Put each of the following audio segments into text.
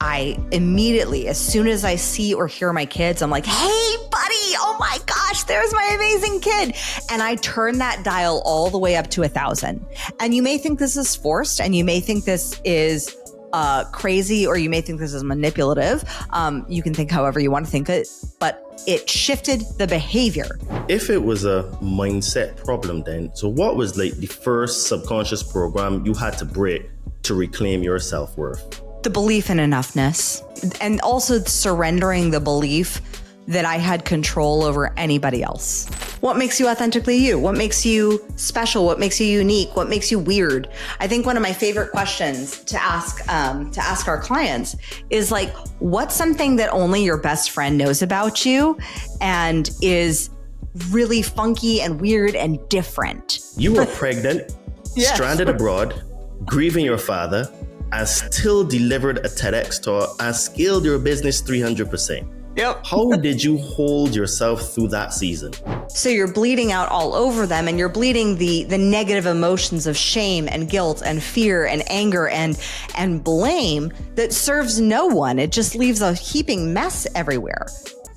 I immediately, as soon as I see or hear my kids, I'm like, hey, buddy, oh my gosh, there's my amazing kid. And I turn that dial all the way up to 1,000. And you may think this is forced, and you may think this is crazy, or you may think this is manipulative. You can think however you want to think it, but it shifted the behavior. If it was a mindset problem then, so what was like the first subconscious program you had to break to reclaim your self-worth? The belief in enoughness, and also surrendering the belief that I had control over anybody else. What makes you authentically you? What makes you special? What makes you unique? What makes you weird? I think one of my favorite questions to ask our clients is like, what's something that only your best friend knows about you and is really funky and weird and different? You were pregnant, Yes. stranded abroad, grieving your father, and still delivered a TEDx talk and scaled your business 300%. Yep. How did you hold yourself through that season? So you're bleeding out all over them, and you're bleeding the negative emotions of shame and guilt and fear and anger and blame that serves no one. It just leaves a heaping mess everywhere.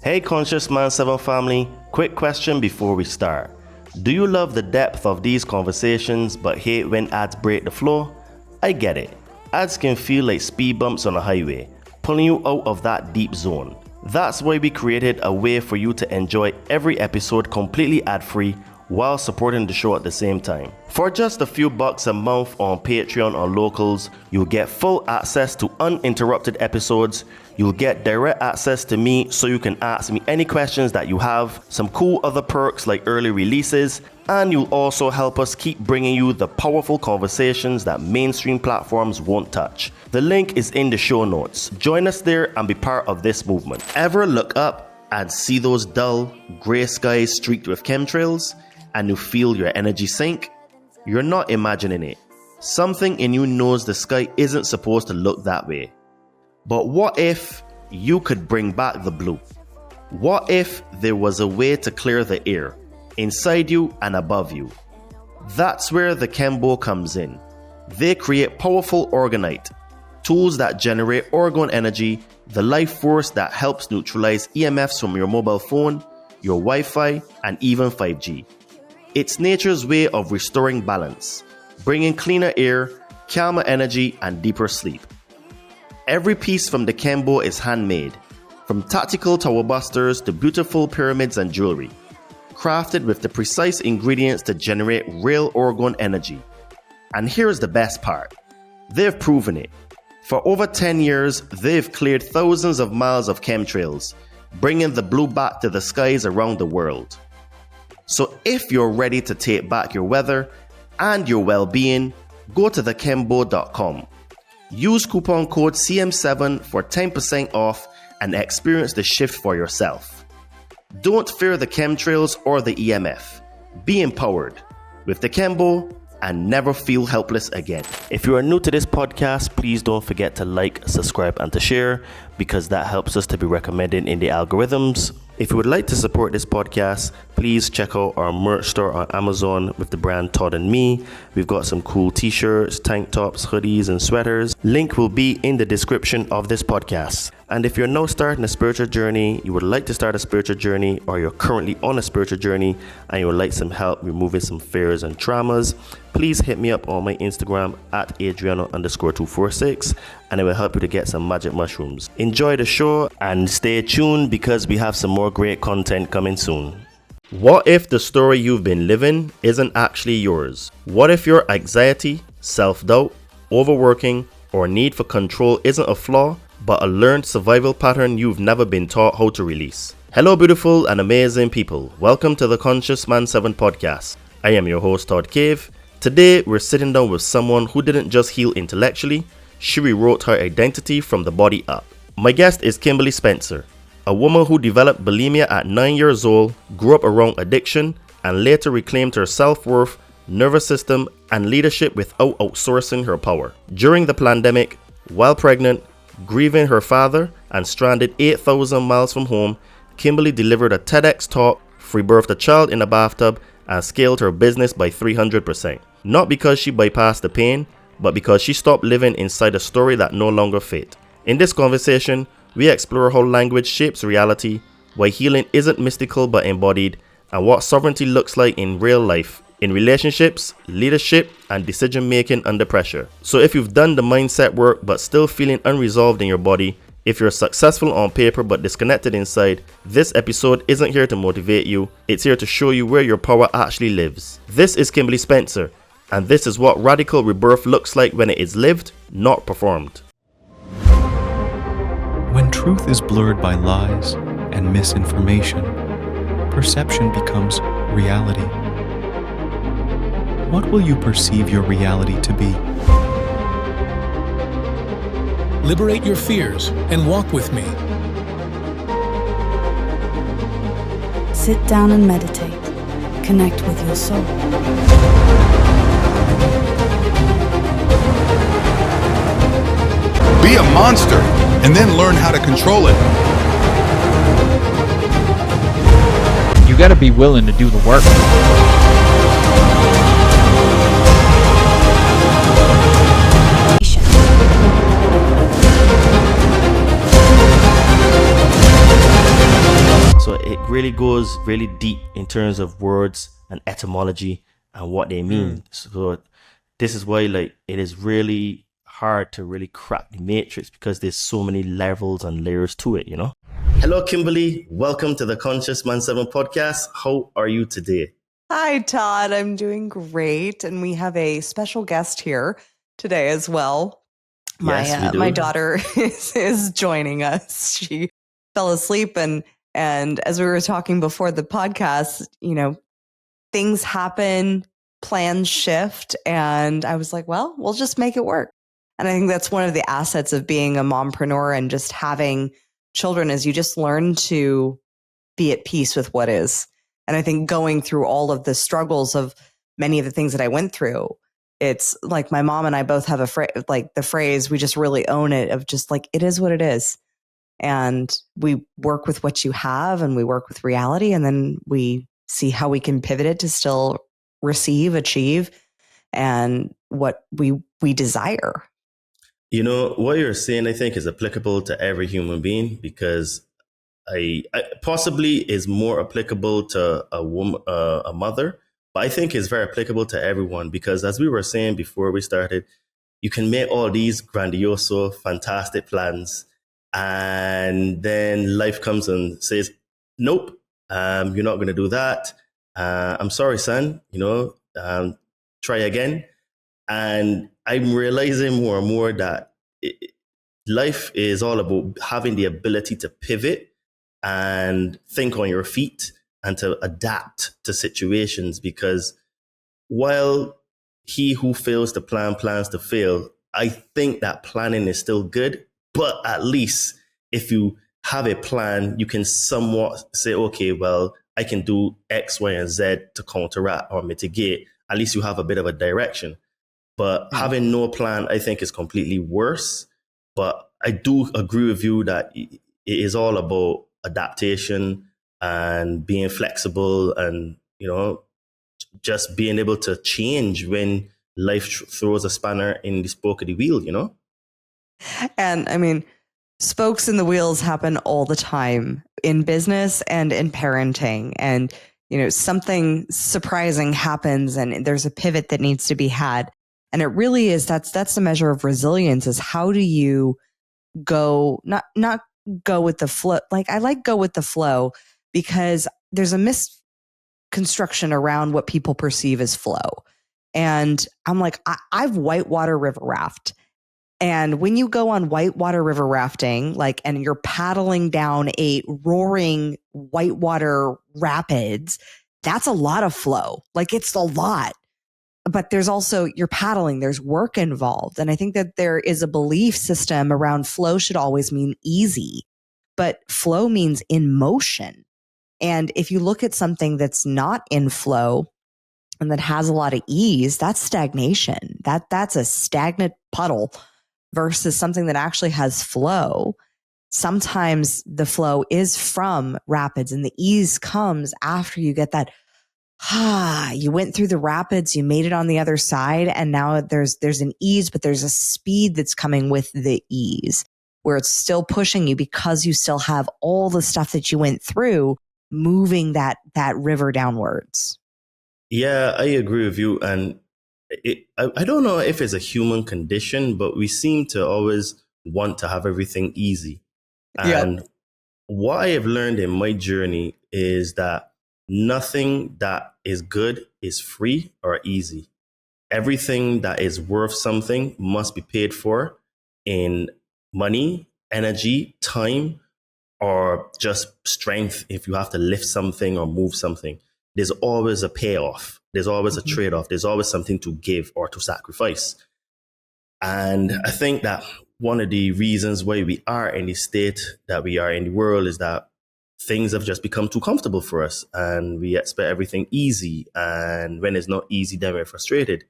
Hey Conscious Man 7 family, quick question before we start. Do you love the depth of these conversations but hate when ads break the flow? I get it. Ads can feel like speed bumps on a highway, pulling you out of that deep zone. That's why we created a way for you to enjoy every episode completely ad-free while supporting the show at the same time. For just a few bucks a month on Patreon or Locals, you'll get full access to uninterrupted episodes. You'll get direct access to me so you can ask me any questions that you have, some cool other perks like early releases, and you'll also help us keep bringing you the powerful conversations that mainstream platforms won't touch. The link is in the show notes. Join us there and be part of this movement. Ever look up and see those dull, grey skies streaked with chemtrails, and you feel your energy sink? You're not imagining it. Something in you knows the sky isn't supposed to look that way. But what if you could bring back the blue? What if there was a way to clear the air inside you and above you? That's where the Chembo comes in. They create powerful orgonite, tools that generate orgone energy, the life force that helps neutralize EMFs from your mobile phone, your Wi-Fi, and even 5G. It's nature's way of restoring balance, bringing cleaner air, calmer energy, and deeper sleep. Every piece from the Chembo is handmade, from tactical tower busters to beautiful pyramids and jewelry, crafted with the precise ingredients to generate real orgone energy. And here's the best part. They've proven it. For over 10 years, they've cleared thousands of miles of chemtrails, bringing the blue back to the skies around the world. So if you're ready to take back your weather and your well-being, go to thechembo.com. Use coupon code CM7 for 10% off and experience the shift for yourself. Don't fear the chemtrails or the EMF. Be empowered with the Chembo and never feel helpless again. If you are new to this podcast, please don't forget to like, subscribe, and to share, because that helps us to be recommended in the algorithms. If you would like to support this podcast, please check out our merch store on Amazon with the brand Todd and Me. We've got some cool t-shirts, tank tops, hoodies, and sweaters. Link will be in the description of this podcast. And if you're now starting a spiritual journey, you would like to start a spiritual journey, or you're currently on a spiritual journey and you would like some help removing some fears and traumas, please hit me up on my Instagram at Adriano_246 and it will help you to get some magic mushrooms. Enjoy the show and stay tuned, because we have some more great content coming soon. What if the story you've been living isn't actually yours? What if your anxiety, self-doubt, overworking, or need for control isn't a flaw, but a learned survival pattern you've never been taught how to release? Hello, beautiful and amazing people. Welcome to the Conscious Man 7 podcast. I am your host, Todd Cave. Today, we're sitting down with someone who didn't just heal intellectually, she rewrote her identity from the body up. My guest is Kimberly Spencer, a woman who developed bulimia at 9 years old, grew up around addiction, and later reclaimed her self-worth, nervous system, and leadership without outsourcing her power. During the PLANdemic, while pregnant, grieving her father, and stranded 8,000 miles from home, Kimberly delivered a TEDx talk, Freebirthed a child in a bathtub, and scaled her business by 300%. Not because she bypassed the pain, but because she stopped living inside a story that no longer fit. In this conversation, we explore how language shapes reality, why healing isn't mystical but embodied, and what sovereignty looks like in real life, in relationships, leadership, and decision making under pressure. So if you've done the mindset work but still feeling unresolved in your body, if you're successful on paper but disconnected inside, this episode isn't here to motivate you, it's here to show you where your power actually lives. This is Kimberly Spencer, and this is what radical rebirth looks like when it is lived, not performed. When truth is blurred by lies and misinformation, perception becomes reality. What will you perceive your reality to be? Liberate your fears and walk with me. Sit down and meditate. Connect with your soul. Be a monster and then learn how to control it. You got to be willing to do the work. So it really goes really deep in terms of words and etymology and what they mean. So this is why it is really hard to really crack the matrix, because there's so many levels and layers to it, Hello, Kimberly. Welcome to the Conscious Man 7 podcast. How are you today? Hi, Todd. I'm doing great. And we have a special guest here today as well. My daughter is joining us. She fell asleep, and as we were talking before the podcast, things happen, plans shift, and I was like, well, we'll just make it work. And I think that's one of the assets of being a mompreneur and just having children, is you just learn to be at peace with what is. And I think going through all of the struggles of many of the things that I went through, it's like my mom and I both have the phrase, we just really own it, of just like, it is what it is. And we work with what you have, and we work with reality, and then we see how we can pivot it to still receive, achieve, and what we desire. What you're saying, I think, is applicable to every human being, because I possibly is more applicable to a woman, a mother, but I think it's very applicable to everyone, because as we were saying before we started, you can make all these grandiose, fantastic plans, and then life comes and says, nope, you're not going to do that. I'm sorry, son, try again. And I'm realizing more and more that life is all about having the ability to pivot and think on your feet and to adapt to situations, because while he who fails to plan plans to fail, I think that planning is still good. But at least if you have a plan, you can somewhat say, okay, well, I can do X, Y, and Z to counteract or mitigate. At least you have a bit of a direction. But having no plan, I think, is completely worse. But I do agree with you that it is all about adaptation and being flexible and, just being able to change when life throws a spanner in the spoke of the wheel, And I mean, spokes in the wheels happen all the time in business and in parenting. And, something surprising happens and there's a pivot that needs to be had. And it really is, that's the measure of resilience, is how do you go, not go with the flow. Like, I like go with the flow, because there's a misconstruction around what people perceive as flow. And I'm like, I've whitewater river raft. And when you go on whitewater river rafting, and you're paddling down a roaring whitewater rapids, that's a lot of flow. It's a lot. But there's also, you're paddling, there's work involved. And I think that there is a belief system around flow should always mean easy, but flow means in motion. And if you look at something that's not in flow and that has a lot of ease, that's stagnation. That's a stagnant puddle versus something that actually has flow. Sometimes the flow is from rapids, and the ease comes after you get that, you went through the rapids, you made it on the other side, and now there's an ease, but there's a speed that's coming with the ease. where it's still pushing you because you still have all the stuff that you went through moving that river downwards. Yeah, I agree with you. And I don't know if it's a human condition, but we seem to always want to have everything easy. And what I have learned in my journey is that nothing that is good is free or easy. Everything that is worth something must be paid for in money, energy, time, or just strength. If you have to lift something or move something, there's always a payoff. There's always a trade-off. There's always something to give or to sacrifice. And I think that one of the reasons why we are in the state that we are in the world is that things have just become too comfortable for us, and we expect everything easy. And when it's not easy, then we're frustrated.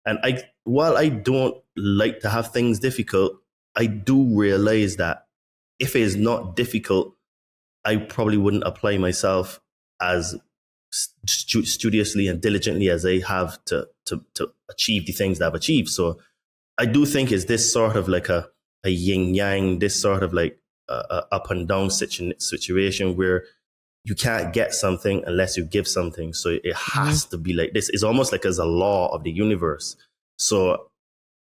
And while I don't like to have things difficult, I do realize that if it is not difficult, I probably wouldn't apply myself as studiously and diligently as I have to achieve the things that I've achieved. So I do think it's this sort of like a yin yang, this sort of like a up and down situation where you can't get something unless you give something. So it has to be like this. It's almost like as a law of the universe. So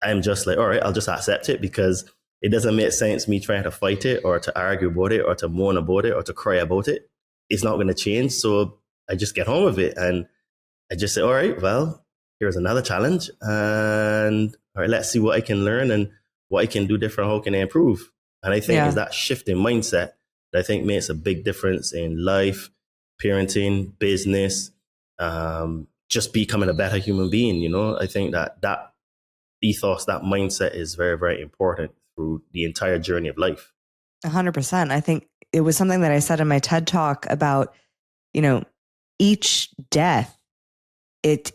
I'm just like, all right, I'll just accept it, because it doesn't make sense me trying to fight it or to argue about it or to moan about it or to cry about it. It's not going to change. So I just get on with it. And I just say, all right, well, here's another challenge. And all right, let's see what I can learn and what I can do different. How can I improve? And I think it's that shift in mindset that I think makes a big difference in life, parenting, business, just becoming a better human being. You know, I think that ethos, that mindset is very, very important through the entire journey of life. 100%. I think it was something that I said in my TED talk about, each death, each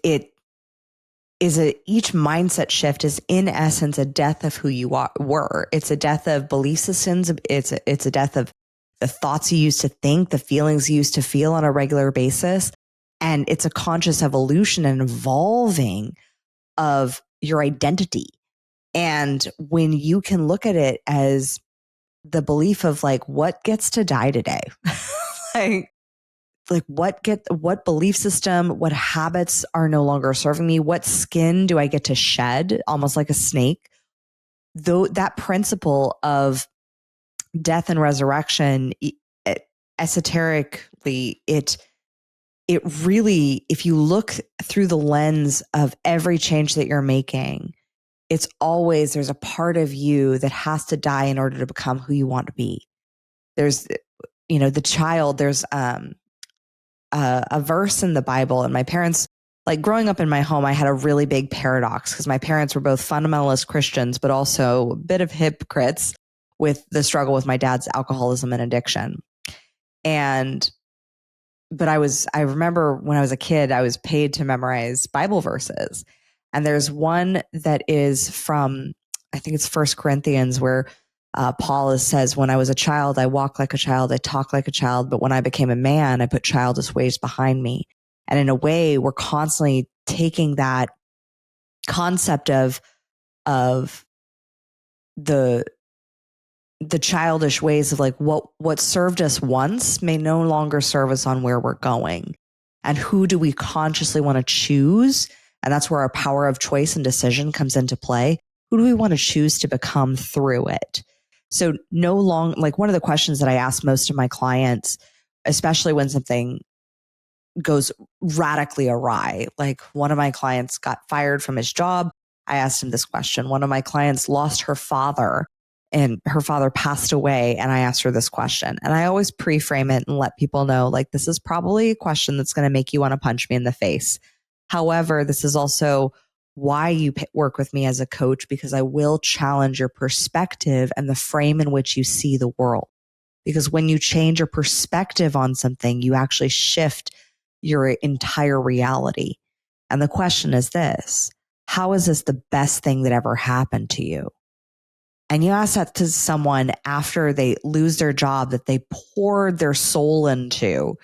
mindset shift is in essence a death of who you were. It's a death of belief systems. It's a death of the thoughts you used to think, the feelings you used to feel on a regular basis. And it's a conscious evolution and evolving of your identity. And when you can look at it as the belief of like, what gets to die today? like what belief system, what habits are no longer serving me? What skin do I get to shed? Almost like a snake. Though that principle of death and resurrection, esoterically, it really, if you look through the lens of every change that you're making, it's always, there's a part of you that has to die in order to become who you want to be. There's, the child, there's a verse in the Bible, and my parents, like growing up in my home, I had a really big paradox because my parents were both fundamentalist Christians, but also a bit of hypocrites with the struggle with my dad's alcoholism and addiction. But I remember when I was a kid, I was paid to memorize Bible verses. And there's one that is from, I think it's 1 Corinthians, where Paul says, when I was a child, I walked like a child, I talked like a child, but when I became a man, I put childish ways behind me. And in a way, we're constantly taking that concept of the childish ways of like what served us once may no longer serve us on where we're going. And who do we consciously want to choose? And that's where our power of choice and decision comes into play. Who do we want to choose to become through it? So like one of the questions that I ask most of my clients, especially when something goes radically awry, like one of my clients got fired from his job. I asked him this question. One of my clients lost her father, and her father passed away. And I asked her this question, and I always pre-frame it and let people know, like, this is probably a question that's going to make you want to punch me in the face. However, this is also why you work with me as a coach, because I will challenge your perspective and the frame in which you see the world. Because when you change your perspective on something, you actually shift your entire reality. And the question is this: how is this the best thing that ever happened to you? And you ask that to someone after they lose their job that they poured their soul into,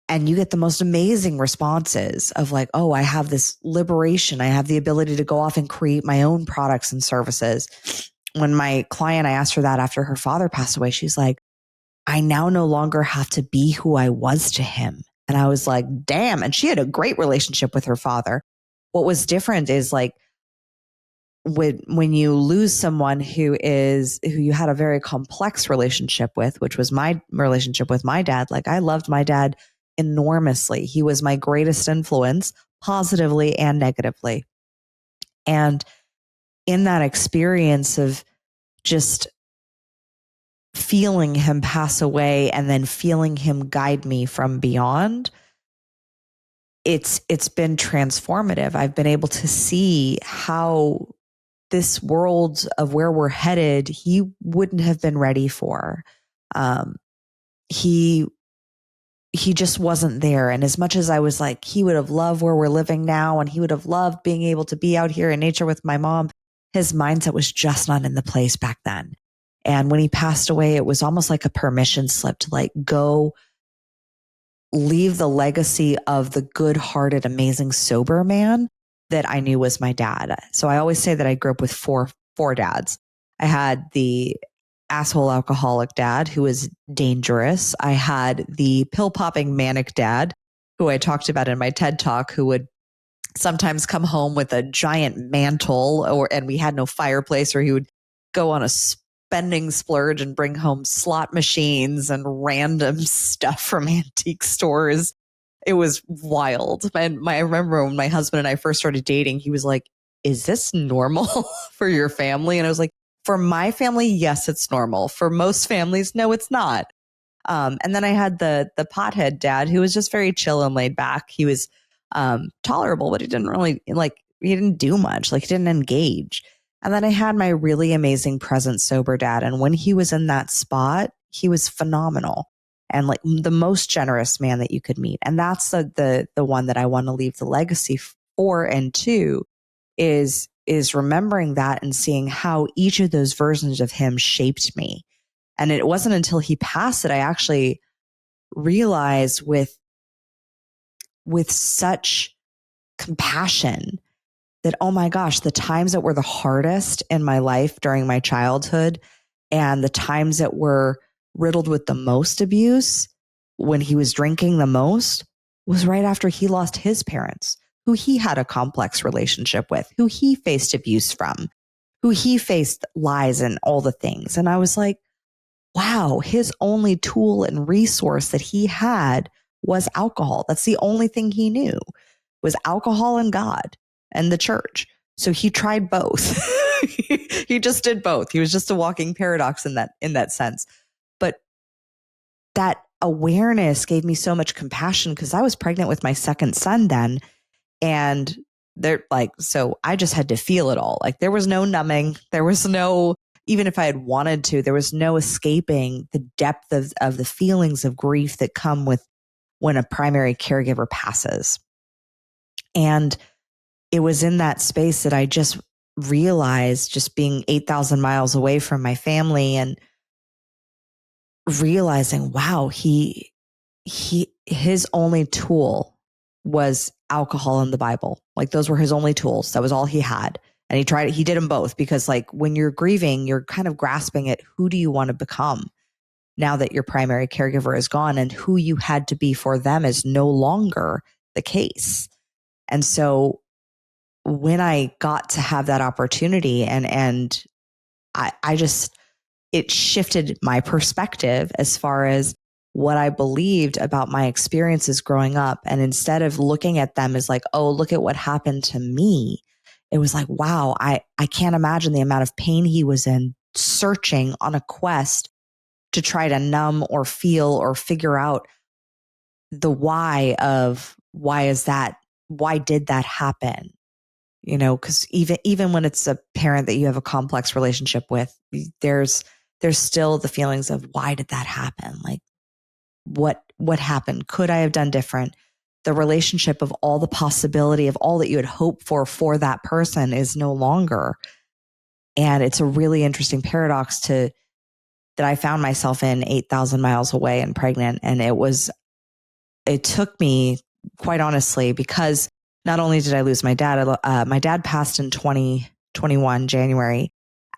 and you get the most amazing responses of like, oh, I have this liberation. I have the ability to go off and create my own products and services. when my client, I asked her that after her father passed away, she's like, I now no longer have to be who I was to him. And I was like, damn. And she had a great relationship with her father. What was different is like, when you lose someone who you had a very complex relationship with, which was my relationship with my dad. Like, I loved my dad enormously. He was my greatest influence, positively and negatively. And in that experience of just feeling him pass away and then feeling him guide me from beyond, it's been transformative. I've been able to see how this world of where we're headed, he wouldn't have been ready for. He just wasn't there. And as much as I was like, he would have loved where we're living now, and he would have loved being able to be out here in nature with my mom, his mindset was just not in the place back then. And when he passed away, it was almost like a permission slip to like go leave the legacy of the good-hearted, amazing, sober man that I knew was my dad. So I always say that I grew up with four dads. I had the asshole alcoholic dad who was dangerous. I had the pill-popping manic dad who I talked about in my TED Talk, who would sometimes come home with a giant mantle, and we had no fireplace, or he would go on a spending splurge and bring home slot machines and random stuff from antique stores. It was wild. And I remember when my husband and I first started dating, he was like, is this normal for your family? And I was like, for my family, yes, it's normal. For most families, no, it's not. And then I had the pothead dad who was just very chill and laid back. He was tolerable, but he didn't do much. Like, he didn't engage. And then I had my really amazing present sober dad. And when he was in that spot, he was phenomenal. And like the most generous man that you could meet. And that's the one that I want to leave the legacy for. And two is remembering that and seeing how each of those versions of him shaped me. And it wasn't until he passed that I actually realized with such compassion that, oh my gosh, the times that were the hardest in my life during my childhood and the times that were riddled with the most abuse, when he was drinking the most, was right after he lost his parents, who he had a complex relationship with, who he faced abuse from, who he faced lies and all the things. And I was like, wow, his only tool and resource that he had was alcohol. That's the only thing he knew, was alcohol and God and the church. So he tried both. He just did both. He was just a walking paradox in that sense. But that awareness gave me so much compassion, because I was pregnant with my second son then. And so I just had to feel it all. Like, there was no numbing. There was no, even if I had wanted to, there was no escaping the depth of the feelings of grief that come with when a primary caregiver passes. And it was in that space that I just realized, just being 8,000 miles away from my family and realizing, wow, his only tool was alcohol and the Bible. Like, those were his only tools. That was all he had. And he did them both, because like when you're grieving, you're kind of grasping at who do you want to become now that your primary caregiver is gone, and who you had to be for them is no longer the case. And so when I got to have that opportunity and I just, it shifted my perspective as far as what I believed about my experiences growing up. And instead of looking at them as like, oh, look at what happened to me, it was like, wow, I can't imagine the amount of pain he was in, searching on a quest to try to numb or feel or figure out the why of why did that happen? You know, because even when it's a parent that you have a complex relationship with, there's still the feelings of, why did that happen? Like, what happened? Could I have done different? The relationship of all the possibility of all that you had hoped for that person is no longer. And it's a really interesting paradox that I found myself in 8,000 miles away and pregnant. And it took me, quite honestly, because not only did I lose my dad passed in 2021, January.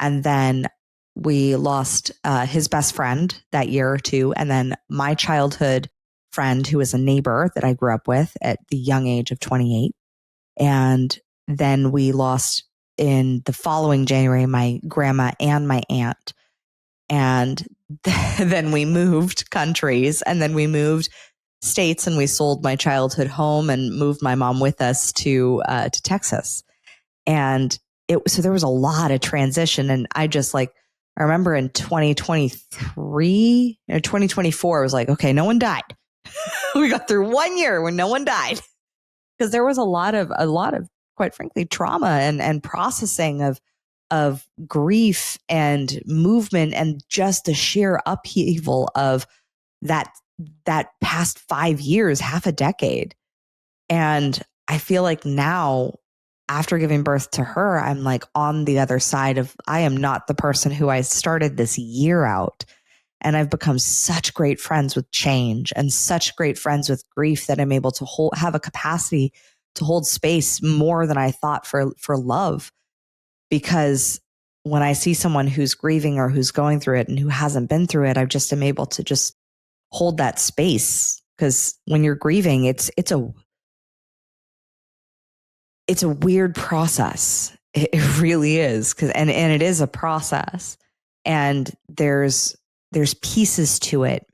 And then we lost his best friend that year or two. And then my childhood friend, who was a neighbor that I grew up with at the young age of 28. And then we lost in the following January, my grandma and my aunt. And then we moved countries, and then we moved states, and we sold my childhood home and moved my mom with us to Texas. And so there was a lot of transition. And I remember in 2023 or 2024, I was like, okay, no one died. We got through 1 year when no one died, because there was a lot of, quite frankly, trauma and processing of grief and movement, and just the sheer upheaval of that past 5 years, half a decade. And I feel like now, after giving birth to her, I'm like on the other side of, I am not the person who I started this year out. And I've become such great friends with change and such great friends with grief that I'm able to have a capacity to hold space more than I thought for love. Because when I see someone who's grieving or who's going through it and who hasn't been through it, I just am able to just hold that space. Because when you're grieving, it's a weird process. It really is. And it is a process. And there's pieces to it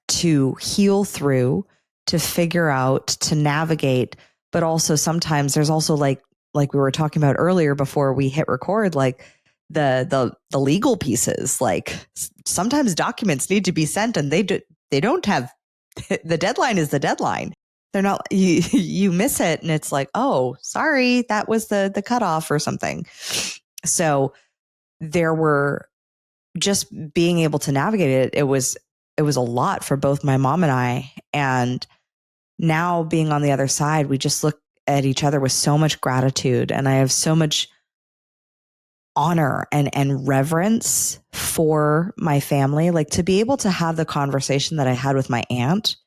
to heal through, to figure out, to navigate. But also sometimes there's also like we were talking about earlier before we hit record, like the legal pieces. Like sometimes documents need to be sent, and they don't have, the deadline is the deadline. They're not, you miss it, and it's like, oh, sorry, that was the cutoff or something. So there were, just being able to navigate it, it was a lot for both my mom and I. And now being on the other side, we just look at each other with so much gratitude. And I have so much honor and reverence for my family. Like, to be able to have the conversation that I had with my aunt,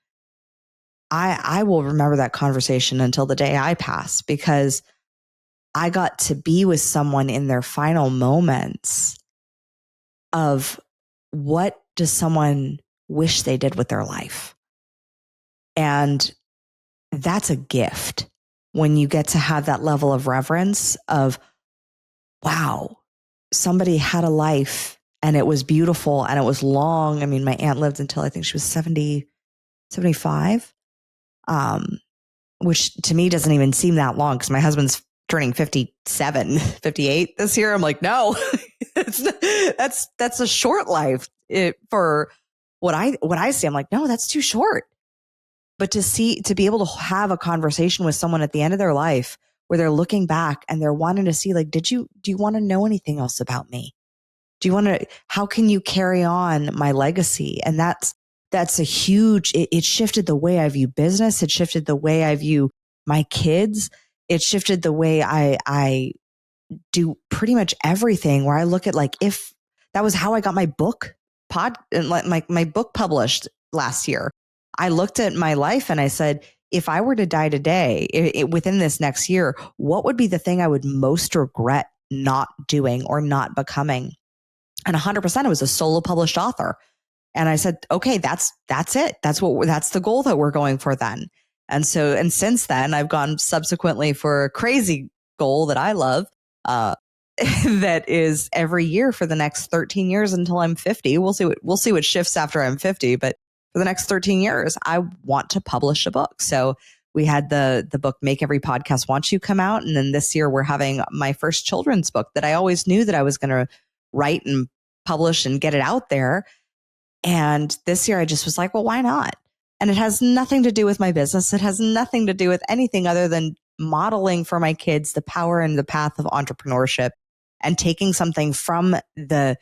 I will remember that conversation until the day I pass, because I got to be with someone in their final moments of, what does someone wish they did with their life? And that's a gift when you get to have that level of reverence of, wow, somebody had a life and it was beautiful and it was long. I mean, my aunt lived until I think she was 70, 75, which to me doesn't even seem that long, because my husband's turning 57, 58 this year. I'm like, no, that's a short life for what I see. I'm like, no, that's too short. But to be able to have a conversation with someone at the end of their life where they're looking back and they're wanting to see, like, do you want to know anything else about me? How can you carry on my legacy? And that's a huge, it shifted the way I view business. It shifted the way I view my kids. It shifted the way I do pretty much everything, where I look at, like, if that was how I got my book my book published last year. I looked at my life and I said, if I were to die today, within this next year, what would be the thing I would most regret not doing or not becoming? And 100% it was a solo published author. And I said, okay, that's it. That's the goal that we're going for then. And since then, I've gone subsequently for a crazy goal that I love, that is every year for the next 13 years until I'm 50. We'll see what shifts after I'm 50, but for the next 13 years, I want to publish a book. So we had the book Make Every Podcast Want You come out. And then this year we're having my first children's book that I always knew that I was going to write and publish and get it out there. And this year I just was like, well, why not? And it has nothing to do with my business. It has nothing to do with anything other than modeling for my kids the power and the path of entrepreneurship, and taking something from the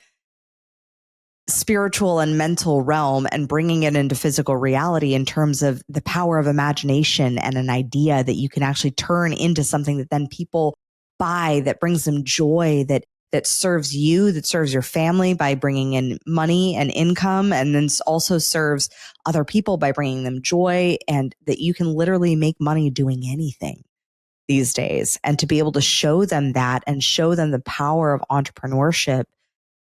spiritual and mental realm and bringing it into physical reality in terms of the power of imagination and an idea that you can actually turn into something that then people buy, that brings them joy, that serves you, that serves your family by bringing in money and income, and then also serves other people by bringing them joy, and that you can literally make money doing anything. these days, and to be able to show them that and show them the power of entrepreneurship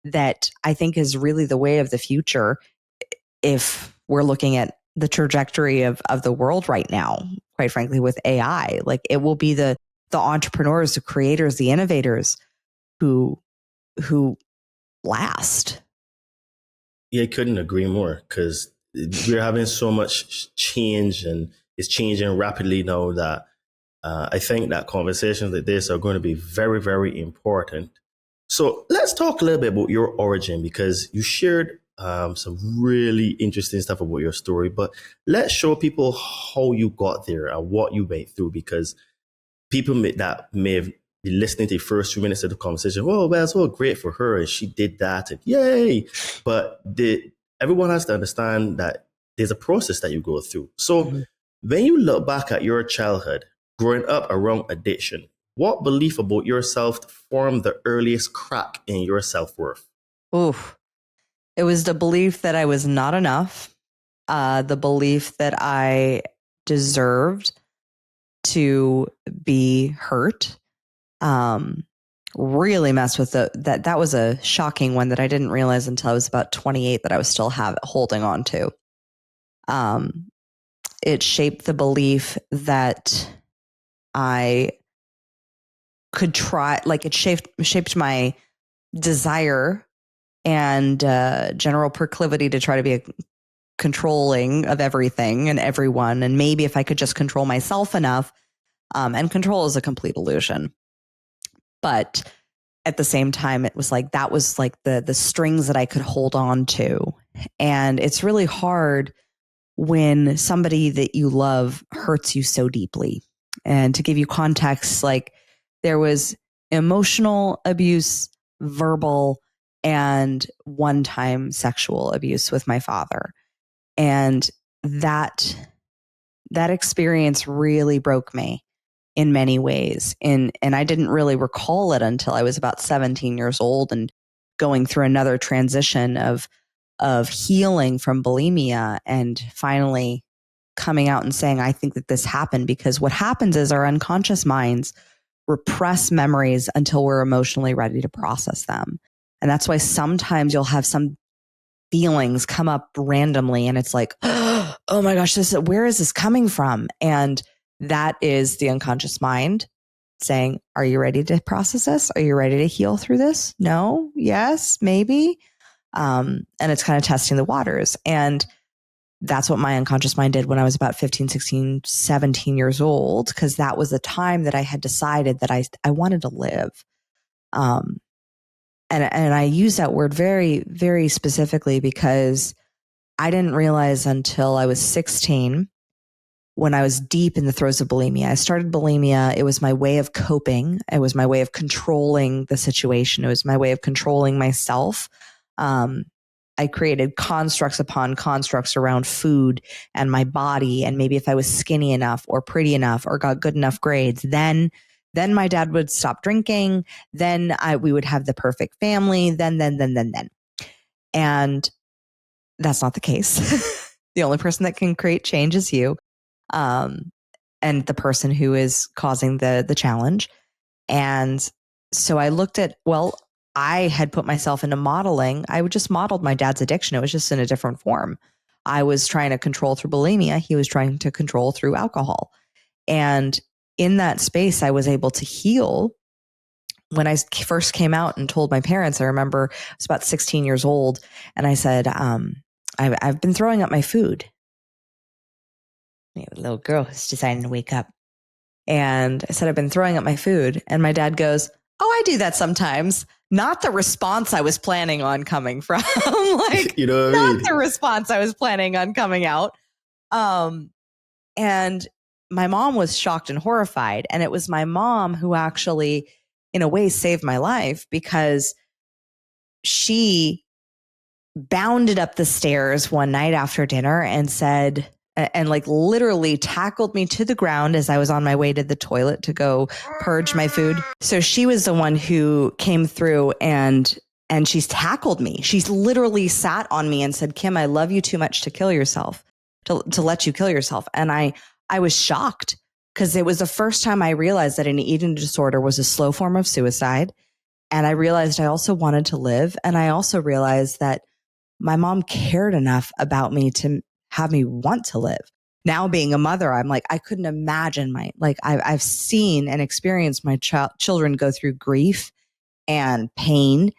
that I think is really the way of the future. If we're looking at the trajectory of the world right now, quite frankly, with AI, like it will be the entrepreneurs, the creators, the innovators who last. Yeah, I couldn't agree more, because we're having so much change, and it's changing rapidly now that I think that conversations like this are going to be very, very important. So let's talk a little bit about your origin, because you shared some really interesting stuff about your story, but let's show people how you got there and what you went through, because people that may have been listening to the first 2 minutes of the conversation, oh, well, it's all great for her and she did that and yay. But everyone has to understand that there's a process that you go through. So when you look back at your childhood, growing up around addiction, what belief about yourself formed the earliest crack in your self-worth? Oof. It was the belief that I was not enough, the belief that I deserved to be hurt. Really messed with that was a shocking one that I didn't realize until I was about 28 that I was still holding on to. It shaped the belief that I could try, like it shaped my desire and general proclivity to try to be controlling of everything and everyone. And maybe if I could just control myself enough, and control is a complete illusion. But at the same time, it was like, that was like the strings that I could hold on to. And it's really hard when somebody that you love hurts you so deeply. And to give you context, like there was emotional abuse, verbal, and one-time sexual abuse with my father. And that experience really broke me in many ways. And I didn't really recall it until I was about 17 years old and going through another transition of healing from bulimia, and finally coming out and saying, I think that this happened, because what happens is our unconscious minds repress memories until we're emotionally ready to process them. And that's why sometimes you'll have some feelings come up randomly and it's like, oh my gosh, where is this coming from? And that is the unconscious mind saying, are you ready to process this? Are you ready to heal through this? No? Yes? Maybe? And it's kind of testing the waters. And that's what my unconscious mind did when I was about 15, 16, 17 years old, because that was the time that I had decided that I wanted to live. And I use that word very, very specifically because I didn't realize until I was 16, when I was deep in the throes of bulimia. I started bulimia. It was my way of coping. It was my way of controlling the situation. It was my way of controlling myself. I created constructs upon constructs around food and my body. And maybe if I was skinny enough or pretty enough or got good enough grades, then my dad would stop drinking. Then we would have the perfect family. Then. And that's not the case. The only person that can create change is you. And the person who is causing the challenge. And so I looked at, I had put myself into modeling. I just modeled my dad's addiction. It was just in a different form. I was trying to control through bulimia. He was trying to control through alcohol. And in that space, I was able to heal. When I first came out and told my parents, I remember I was about 16 years old. And I said, I've been throwing up my food. A little girl who's deciding to wake up. And I said, I've been throwing up my food. And my dad goes, oh, I do that sometimes. Not the response I was planning on coming from. Like, you know what I mean? Not the response I was planning on coming out. And my mom was shocked and horrified. And it was my mom who actually, in a way, saved my life, because she bounded up the stairs one night after dinner and said, and like literally tackled me to the ground as I was on my way to the toilet to go purge my food. So she was the one who came through and she's tackled me. She's literally sat on me and said, Kim, I love you too much to kill yourself, to let you kill yourself. And I was shocked. because it was the first time I realized that an eating disorder was a slow form of suicide. And I realized I also wanted to live. And I also realized that my mom cared enough about me to have me want to live. Now being a mother, I'm like, I couldn't imagine I've seen and experienced my children go through grief and pain,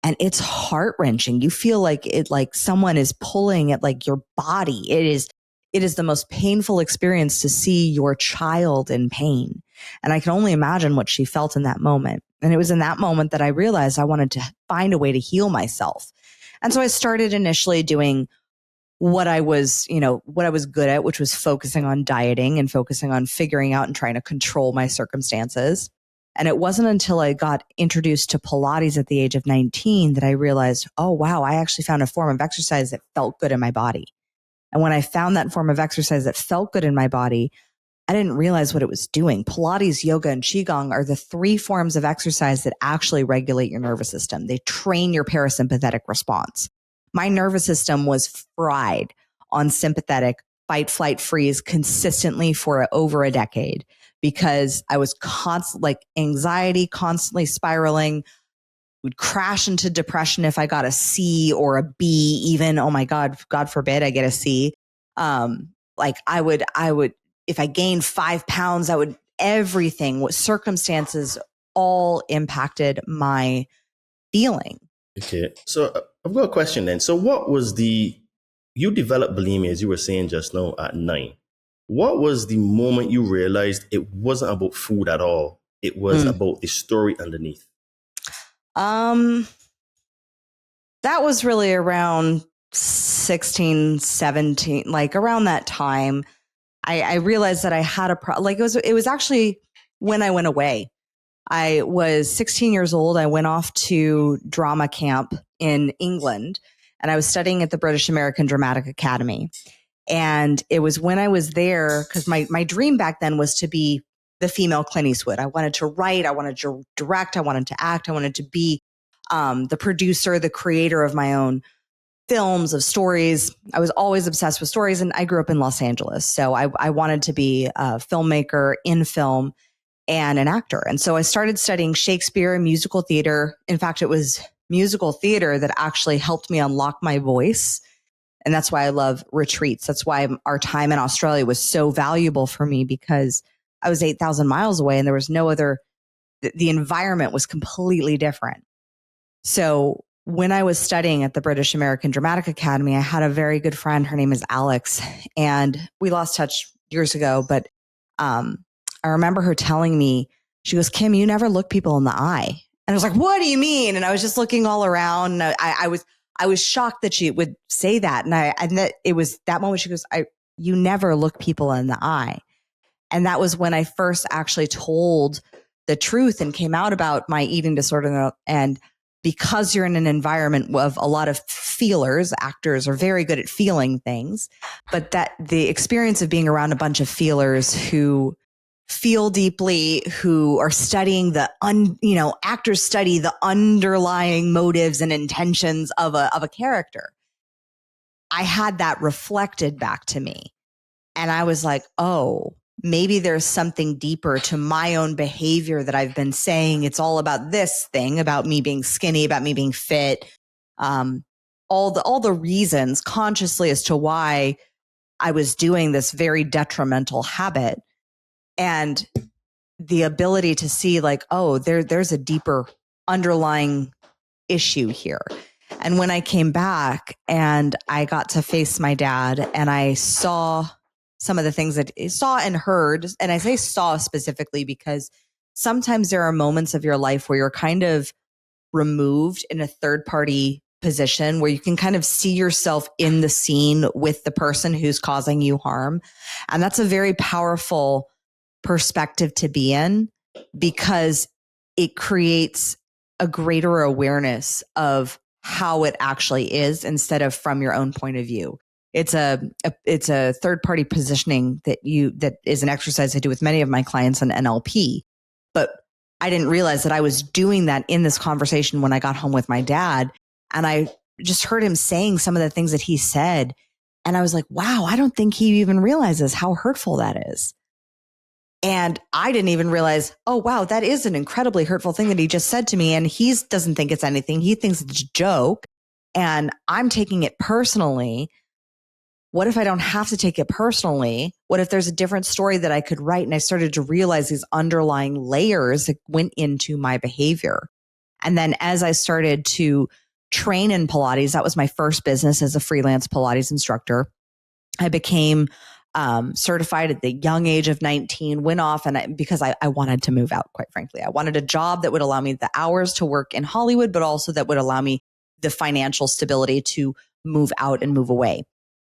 and it's heart wrenching. You feel like someone is pulling at like your body. It is the most painful experience to see your child in pain. And I can only imagine what she felt in that moment. And it was in that moment that I realized I wanted to find a way to heal myself. And so I started initially doing what I was good at, which was focusing on dieting and focusing on figuring out and trying to control my circumstances. And it wasn't until I got introduced to Pilates at the age of 19 that I realized, oh, wow, I actually found a form of exercise that felt good in my body. And when I found that form of exercise that felt good in my body, I didn't realize what it was doing. Pilates, yoga, and Qigong are the 3 forms of exercise that actually regulate your nervous system. They train your parasympathetic response. My nervous system was fried on sympathetic fight, flight, freeze consistently for over a decade because I was anxiety, constantly spiraling, would crash into depression if I got a C or a B even. Oh my God, God forbid I get a C. I would, if I gained 5 pounds, everything, what circumstances all impacted my feeling. Okay. So I've got a question then. So you developed bulimia, as you were saying just now, at 9. What was the moment you realized it wasn't about food at all? It was about the story underneath. That was really around 16, 17, like around that time. I realized that I had it was actually when I went away. I was 16 years old. I went off to drama camp in England, and I was studying at the British American Dramatic Academy. And it was when I was there, because my dream back then was to be the female Clint Eastwood. I wanted to write, I wanted to direct, I wanted to act, I wanted to be the producer, the creator of my own films, of stories. I was always obsessed with stories, and I grew up in Los Angeles. So I wanted to be a filmmaker in film and an actor. And so I started studying Shakespeare and musical theater. In fact, it was musical theater that actually helped me unlock my voice. And that's why I love retreats. That's why our time in Australia was so valuable for me, because I was 8,000 miles away and there was no other, the environment was completely different. So when I was studying at the British American Dramatic Academy, I had a very good friend. Her name is Alex, and we lost touch years ago. But I remember her telling me, she goes, "Kim, you never look people in the eye." And I was like, "What do you mean?" And I was just looking all around. And I was shocked that she would say that. And that it was that moment she goes, "You never look people in the eye." And that was when I first actually told the truth and came out about my eating disorder. And because you're in an environment of a lot of feelers, actors are very good at feeling things, but that the experience of being around a bunch of feelers who feel deeply, who are studying actors study the underlying motives and intentions of a character. I had that reflected back to me. And I was like, oh, maybe there's something deeper to my own behavior that I've been saying. It's all about this thing, about me being skinny, about me being fit, all the reasons consciously as to why I was doing this very detrimental habit. And the ability to see like, oh, there's a deeper underlying issue here. And when I came back and I got to face my dad and I saw some of the things that I saw and heard, and I say saw specifically because sometimes there are moments of your life where you're kind of removed in a third party position where you can kind of see yourself in the scene with the person who's causing you harm. And that's a very powerful perspective to be in, because it creates a greater awareness of how it actually is instead of from your own point of view. It's a third party positioning that is an exercise I do with many of my clients in NLP. But I didn't realize that I was doing that in this conversation when I got home with my dad. And I just heard him saying some of the things that he said. And I was like, wow, I don't think he even realizes how hurtful that is. And I didn't even realize, oh, wow, that is an incredibly hurtful thing that he just said to me. And he doesn't think it's anything. He thinks it's a joke. And I'm taking it personally. What if I don't have to take it personally? What if there's a different story that I could write? And I started to realize these underlying layers that went into my behavior. And then as I started to train in Pilates, that was my first business as a freelance Pilates instructor. I became certified at the young age of 19, went off because I wanted to move out, quite frankly. I wanted a job that would allow me the hours to work in Hollywood, but also that would allow me the financial stability to move out and move away.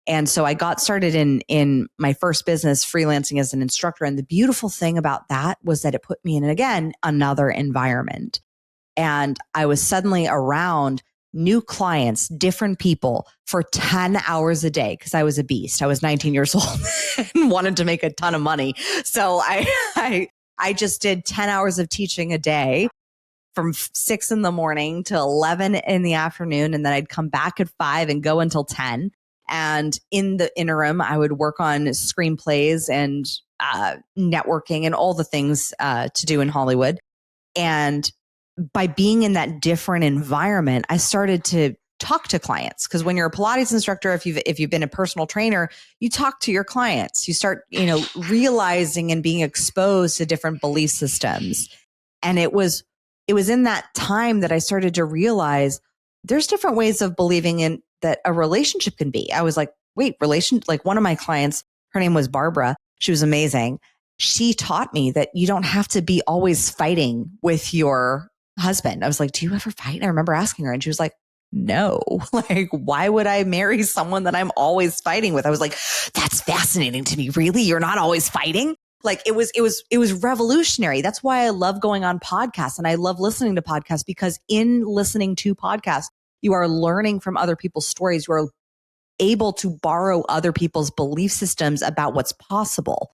And so I got started in my first business freelancing as an instructor. And the beautiful thing about that was that it put me in, again, another environment. And I was suddenly around new clients, different people for 10 hours a day because I was a beast. I was 19 years old and wanted to make a ton of money. So I just did 10 hours of teaching a day from 6 in the morning to 11 in the afternoon. And then I'd come back at 5 and go until 10. And in the interim, I would work on screenplays and networking and all the things to do in Hollywood. And by being in that different environment, I started to talk to clients. Because when you're a Pilates instructor, if you've been a personal trainer, you talk to your clients. You start, realizing and being exposed to different belief systems. And it was in that time that I started to realize there's different ways of believing in that a relationship can be. I was like, wait, like one of my clients, her name was Barbara. She was amazing. She taught me that you don't have to be always fighting with your husband. I was like, do you ever fight? And I remember asking her and she was like, no, like, why would I marry someone that I'm always fighting with? I was like, that's fascinating to me. Really? You're not always fighting? Like it was revolutionary. That's why I love going on podcasts and I love listening to podcasts, because in listening to podcasts, you are learning from other people's stories. You are able to borrow other people's belief systems about what's possible.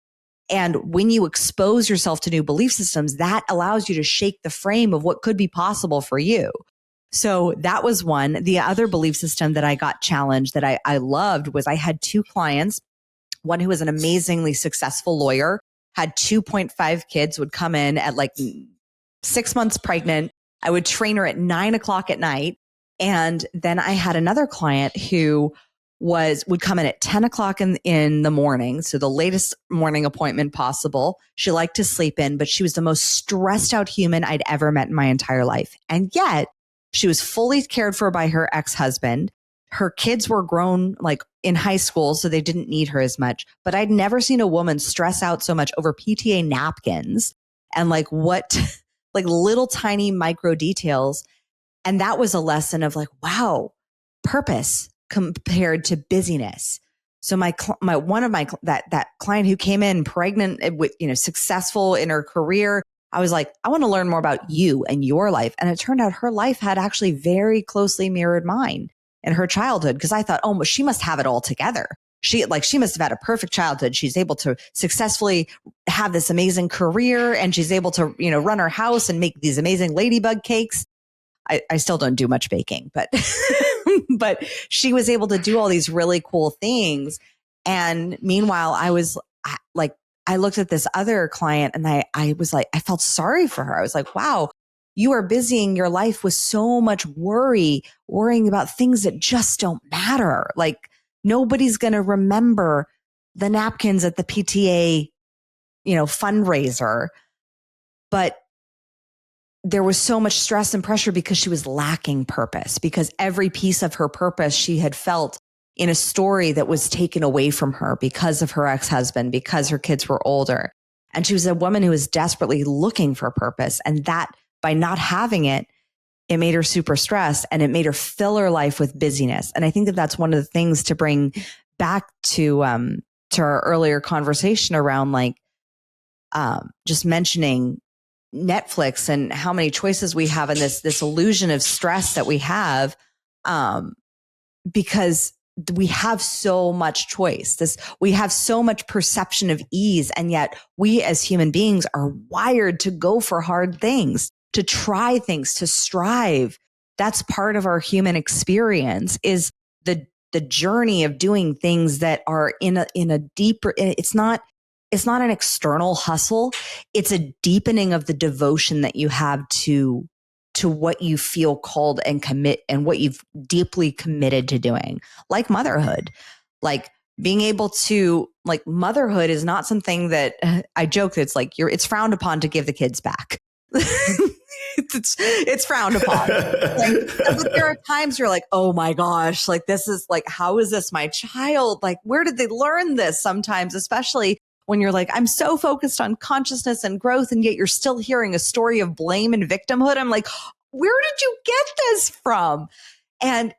And when you expose yourself to new belief systems, that allows you to shake the frame of what could be possible for you. So that was one. The other belief system that I got challenged that I loved was I had 2 clients, one who was an amazingly successful lawyer, had 2.5 kids, would come in at like 6 months pregnant. I would train her at 9:00 at night. And then I had another client who would come in at 10:00 in the morning. So the latest morning appointment possible. She liked to sleep in, but she was the most stressed out human I'd ever met in my entire life. And yet she was fully cared for by her ex-husband. Her kids were grown, like in high school, so they didn't need her as much. But I'd never seen a woman stress out so much over PTA napkins and like little tiny micro details. And that was a lesson of like, wow, purpose compared to busyness. So that client who came in pregnant with, successful in her career, I was like, I want to learn more about you and your life. And it turned out her life had actually very closely mirrored mine in her childhood. Because I thought, oh, well, she must have it all together. She must have had a perfect childhood. She's able to successfully have this amazing career, and she's able to, run her house and make these amazing ladybug cakes. I still don't do much baking, but but she was able to do all these really cool things. And meanwhile, I looked at this other client and I was like, I felt sorry for her. I was like, wow, you are busying your life with so much worrying about things that just don't matter. Like nobody's going to remember the napkins at the PTA, fundraiser, but there was so much stress and pressure because she was lacking purpose, because every piece of her purpose she had felt in a story that was taken away from her because of her ex-husband, because her kids were older. And she was a woman who was desperately looking for purpose. And that by not having it, it made her super stressed and it made her fill her life with busyness. And I think that that's one of the things to bring back to our earlier conversation around just mentioning Netflix and how many choices we have and this illusion of stress that we have, because we have so much choice. We have so much perception of ease. And yet we as human beings are wired to go for hard things, to try things, to strive. That's part of our human experience, is the journey of doing things that are in a deeper, it's not it's not an external hustle. It's a deepening of the devotion that you have to what you feel called and commit and what you've deeply committed to doing, like motherhood. Like being able to, like, motherhood is not something that I joke that it's like it's frowned upon to give the kids back. it's frowned upon. But there are times you're like, oh my gosh, like this is like, how is this my child? Like, where did they learn this? Sometimes, especially when you're like, I'm so focused on consciousness and growth, and yet you're still hearing a story of blame and victimhood. I'm like, where did you get this from? And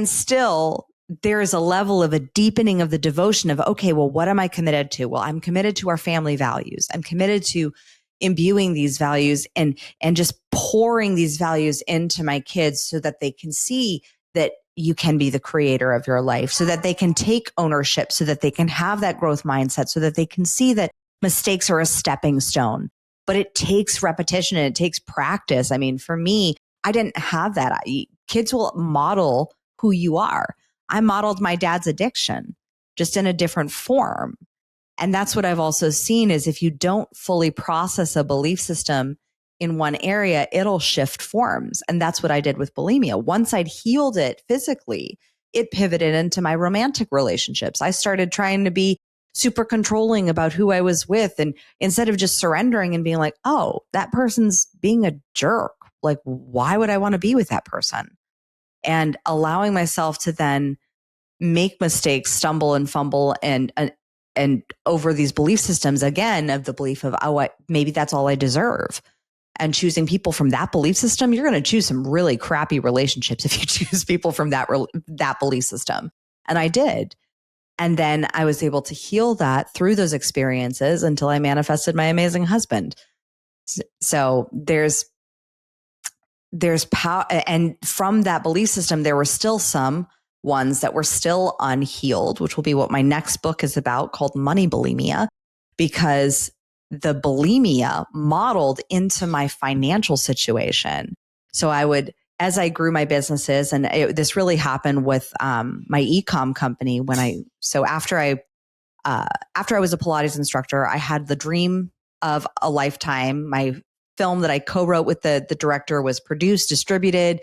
still there is a level of a deepening of the devotion of, okay, well, what am I committed to? Well, I'm committed to our family values. I'm committed to imbuing these values and just pouring these values into my kids so that they can see that you can be the creator of your life, so that they can take ownership, so that they can have that growth mindset, so that they can see that mistakes are a stepping stone. But it takes repetition and it takes practice. I mean, for me, I didn't have that. Kids will model who you are. I modeled my dad's addiction, just in a different form. And that's what I've also seen is if you don't fully process a belief system in one area, it'll shift forms. And that's what I did with bulimia. Once I'd healed it physically, it pivoted into my romantic relationships. I started trying to be super controlling about who I was with. And instead of just surrendering and being like, oh, that person's being a jerk. Like, why would I want to be with that person? And allowing myself to then make mistakes, stumble and fumble and over these belief systems, again, of the belief of, oh, maybe that's all I deserve. And choosing people from that belief system, you're going to choose some really crappy relationships if you choose people from that belief system. And I did. And then I was able to heal that through those experiences until I manifested my amazing husband. So there's power. And from that belief system, there were still some ones that were still unhealed, which will be what my next book is about, called Money Bulimia, because the bulimia modeled into my financial situation. So I would, as I grew my businesses, and this really happened with my e-com company after I was a Pilates instructor, I had the dream of a lifetime. My film that I co-wrote with the director was produced, distributed.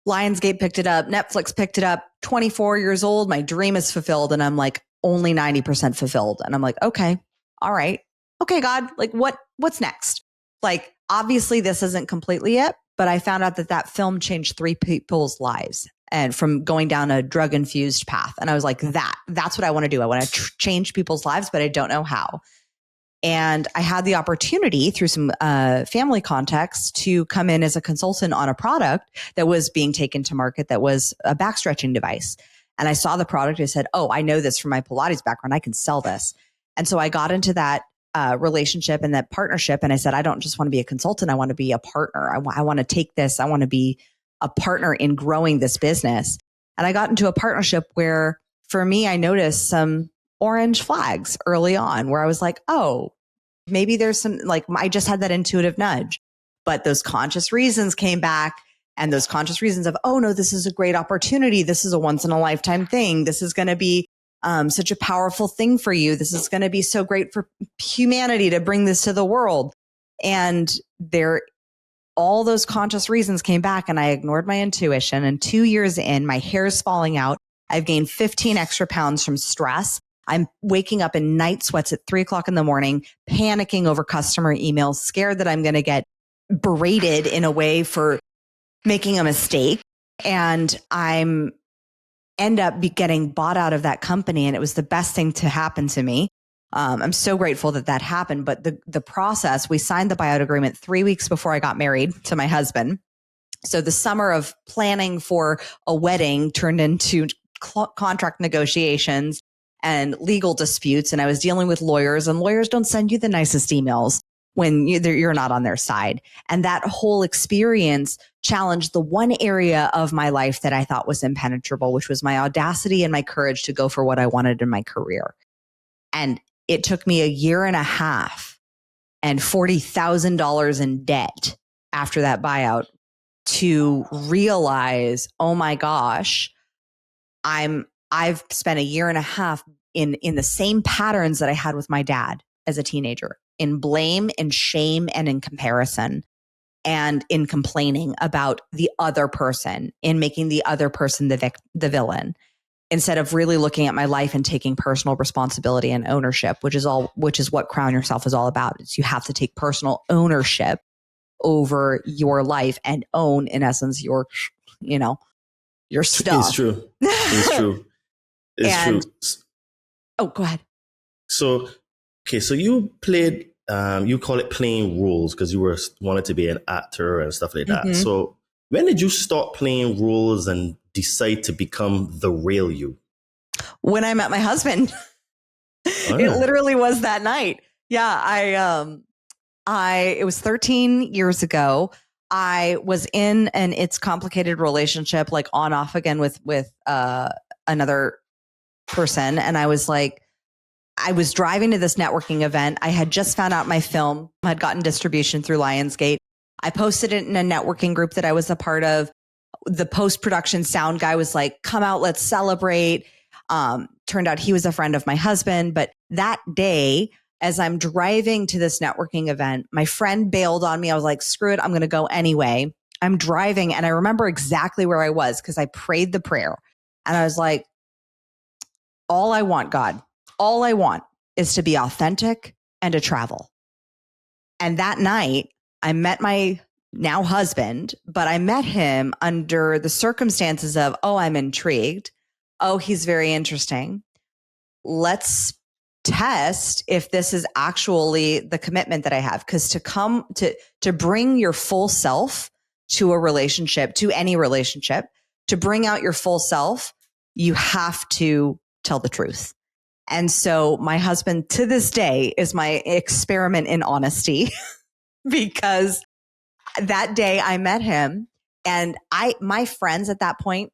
Lionsgate picked it up. Netflix picked it up. 24 years old. My dream is fulfilled. And I'm like only 90% fulfilled. And I'm like, okay, all right. Okay, God, like what's next? Like, obviously this isn't completely it, but I found out that film changed 3 people's lives and from going down a drug infused path. And I was like, that's what I want to do. I want to change people's lives, but I don't know how. And I had the opportunity through some family context to come in as a consultant on a product that was being taken to market that was a back stretching device. And I saw the product. I said, oh, I know this from my Pilates background. I can sell this. And so I got into that relationship and that partnership. And I said, I don't just want to be a consultant. I want to be a partner. I want to take this. I want to be a partner in growing this business. And I got into a partnership where, for me, I noticed some orange flags early on where I was like, oh, maybe there's some, like, I just had that intuitive nudge, but those conscious reasons came back, and those conscious reasons of, oh no, this is a great opportunity. This is a once in a lifetime thing. This is going to be such a powerful thing for you. This is going to be so great for humanity to bring this to the world. And all those conscious reasons came back, and I ignored my intuition. And 2 years in, my hair's falling out. I've gained 15 extra pounds from stress. I'm waking up in night sweats at 3:00 in the morning, panicking over customer emails, scared that I'm going to get berated in a way for making a mistake. And end up getting bought out of that company. And it was the best thing to happen to me. I'm so grateful that happened. But the process, we signed the buyout agreement 3 weeks before I got married to my husband. So the summer of planning for a wedding turned into contract negotiations and legal disputes. And I was dealing with lawyers, and lawyers don't send you the nicest emails when you're not on their side. And that whole experience challenged the one area of my life that I thought was impenetrable, which was my audacity and my courage to go for what I wanted in my career. And it took me 1.5 years and $40,000 in debt after that buyout to realize, oh my gosh, I've spent 1.5 years in the same patterns that I had with my dad. as a teenager, in blame, in shame, and in comparison, and in complaining about the other person, in making the other person the villain, instead of really looking at my life and taking personal responsibility and ownership, which is what Crown Yourself is all about. It's you have to take personal ownership over your life and own, in essence, your stuff. It's true. It's true. It's true. Oh, go ahead. So you played, you call it playing roles because you wanted to be an actor and stuff like that. Mm-hmm. So when did you stop playing roles and decide to become the real you? When I met my husband. It literally was that night. Yeah, it was 13 years ago. I was in an It's Complicated relationship, like on off again with another person. And I was driving to this networking event. I had just found out my film had gotten distribution through Lionsgate. I posted it in a networking group that I was a part of. The post-production sound guy was like, come out, let's celebrate. Turned out he was a friend of my husband. But that day, as I'm driving to this networking event, my friend bailed on me. I was like, screw it, I'm going to go anyway. I'm driving and I remember exactly where I was because I prayed the prayer. And I was like, all I want, God, all I want is to be authentic and to travel. And that night, I met my now husband, but I met him under the circumstances of, oh, I'm intrigued. Oh, he's very interesting. Let's test if this is actually the commitment that I have. Because to bring your full self to a relationship, to any relationship, to bring out your full self, you have to tell the truth. And so my husband to this day is my experiment in honesty because that day I met him and my friends at that point,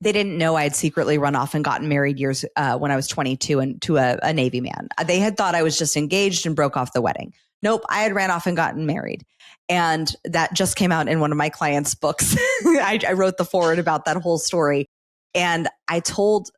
they didn't know I had secretly run off and gotten married years when I was 22 and to a Navy man. They had thought I was just engaged and broke off the wedding. Nope, I had ran off and gotten married. And that just came out in one of my clients' books. I wrote the foreword about that whole story. And I told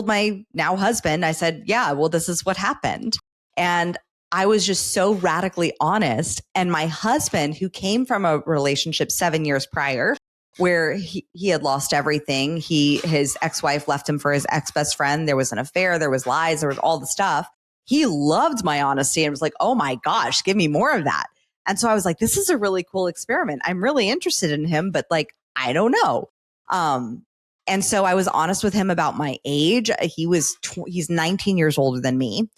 my now husband, I said, yeah, well, this is what happened. And I was just so radically honest. And my husband, who came from a relationship 7 years prior, where he had lost everything. His ex-wife left him for his ex-best friend. There was an affair. There was lies. There was all the stuff. He loved my honesty and was like, oh my gosh, give me more of that. And so I was like, this is a really cool experiment. I'm really interested in him, but like, I don't know. And so I was honest with him about my age. He's 19 years older than me.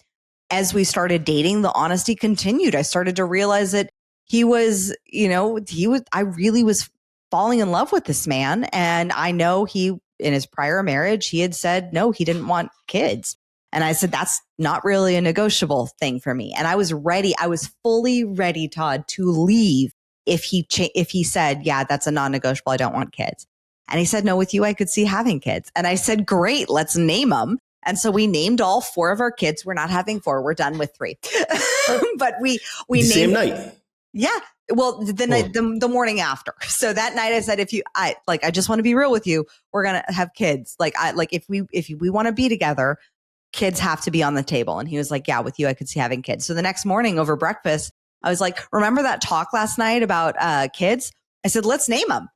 As we started dating, the honesty continued. I started to realize that I really was falling in love with this man. And I know in his prior marriage, he had said, no, he didn't want kids. And I said, that's not really a negotiable thing for me. And I was ready. I was fully ready, Todd, to leave if he said, yeah, that's a non-negotiable. I don't want kids. And he said, no, with you, I could see having kids. And I said, great, let's name them. And so we named all 4 of our kids. We're not having 4. We're done with 3. But we named same night. Yeah. Well, the morning after. So that night I said, I just want to be real with you. We're going to have kids. If we want to be together, kids have to be on the table. And he was like, yeah, with you, I could see having kids. So the next morning over breakfast, I was like, remember that talk last night about kids? I said, let's name them.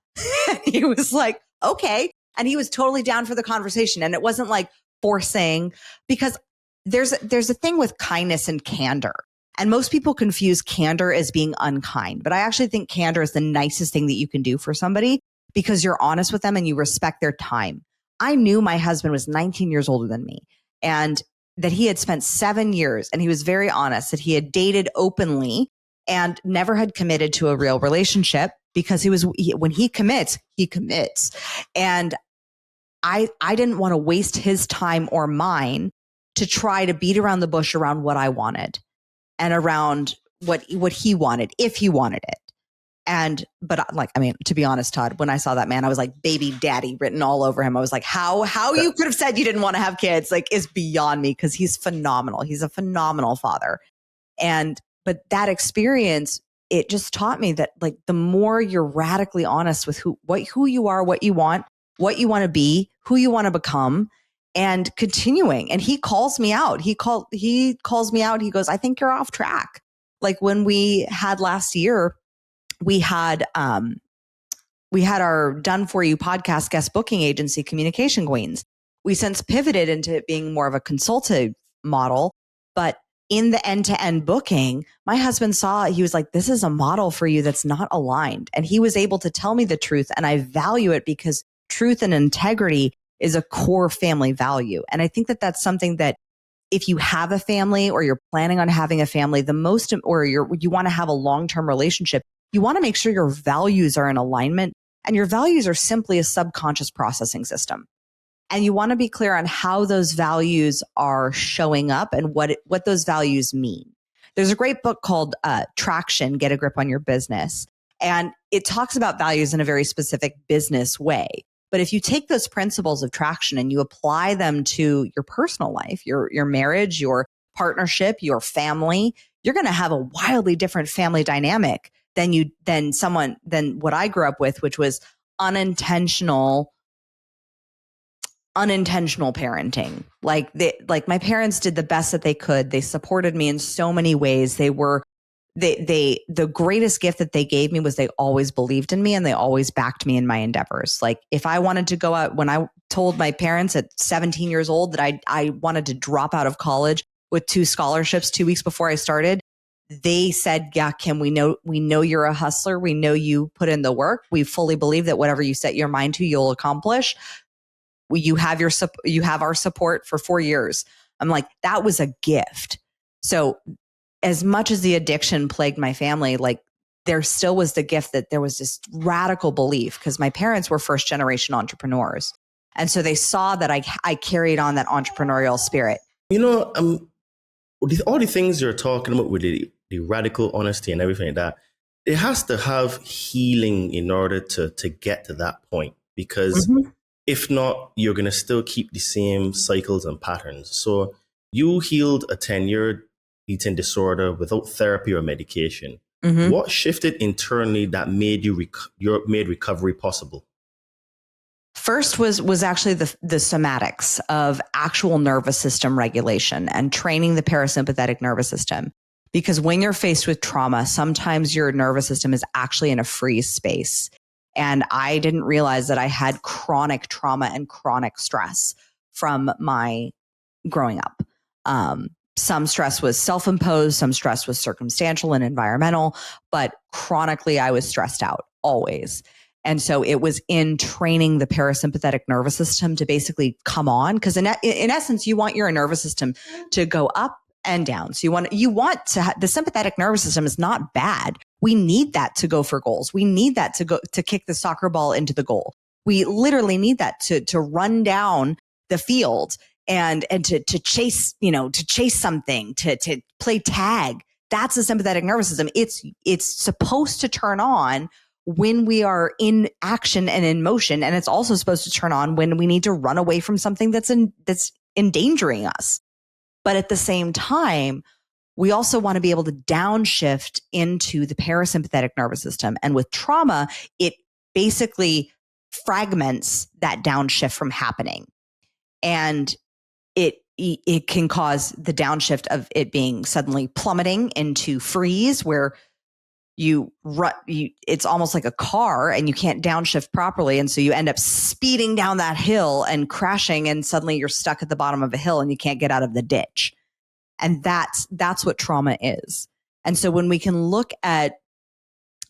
He was like, okay. And he was totally down for the conversation. And it wasn't like forcing, because there's a thing with kindness and candor. And most people confuse candor as being unkind. But I actually think candor is the nicest thing that you can do for somebody because you're honest with them and you respect their time. I knew my husband was 19 years older than me and that he had spent 7 years, and he was very honest that he had dated openly and never had committed to a real relationship because when he commits, he commits. And I didn't want to waste his time or mine to try to beat around the bush around what I wanted and around what he wanted, if he wanted it. To be honest, Todd, when I saw that man, I was like, baby daddy written all over him. I was like, how you could have said you didn't want to have kids, is beyond me, because he's phenomenal. He's a phenomenal father. But that experience, it just taught me that the more you're radically honest with who you are, what you want to be, who you want to become, and continuing. And he calls me out. He calls me out. He goes, I think you're off track. Like when we had last year, we had our Done For You podcast guest booking agency, Communication Queens. We since pivoted into it being more of a consultative model, but in the end-to-end booking, my husband saw, he was like, this is a model for you that's not aligned. And he was able to tell me the truth. And I value it because truth and integrity is a core family value. And I think that that's something that if you have a family or you're planning on having a family, you want to have a long-term relationship, you want to make sure your values are in alignment. And your values are simply a subconscious processing system. And you want to be clear on how those values are showing up and what those values mean. There's a great book called Traction, Get a Grip on Your Business. And it talks about values in a very specific business way. But if you take those principles of traction and you apply them to your personal life, your marriage, your partnership, your family, you're going to have a wildly different family dynamic than what I grew up with, which was unintentional parenting. Like my parents did the best that they could. They supported me in so many ways. The greatest gift that they gave me was they always believed in me and they always backed me in my endeavors. Like if I wanted to go out, when I told my parents at 17 years old that I wanted to drop out of college with 2 scholarships 2 weeks before I started, they said, yeah, Kim, we know you're a hustler. We know you put in the work. We fully believe that whatever you set your mind to, you'll accomplish. You have our support for 4 years. I'm like, that was a gift. So as much as the addiction plagued my family, like there still was the gift that there was this radical belief because my parents were first generation entrepreneurs. And so they saw that I carried on that entrepreneurial spirit. All the things you're talking about with the radical honesty and everything like that, it has to have healing in order to get to that point. Because if not, you're going to still keep the same cycles and patterns. So you healed a 10-year eating disorder without therapy or medication. What shifted internally that made made recovery possible? First was actually the somatics of actual nervous system regulation and training the parasympathetic nervous system. Because when you're faced with trauma, sometimes your nervous system is actually in a freeze space. And I didn't realize that I had chronic trauma and chronic stress from my growing up. Some stress was self-imposed, some stress was circumstantial and environmental, but chronically I was stressed out always. And so it was in training the parasympathetic nervous system to basically come on. Because in essence, you want your nervous system to go up and down. So you want to the sympathetic nervous system is not bad. We need that to go for goals. We need that to kick the soccer ball into the goal. We literally need that to run down the field and to chase, to chase something, to play tag. That's the sympathetic nervous system. It's supposed to turn on when we are in action and in motion. And it's also supposed to turn on when we need to run away from something that's endangering us. But at the same time, we also want to be able to downshift into the parasympathetic nervous system. And with trauma, it basically fragments that downshift from happening. And it can cause the downshift of it being suddenly plummeting into freeze, where it's almost like a car and you can't downshift properly. And so you end up speeding down that hill and crashing, and suddenly you're stuck at the bottom of a hill and you can't get out of the ditch. And that's what trauma is. And so when we can look at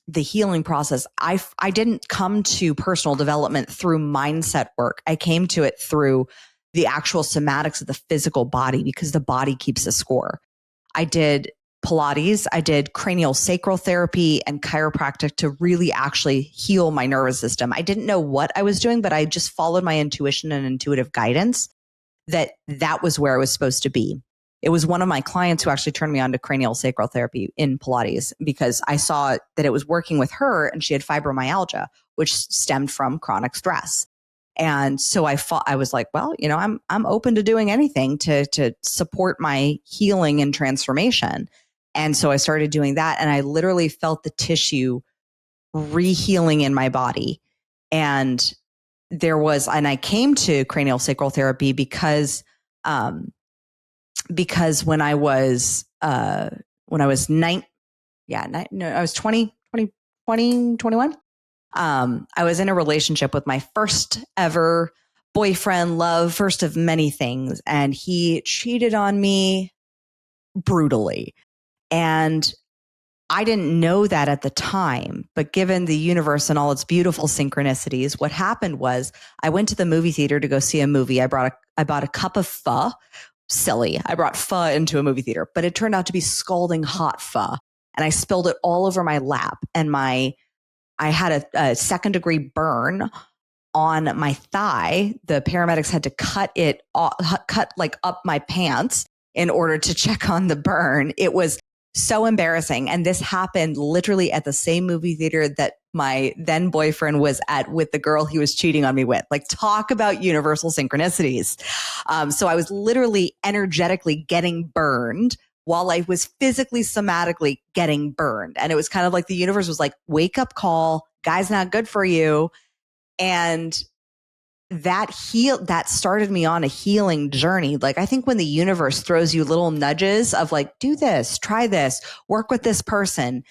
the healing process, I didn't come to personal development through mindset work. I came to it through the actual somatics of the physical body, because the body keeps a score. I did Pilates, I did cranial sacral therapy and chiropractic to really actually heal my nervous system. I didn't know what I was doing, but I just followed my intuition and intuitive guidance that was where I was supposed to be. It was one of my clients who actually turned me on to cranial sacral therapy in Pilates, because I saw that it was working with her and she had fibromyalgia, which stemmed from chronic stress. And so I was like, well, I'm open to doing anything to support my healing and transformation. And so I started doing that, and I literally felt the tissue rehealing in my body. And and I came to cranial sacral therapy because when I was 21. I was in a relationship with my first ever boyfriend, first of many things. And he cheated on me brutally. And I didn't know that at the time, but given the universe and all its beautiful synchronicities, what happened was I went to the movie theater to go see a movie. I bought a cup of pho. Silly. I brought pho into a movie theater, but it turned out to be scalding hot pho. And I spilled it all over my lap, and I had a second-degree burn on my thigh. The paramedics had to cut up my pants in order to check on the burn. It was so embarrassing. And this happened literally at the same movie theater that my then boyfriend was at with the girl he was cheating on me with. Like, talk about universal synchronicities. So I was literally energetically getting burned while I was physically, somatically getting burned. And it was kind of like the universe was like, wake up call, guy's not good for you. And that started me on a healing journey. Like, I think when the universe throws you little nudges of like, do this, try this, work with this person,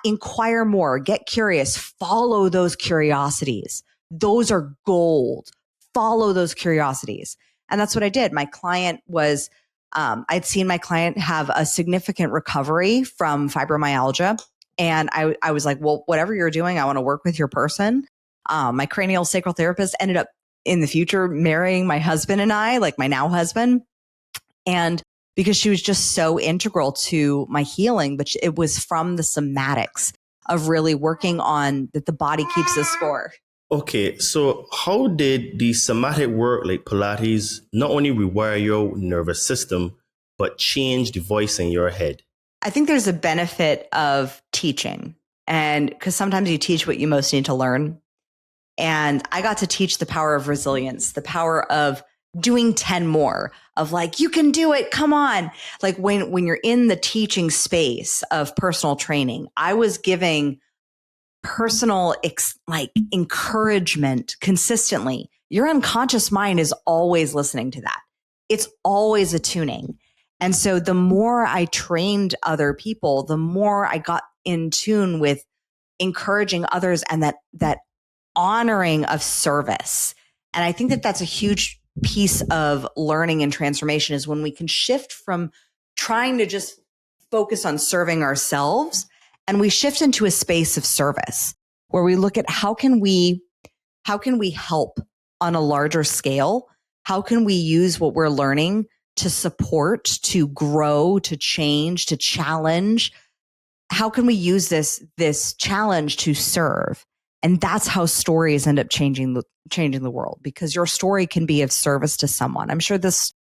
inquire more, get curious, follow those curiosities. Those are gold. Follow those curiosities. And that's what I did. My client was, I'd seen my client have a significant recovery from fibromyalgia. And I was like, well, whatever you're doing, I want to work with your person. My cranial sacral therapist ended up in the future marrying my husband and I, like my now husband. And because she was just so integral to my healing, but it was from the somatics of really working on that the body keeps the score. Okay, so how did the somatic work like Pilates not only rewire your nervous system, but change the voice in your head? I think there's a benefit of teaching, and because sometimes you teach what you most need to learn. And I got to teach the power of resilience, the power of doing 10 more, of like, you can do it. Come on. Like when you're in the teaching space of personal training, I was giving personal encouragement consistently. Your unconscious mind is always listening to that. It's always attuning. And so the more I trained other people, the more I got in tune with encouraging others and that honoring of service. And I think that that's a huge piece of learning and transformation, is when we can shift from trying to just focus on serving ourselves, and we shift into a space of service where we look at how can we help on a larger scale? How can we use what we're learning to support, to grow, to change, to challenge? How can we use this challenge to serve? And that's how stories end up changing the world, because your story can be of service to someone. I'm sure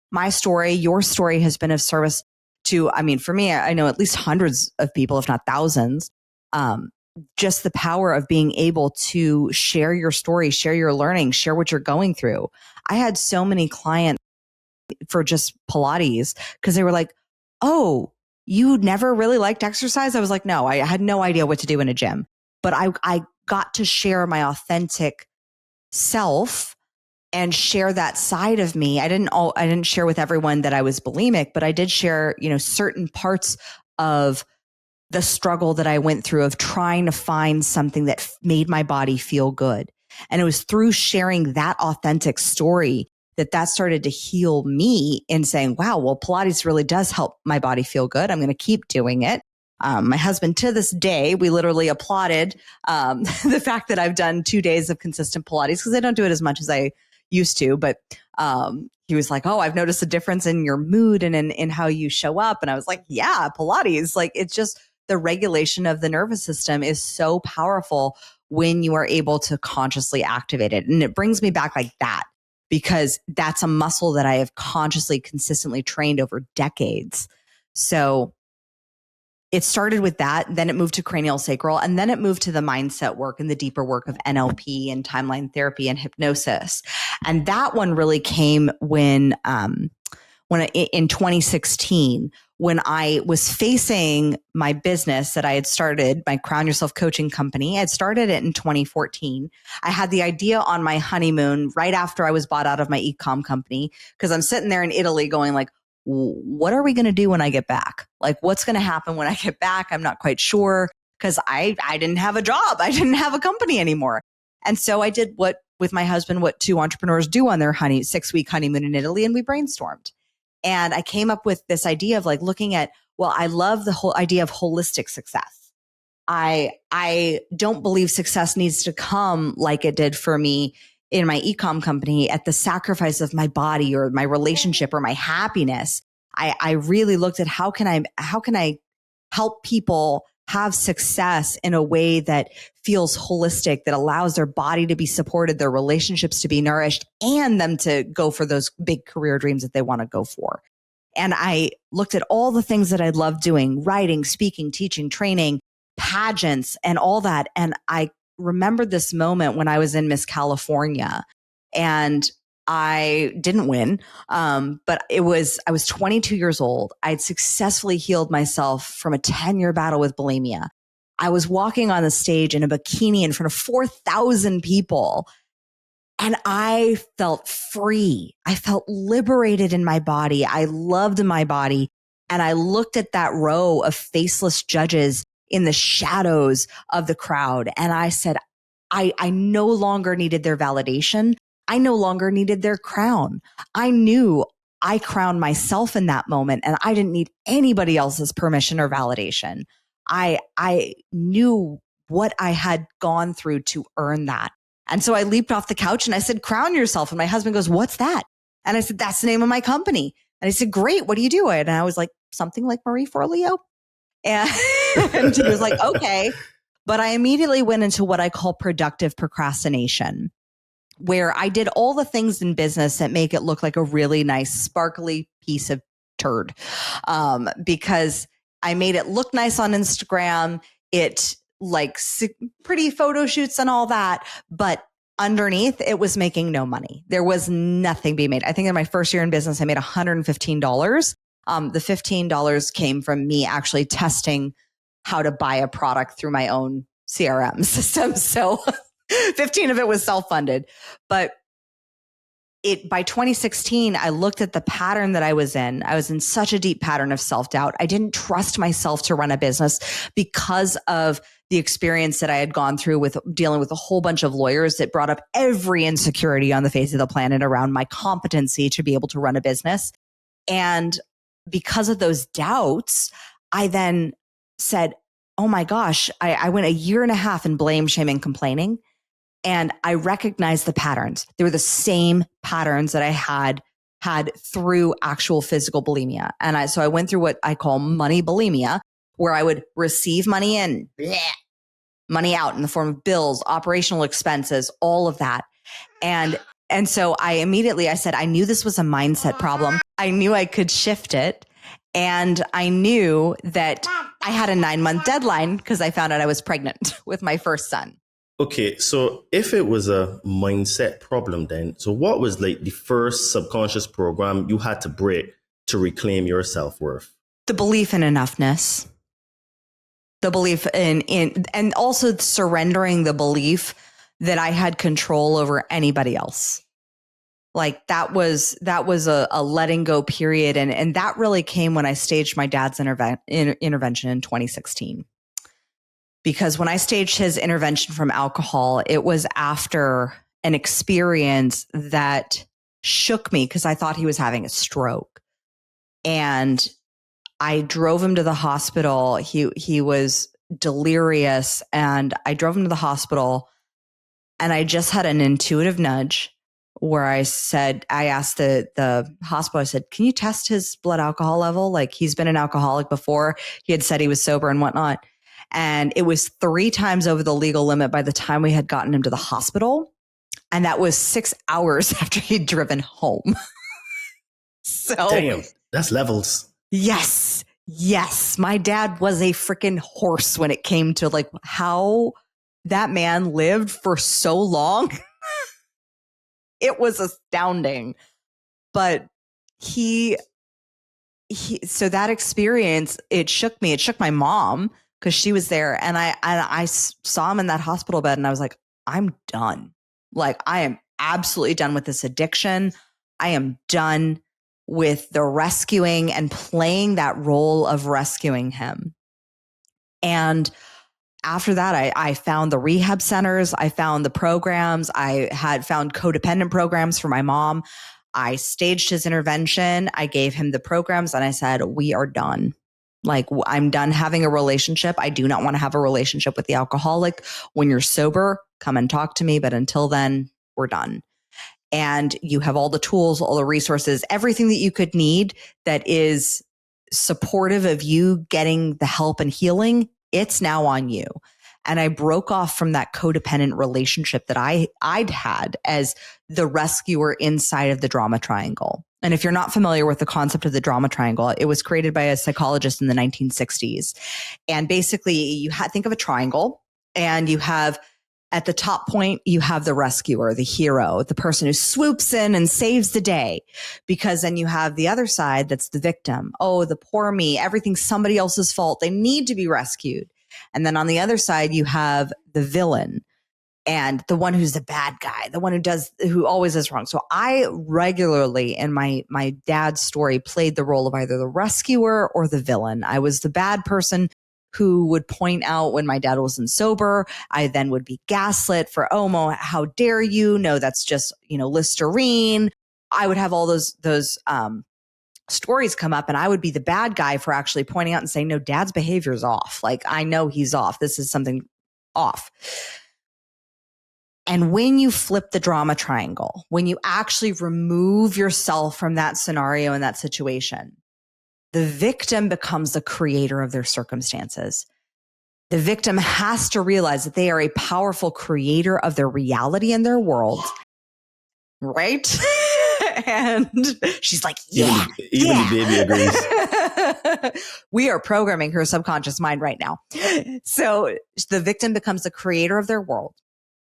my story, your story has been of service to, I mean, for me, I know at least hundreds of people, if not thousands. Just the power of being able to share your story, share your learning, share what you're going through. I had so many clients for just Pilates because they were like, oh, you never really liked exercise? I was like, no, I had no idea what to do in a gym. But I got to share my authentic self and share that side of me. I didn't share with everyone that I was bulimic, but I did share, certain parts of the struggle that I went through of trying to find something that made my body feel good. And it was through sharing that authentic story that started to heal me in saying, wow, well, Pilates really does help my body feel good. I'm going to keep doing it. My husband, to this day, we literally applauded the fact that I've done 2 days of consistent Pilates, because I don't do it as much as I used to. But he was like, oh, I've noticed a difference in your mood and in how you show up. And I was like, yeah, Pilates, like, it's just the regulation of the nervous system is so powerful when you are able to consciously activate it. And it brings me back like that, because that's a muscle that I have consciously, consistently trained over decades. So it started with that, then it moved to cranial sacral, and then it moved to the mindset work and the deeper work of NLP and timeline therapy and hypnosis. And that one really came when in 2016, when I was facing my business that I had started, my Crown Yourself coaching company. I had started it in 2014. I had the idea on my honeymoon right after I was bought out of my e-com company, because I'm sitting there in Italy going like, what are we going to do when I get back? Like, what's going to happen when I get back? I'm not quite sure, because I didn't have a job. I didn't have a company anymore. And so I did with my husband, what two entrepreneurs do on their 6-week honeymoon in Italy. And we brainstormed. And I came up with this idea of like looking at, well, I love the whole idea of holistic success. I don't believe success needs to come like it did for me in my e-com company at the sacrifice of my body or my relationship or my happiness. I really looked at how can I help people have success in a way that feels holistic, that allows their body to be supported, their relationships to be nourished, and them to go for those big career dreams that they want to go for. And I looked at all the things that I loved doing, writing, speaking, teaching, training, pageants, and all that. And I remembered this moment when I was in Miss California, and I didn't win. But I was 22 years old. I'd successfully healed myself from a 10-year battle with bulimia. I was walking on the stage in a bikini in front of 4,000 people, and I felt free. I felt liberated in my body. I loved my body. And I looked at that row of faceless judges in the shadows of the crowd, and I said, I no longer needed their validation. I no longer needed their crown. I knew I crowned myself in that moment, and I didn't need anybody else's permission or validation. I knew what I had gone through to earn that. And so I leaped off the couch and I said, crown yourself. And my husband goes, what's that? And I said, that's the name of my company. And he said, great. What do you do? And I was like, something like Marie Forleo. And he was like, okay. But I immediately went into what I call productive procrastination, where I did all the things in business that make it look like a really nice, sparkly piece of turd. Because I made it look nice on Instagram. It like pretty photo shoots and all that. But underneath, it was making no money. There was nothing being made. I think in my first year in business, I made $115. The $15 came from me actually testing how to buy a product through my own CRM system. So 15 of it was self-funded. But by 2016, I looked at the pattern that I was in. I was in such a deep pattern of self-doubt. I didn't trust myself to run a business because of the experience that I had gone through with dealing with a whole bunch of lawyers that brought up every insecurity on the face of the planet around my competency to be able to run a business. And because of those doubts, I then said, oh my gosh, I went a year and a half in blame, shame, and complaining. And I recognized the patterns. They were the same patterns that I had through actual physical bulimia. And so I went through what I call money bulimia, where I would receive money in, money out in the form of bills, operational expenses, all of that. And so I said, I knew this was a mindset problem. I knew I could shift it. And I knew that I had a 9-month deadline because I found out I was pregnant with my first son. Okay, so if it was a mindset problem then, so what was like the first subconscious program you had to break to reclaim your self-worth? The belief in enoughness. The belief in and also surrendering the belief that I had control over anybody else. Like that was a letting go period. And that really came when I staged my dad's intervention in 2016. Because when I staged his intervention from alcohol, it was after an experience that shook me because I thought he was having a stroke. And I drove him to the hospital. He was delirious, and I drove him to the hospital, and I just had an intuitive nudge where I asked the hospital, I said, can you test his blood alcohol level? Like, he's been an alcoholic before. He had said he was sober and whatnot. And it was 3 times over the legal limit by the time we had gotten him to the hospital. And that was 6 hours after he'd driven home. So damn, that's levels. Yes. My dad was a freaking horse when it came to like how that man lived for so long. It was astounding. But he so that experience, it shook me. It shook my mom because she was there, and I saw him in that hospital bed, and I was like, I'm done. Like, I am absolutely done with this addiction. I am done with the rescuing and playing that role of rescuing him. And after that, I found the rehab centers. I found the programs. I had found codependent programs for my mom. I staged his intervention. I gave him the programs, and I said, we are done. Like, I'm done having a relationship. I do not want to have a relationship with the alcoholic. When you're sober, come and talk to me. But until then, we're done. And you have all the tools, all the resources, everything that you could need that is supportive of you getting the help and healing. It's now on you. And I broke off from that codependent relationship that I'd had as the rescuer inside of the drama triangle. And if you're not familiar with the concept of the drama triangle, it was created by a psychologist in the 1960s. And basically, you think of a triangle, and you have at the top point, you have the rescuer, the hero, the person who swoops in and saves the day. Because then you have the other side that's the victim. Oh, the poor me, everything's somebody else's fault. They need to be rescued. And then on the other side, you have the villain and the one who's the bad guy, the one who always is wrong. So I regularly in my dad's story played the role of either the rescuer or the villain. I was the bad person who would point out when my dad wasn't sober. I then would be gaslit for, oh, Mo, how dare you? No, that's just, Listerine. I would have all those stories come up, and I would be the bad guy for actually pointing out and saying, no, dad's behavior is off. Like, I know he's off. This is something off. And when you flip the drama triangle, when you actually remove yourself from that scenario and that situation, the victim becomes the creator of their circumstances. The victim has to realize that they are a powerful creator of their reality and their world. Right? And she's like, yeah. Even the baby agrees. We are programming her subconscious mind right now. So the victim becomes the creator of their world.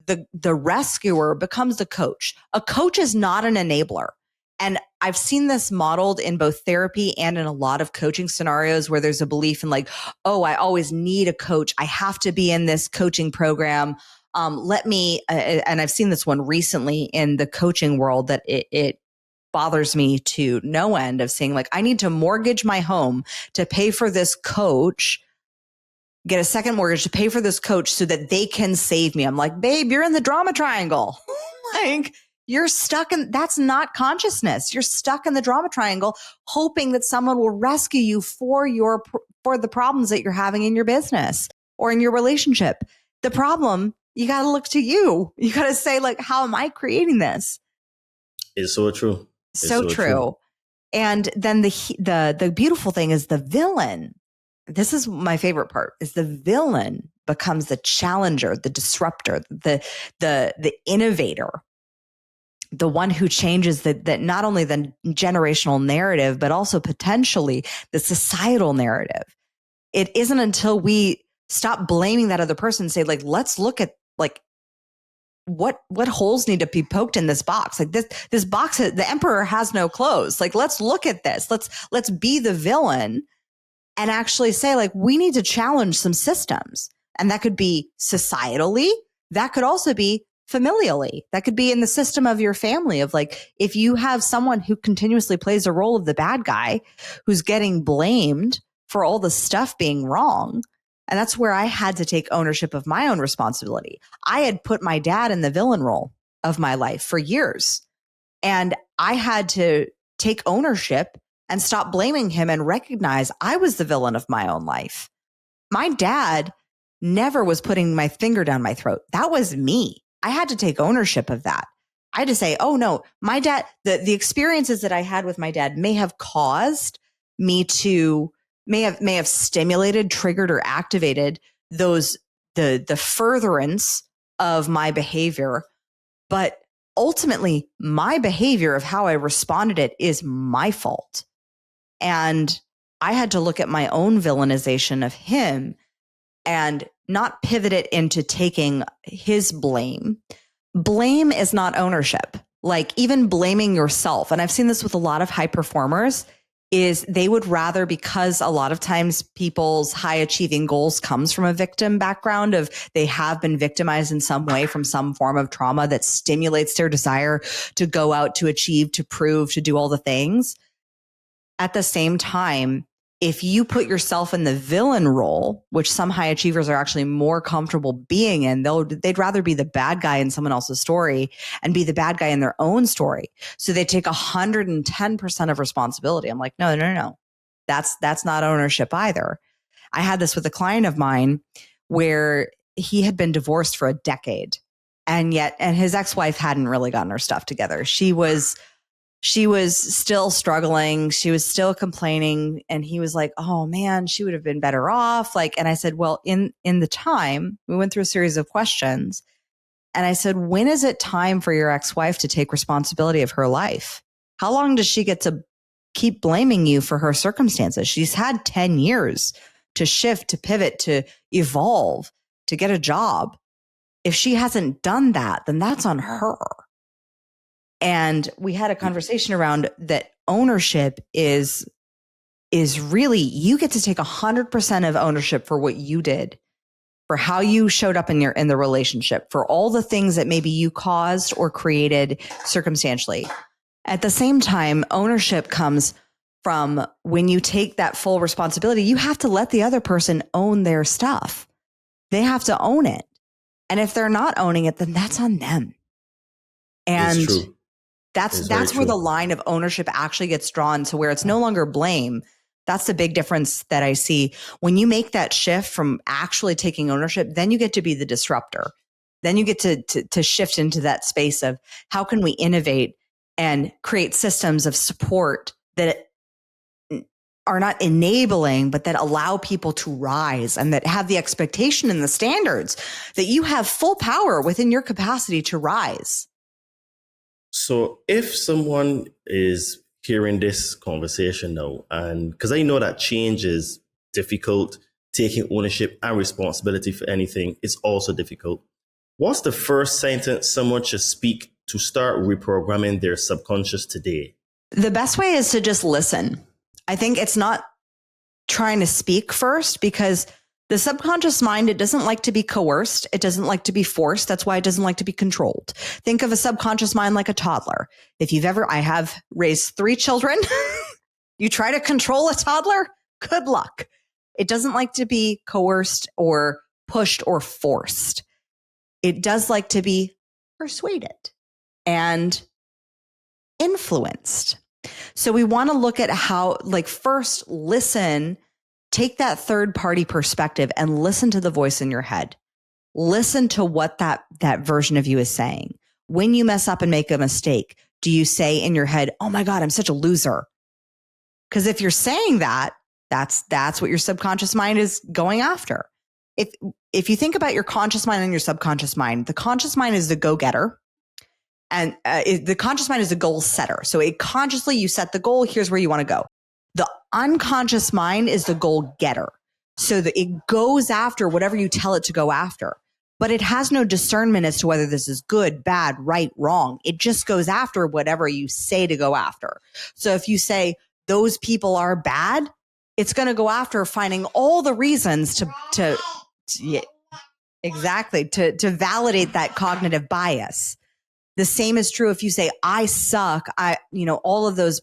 The rescuer becomes the coach. A coach is not an enabler. And I've seen this modeled in both therapy and in a lot of coaching scenarios where there's a belief in like, oh, I always need a coach. I have to be in this coaching program. And I've seen this one recently in the coaching world that it bothers me to no end of saying like, I need to mortgage my home to pay for this coach, get a second mortgage to pay for this coach so that they can save me. I'm like, babe, you're in the drama triangle. Like, you're stuck in, that's not consciousness. You're stuck in the drama triangle, hoping that someone will rescue you for the problems that you're having in your business or in your relationship. The problem, you got to look to you. You got to say like, how am I creating this? It's so true. It's so true. And then the beautiful thing is the villain. This is my favorite part, is the villain becomes the challenger, the disruptor, the innovator, the one who changes that not only the generational narrative, but also potentially the societal narrative. It isn't until we stop blaming that other person and say, like, let's look at like what holes need to be poked in this box. Like this box, the emperor has no clothes. Like, let's look at this. Let's be the villain and actually say, like, we need to challenge some systems. And that could be societally. That could also be familially. That could be in the system of your family of like, if you have someone who continuously plays a role of the bad guy, who's getting blamed for all the stuff being wrong. And that's where I had to take ownership of my own responsibility. I had put my dad in the villain role of my life for years. And I had to take ownership and stop blaming him and recognize I was the villain of my own life. My dad never was putting my finger down my throat. That was me. I had to take ownership of that. I had to say, oh no, my dad, the experiences that I had with my dad may have caused me to, may have stimulated, triggered, or activated the furtherance of my behavior. But ultimately, my behavior of how I responded it is my fault. And I had to look at my own villainization of him and not pivot it into taking his blame. Blame is not ownership. Like even blaming yourself. And I've seen this with a lot of high performers is they would rather, because a lot of times people's high achieving goals comes from a victim background of they have been victimized in some way from some form of trauma that stimulates their desire to go out, to achieve, to prove, to do all the things. At the same time, if you put yourself in the villain role, which some high achievers are actually more comfortable being in, they'd rather be the bad guy in someone else's story and be the bad guy in their own story. So they take 110% of responsibility. I'm like, no. That's not ownership either. I had this with a client of mine where he had been divorced for a decade, and his ex-wife hadn't really gotten her stuff together. She was still struggling. She was still complaining. And he was like, oh man, she would have been better off. And I said, well, in the time, we went through a series of questions. And I said, when is it time for your ex-wife to take responsibility of her life? How long does she get to keep blaming you for her circumstances? She's had 10 years to shift, to pivot, to evolve, to get a job. If she hasn't done that, then that's on her. And we had a conversation around that ownership is really, you get to take 100% of ownership for what you did, for how you showed up in the relationship, for all the things that maybe you caused or created circumstantially. At the same time, ownership comes from when you take that full responsibility, you have to let the other person own their stuff. They have to own it. And if they're not owning it, then that's on them. And It's true. That's where the line of ownership actually gets drawn to where it's no longer blame. That's the big difference that I see. When you make that shift from actually taking ownership, then you get to be the disruptor. Then you get to shift into that space of how can we innovate and create systems of support that are not enabling, but that allow people to rise and that have the expectation and the standards that you have full power within your capacity to rise. So if someone is hearing this conversation now, and because I know that change is difficult, taking ownership and responsibility for anything is also difficult. What's the first sentence someone should speak to start reprogramming their subconscious today? The best way is to just listen. I think it's not trying to speak first, because the subconscious mind, it doesn't like to be coerced. It doesn't like to be forced. That's why it doesn't like to be controlled. Think of a subconscious mind like a toddler. I have raised 3 children. You try to control a toddler, good luck. It doesn't like to be coerced or pushed or forced. It does like to be persuaded and influenced. So we want to look at how, first listen. Take that third party perspective and listen to the voice in your head. Listen to what that version of you is saying. When you mess up and make a mistake, do you say in your head, oh my God, I'm such a loser? Because if you're saying that, that's what your subconscious mind is going after. If you think about your conscious mind and your subconscious mind, the conscious mind is the go-getter. And the conscious mind is a goal setter. So consciously, you set the goal. Here's where you want to go. The unconscious mind is the goal getter. So that it goes after whatever you tell it to go after. But it has no discernment as to whether this is good, bad, right, wrong. It just goes after whatever you say to go after. So if you say those people are bad, it's going to go after finding all the reasons to validate that cognitive bias. The same is true if you say I suck. All of those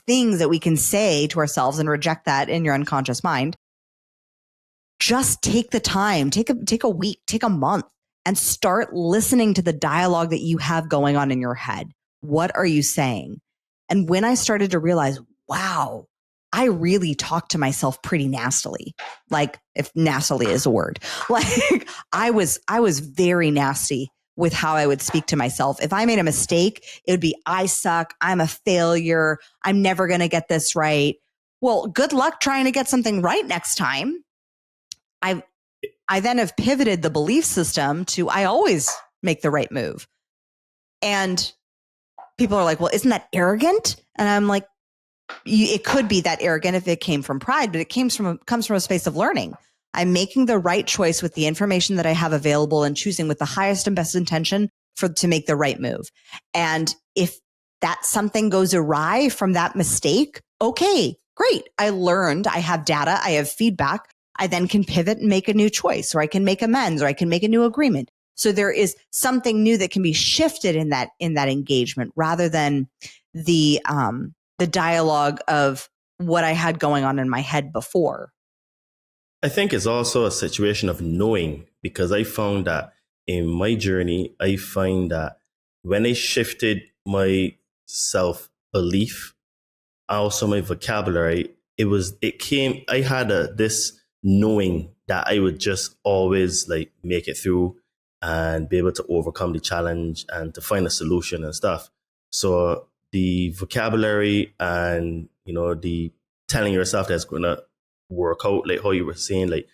things that we can say to ourselves and reject that in your unconscious mind. Just take the time, take a week, take a month, and start listening to the dialogue that you have going on in your head. What are you saying? And when I started to realize, wow, I really talk to myself pretty nastily. If nastily is a word, I was very nasty with how I would speak to myself. If I made a mistake, it would be, I suck. I'm a failure. I'm never going to get this right. Well, good luck trying to get something right next time. I then have pivoted the belief system to, I always make the right move. And people are like, well, isn't that arrogant? And I'm like, it could be that arrogant if it came from pride, but it comes from a space of learning. I'm making the right choice with the information that I have available and choosing with the highest and best intention to make the right move. And if that something goes awry from that mistake, Okay, great. I learned, I have data, I have feedback. I then can pivot and make a new choice, or I can make amends, or I can make a new agreement. So there is something new that can be shifted in that engagement, rather than the dialogue of what I had going on in my head before. I think it's also a situation of knowing, because I found that in my journey, I find that when I shifted my self-belief, also my vocabulary, I had this knowing that I would just always like make it through and be able to overcome the challenge and to find a solution and stuff. So the vocabulary and, the telling yourself that's going to work out, like how you were saying, like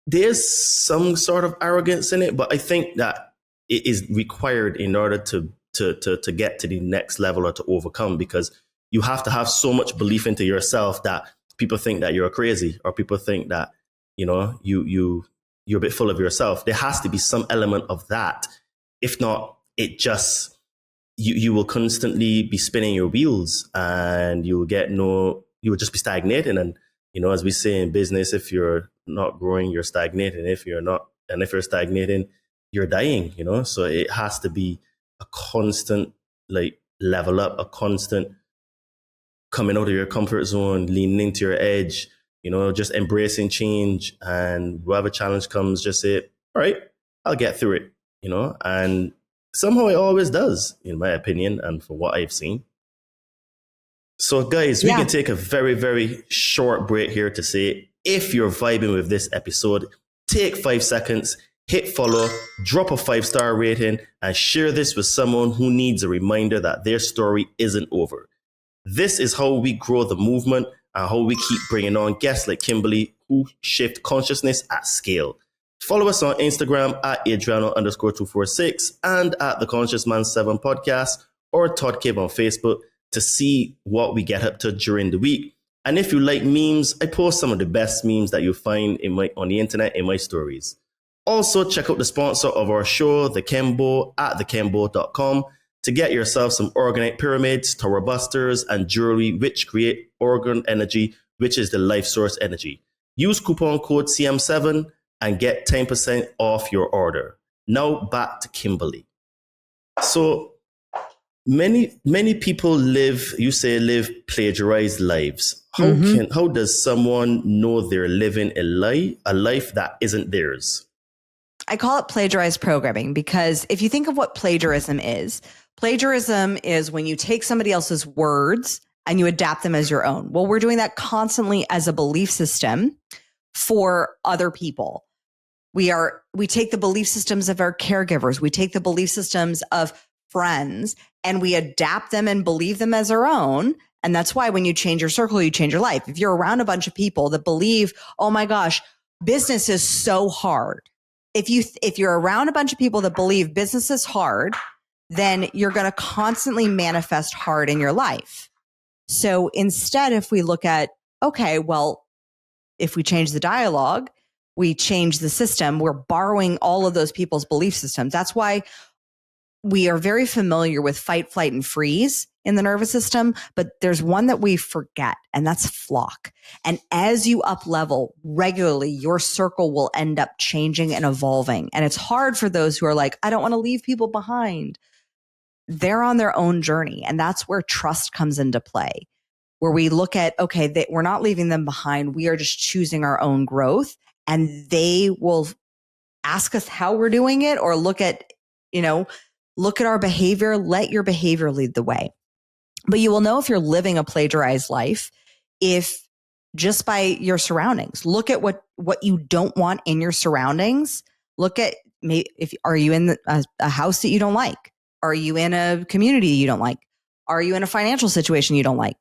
there's some sort of arrogance in it, but I think that it is required in order to get to the next level or to overcome, because you have to have so much belief into yourself that people think that you're crazy, or people think that, you're a bit full of yourself. There has to be some element of that. If not, it just, you will constantly be spinning your wheels, and you will just be stagnating. And, as we say in business, if you're not growing, you're stagnating. If you're stagnating, you're dying, So it has to be a constant, like, level up, a constant coming out of your comfort zone, leaning into your edge, just embracing change. And whatever challenge comes, just say, all right, I'll get through it, and somehow it always does, in my opinion, and for what I've seen. So guys, we can take a very, very short break here to say, if you're vibing with this episode, take 5 seconds, hit follow, drop a 5-star rating, and share this with someone who needs a reminder that their story isn't over. This is how we grow the movement and how we keep bringing on guests like Kimberly, who shift consciousness at scale. Follow us on Instagram at Adriano_246 and at the Conscious Man 7 podcast, or Todd Cave on Facebook, to see what we get up to during the week. And if you like memes, I post some of the best memes that you'll find on the internet in my stories. Also, check out the sponsor of our show, The Kembo, at thekembo.com, to get yourself some organite pyramids, tower busters, and jewelry which create organ energy, which is the life source energy. Use coupon code CM7 and get 10% off your order. Now back to Kimberly. So many people live plagiarized lives. How does someone know they're living a life that isn't theirs? I call it plagiarized programming, because if you think of what plagiarism is when you take somebody else's words and you adapt them as your own. Well, we're doing that constantly as a belief system for other people. We take the belief systems of our caregivers. We take the belief systems of friends, and we adapt them and believe them as our own. And that's why when you change your circle, you change your life. If you're around a bunch of people that believe, oh my gosh, business is so hard. If you're around a bunch of people that believe business is hard, then you're going to constantly manifest hard in your life. So instead, if we look at, okay, well, if we change the dialogue, we change the system, we're borrowing all of those people's belief systems. That's why we are very familiar with fight, flight, and freeze in the nervous system, but there's one that we forget, and that's flock. And as you up level regularly, your circle will end up changing and evolving. And it's hard for those who are like, I don't want to leave people behind. They're on their own journey. And that's where trust comes into play, where we look at, okay, we're not leaving them behind. We are just choosing our own growth, and they will ask us how we're doing it, or look at our behavior. Let your behavior lead the way. But you will know if you're living a plagiarized life if just by your surroundings. Look at what you don't want in your surroundings. Look at, are you in a house that you don't like? Are you in a community you don't like? Are you in a financial situation you don't like?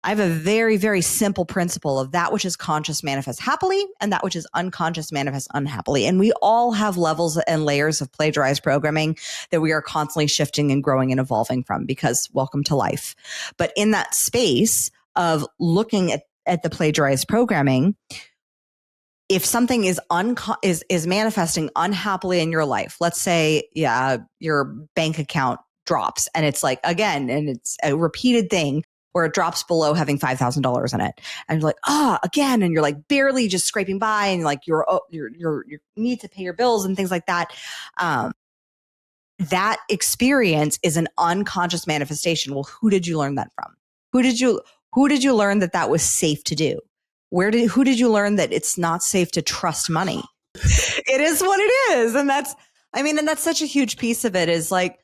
I have a very, very simple principle of that which is conscious manifests happily, and that which is unconscious manifests unhappily. And we all have levels and layers of plagiarized programming that we are constantly shifting and growing and evolving from, because welcome to life. But in that space of looking at the plagiarized programming, if something is manifesting unhappily in your life, let's say, your bank account drops, and it's like, again, and it's a repeated thing, where it drops below having $5,000 in it. And you're like, again. And you're like barely just scraping by, and like you need to pay your bills and things like that. That experience is an unconscious manifestation. Well, who did you learn that from? Who did you learn that was safe to do? Who did you learn that it's not safe to trust money? It is what it is. And that's such a huge piece of it, is like,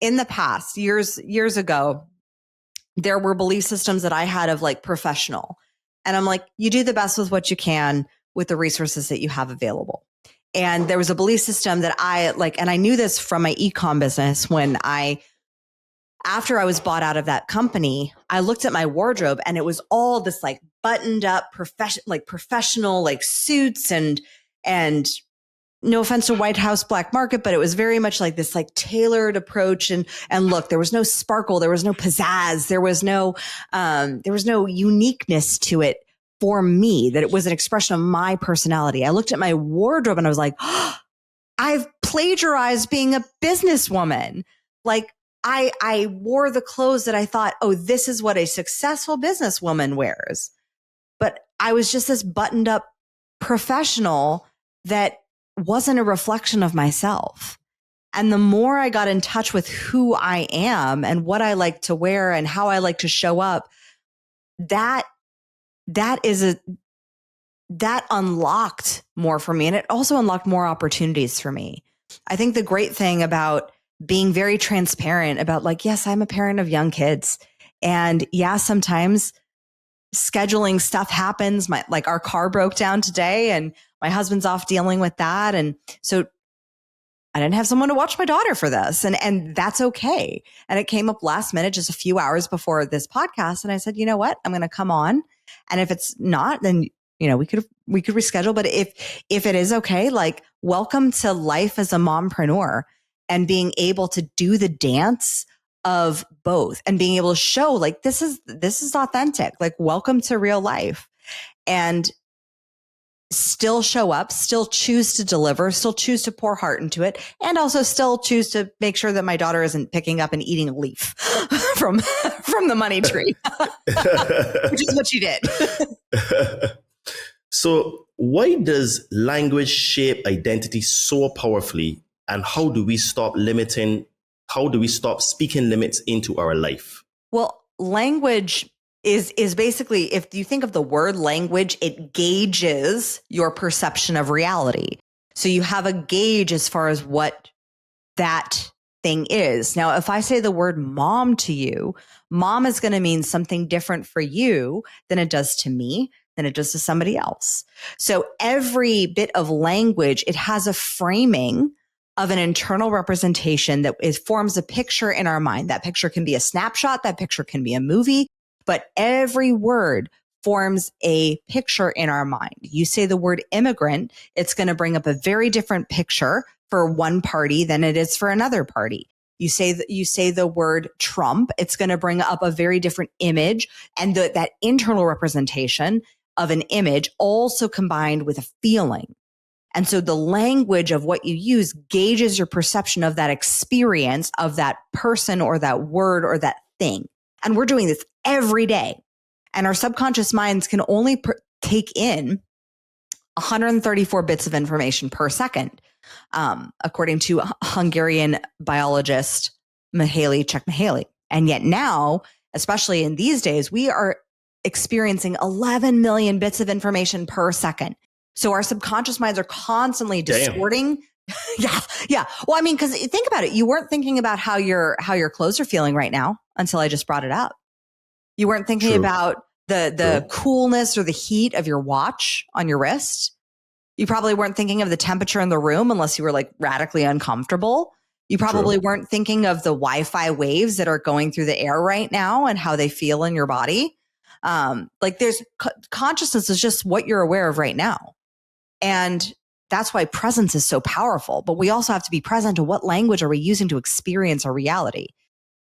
in the past, years ago, there were belief systems that I had of like professional. And I'm like, you do the best with what you can with the resources that you have available. And there was a belief system that I like, and I knew this from my ecom business when after I was bought out of that company, I looked at my wardrobe and it was all this like buttoned up professional like suits and no offense to White House Black Market, but it was very much like this like tailored approach. And look, there was no sparkle, there was no pizzazz, there was no uniqueness to it for me, that it was an expression of my personality. I looked at my wardrobe and I was like, I've plagiarized being a businesswoman. Like I wore the clothes that I thought, this is what a successful businesswoman wears. But I was just this buttoned up professional that wasn't a reflection of myself. And the more I got in touch with who I am and what I like to wear and how I like to show up, that unlocked more for me. And it also unlocked more opportunities for me. I think the great thing about being very transparent about like, yes, I'm a parent of young kids. And yeah, sometimes scheduling stuff happens. Our car broke down today and my husband's off dealing with that. And so I didn't have someone to watch my daughter for this. And that's okay. And it came up last minute, just a few hours before this podcast. And I said, you know what? I'm going to come on. And if it's not, then, we could reschedule. But if it is okay, like, welcome to life as a mompreneur and being able to do the dance of both and being able to show like, this is authentic, like, welcome to real life, and still show up, still choose to deliver, still choose to pour heart into it, and also still choose to make sure that my daughter isn't picking up and eating a leaf from the money tree, which is what she did. So why does language shape identity so powerfully, and how do we stop speaking limits into our life? Well, language is basically, if you think of the word language, it gauges your perception of reality. So you have a gauge as far as what that thing is. Now, if I say the word mom to you, mom is going to mean something different for you than it does to me, than it does to somebody else. So every bit of language, it has a framing of an internal representation that forms a picture in our mind. That picture can be a snapshot, that picture can be a movie, but every word forms a picture in our mind. You say the word immigrant, it's going to bring up a very different picture for one party than it is for another party. You say the word Trump, it's going to bring up a very different image, and that internal representation of an image also combined with a feeling. And so the language of what you use gauges your perception of that experience, of that person or that word or that thing. And we're doing this every day. And our subconscious minds can only take in 134 bits of information per second, according to Hungarian biologist Mihaly Csikszentmihalyi. And yet now, especially in these days, we are experiencing 11 million bits of information per second. So our subconscious minds are constantly distorting. Yeah. Well, I mean, because think about it. You weren't thinking about how your clothes are feeling right now until I just brought it up. You weren't thinking about the coolness or the heat of your watch on your wrist. You probably weren't thinking of the temperature in the room unless you were like radically uncomfortable. You probably weren't thinking of the Wi-Fi waves that are going through the air right now and how they feel in your body. Like there's consciousness is just what you're aware of right now. And that's why presence is so powerful. But we also have to be present to what language are we using to experience our reality.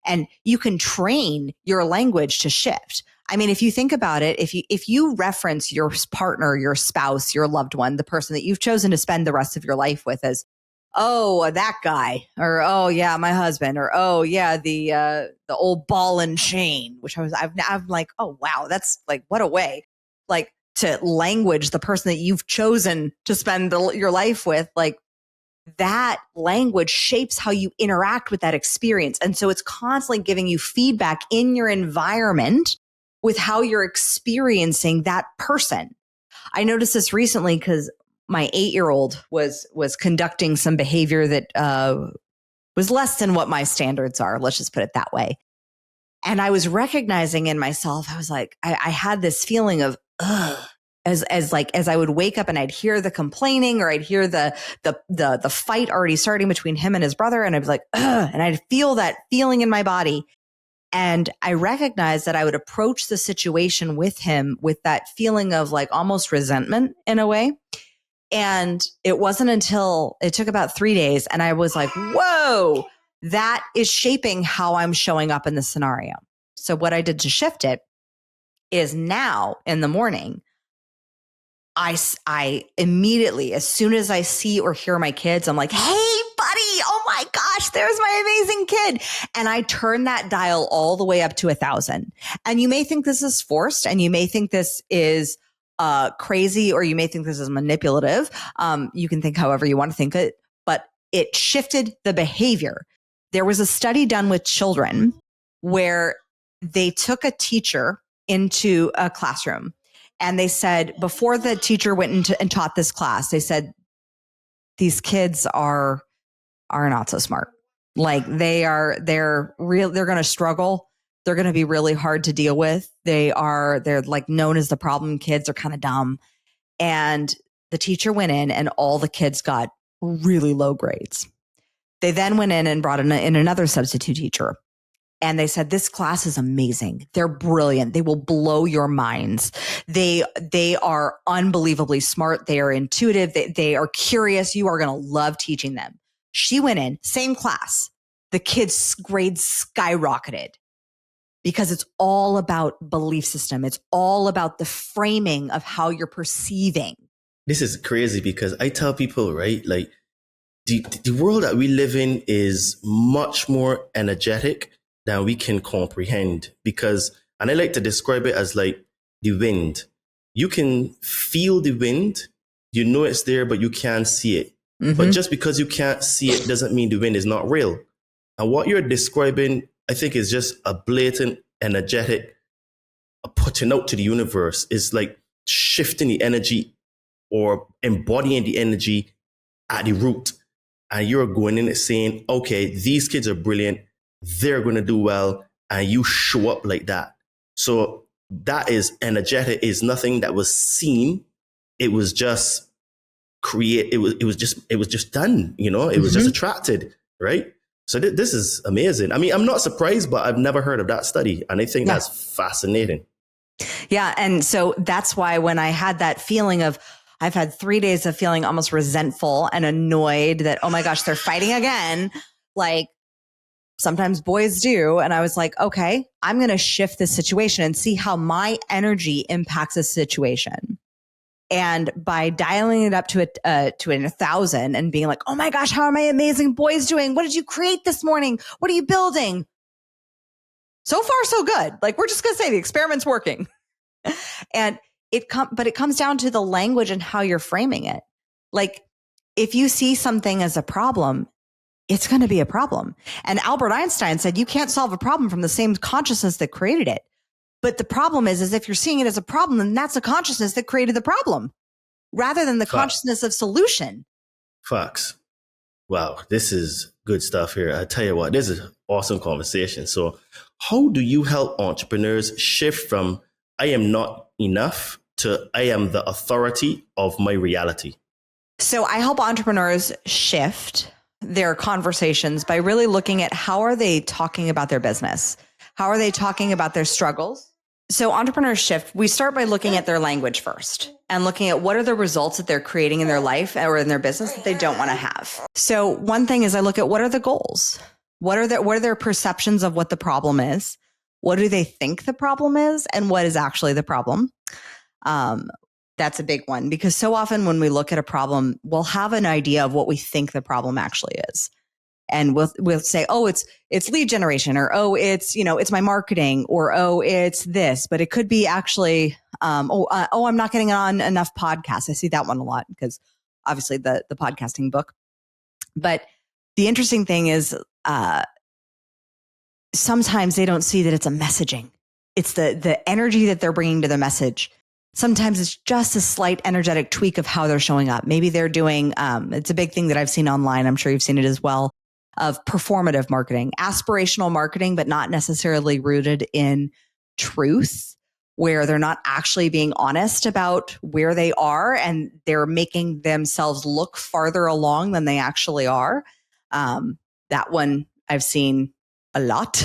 And you can train your language to shift. I mean, if you think about it, if you reference your partner, your spouse, your loved one, the person that you've chosen to spend the rest of your life with as oh, that guy, or oh yeah, my husband, or oh yeah, the old ball and chain, which I'm like, oh wow, that's like, what a way, like, to language the person that you've chosen to spend your life with. Like, that language shapes how you interact with that experience. And so it's constantly giving you feedback in your environment with how you're experiencing that person. I noticed this recently because my 8-year-old was conducting some behavior that was less than what my standards are. Let's just put it that way. And I was recognizing in myself, I was like, I had this feeling of, ugh, as I would wake up and I'd hear the complaining, or I'd hear the fight already starting between him and his brother. And I'd be like, ugh, and I'd feel that feeling in my body. And I recognized that I would approach the situation with him with that feeling of like almost resentment in a way. And it wasn't until it took about 3 days and I was like, whoa, that is shaping how I'm showing up in the scenario. So what I did to shift it is now in the morning, I immediately, as soon as I see or hear my kids, I'm like, hey, buddy, oh my gosh, there's my amazing kid. And I turn that dial all the way up to 1,000. And you may think this is forced, and you may think this is crazy, or you may think this is manipulative. You can think however you want to think it, but it shifted the behavior. There was a study done with children where they took a teacher into a classroom. And they said, before the teacher went into and taught this class, they said, these kids are not so smart. Like they're going to struggle. They're going to be really hard to deal with. They're like known as the problem kids. Are kind of dumb. And the teacher went in and all the kids got really low grades. They then went in and brought in another substitute teacher. And they said, this class is amazing. They're brilliant. They will blow your minds. They are unbelievably smart. They are intuitive. They are curious. You are going to love teaching them. She went in, same class. The kids' grades skyrocketed because it's all about belief system. It's all about the framing of how you're perceiving. This is crazy because I tell people, right, like the world that we live in is much more energetic than we can comprehend, because, and I like to describe it as like the wind. You can feel the wind, you know it's there, but you can't see it. Mm-hmm. But just because you can't see it doesn't mean the wind is not real. And what you're describing, I think, is just a blatant, energetic, putting out to the universe. Is like shifting the energy or embodying the energy at the root. And you're going in and saying, okay, these kids are brilliant. They're going to do well, and you show up like that. So that is energetic. Is nothing that was seen. It was just it was just done. You know, it was just attracted, right? So this is amazing. I mean, I'm not surprised, but I've never heard of that study, and I think that's fascinating. Yeah, and so that's why when I had that feeling of, I've had 3 days of feeling almost resentful and annoyed that, oh my gosh, they're fighting again, like. Sometimes boys do. And I was like, okay, I'm going to shift this situation and see how my energy impacts this situation. And by dialing it up to 1,000 and being like, oh my gosh, how are my amazing boys doing? What did you create this morning? What are you building? So far, so good. Like, we're just going to say the experiment's working. And but it comes down to the language and how you're framing it. Like, if you see something as a problem, it's going to be a problem. And Albert Einstein said, you can't solve a problem from the same consciousness that created it. But the problem is if you're seeing it as a problem, then that's a consciousness that created the problem rather than the consciousness of solution. Facts. Wow. This is good stuff here. I tell you what, this is an awesome conversation. So how do you help entrepreneurs shift from I am not enough to I am the authority of my reality? So I help entrepreneurs shift their conversations by really looking at how are they talking about their business? How are they talking about their struggles? So entrepreneurs shift. We start by looking at their language first and looking at what are the results that they're creating in their life or in their business that they don't want to have. So one thing is I look at what are the goals? What are their perceptions of what the problem is? What do they think the problem is? And what is actually the problem? That's a big one, because so often when we look at a problem, we'll have an idea of what we think the problem actually is. And we'll say, oh, it's lead generation, or, oh, it's my marketing, or, oh, it's this, but it could be actually, I'm not getting on enough podcasts. I see that one a lot because obviously the podcasting book. But the interesting thing is, sometimes they don't see that it's a messaging. It's the energy that they're bringing to the message. Sometimes it's just a slight energetic tweak of how they're showing up. Maybe they're doing, it's a big thing that I've seen online. I'm sure you've seen it as well, of performative marketing, aspirational marketing, but not necessarily rooted in truth, where they're not actually being honest about where they are, and they're making themselves look farther along than they actually are. That one I've seen a lot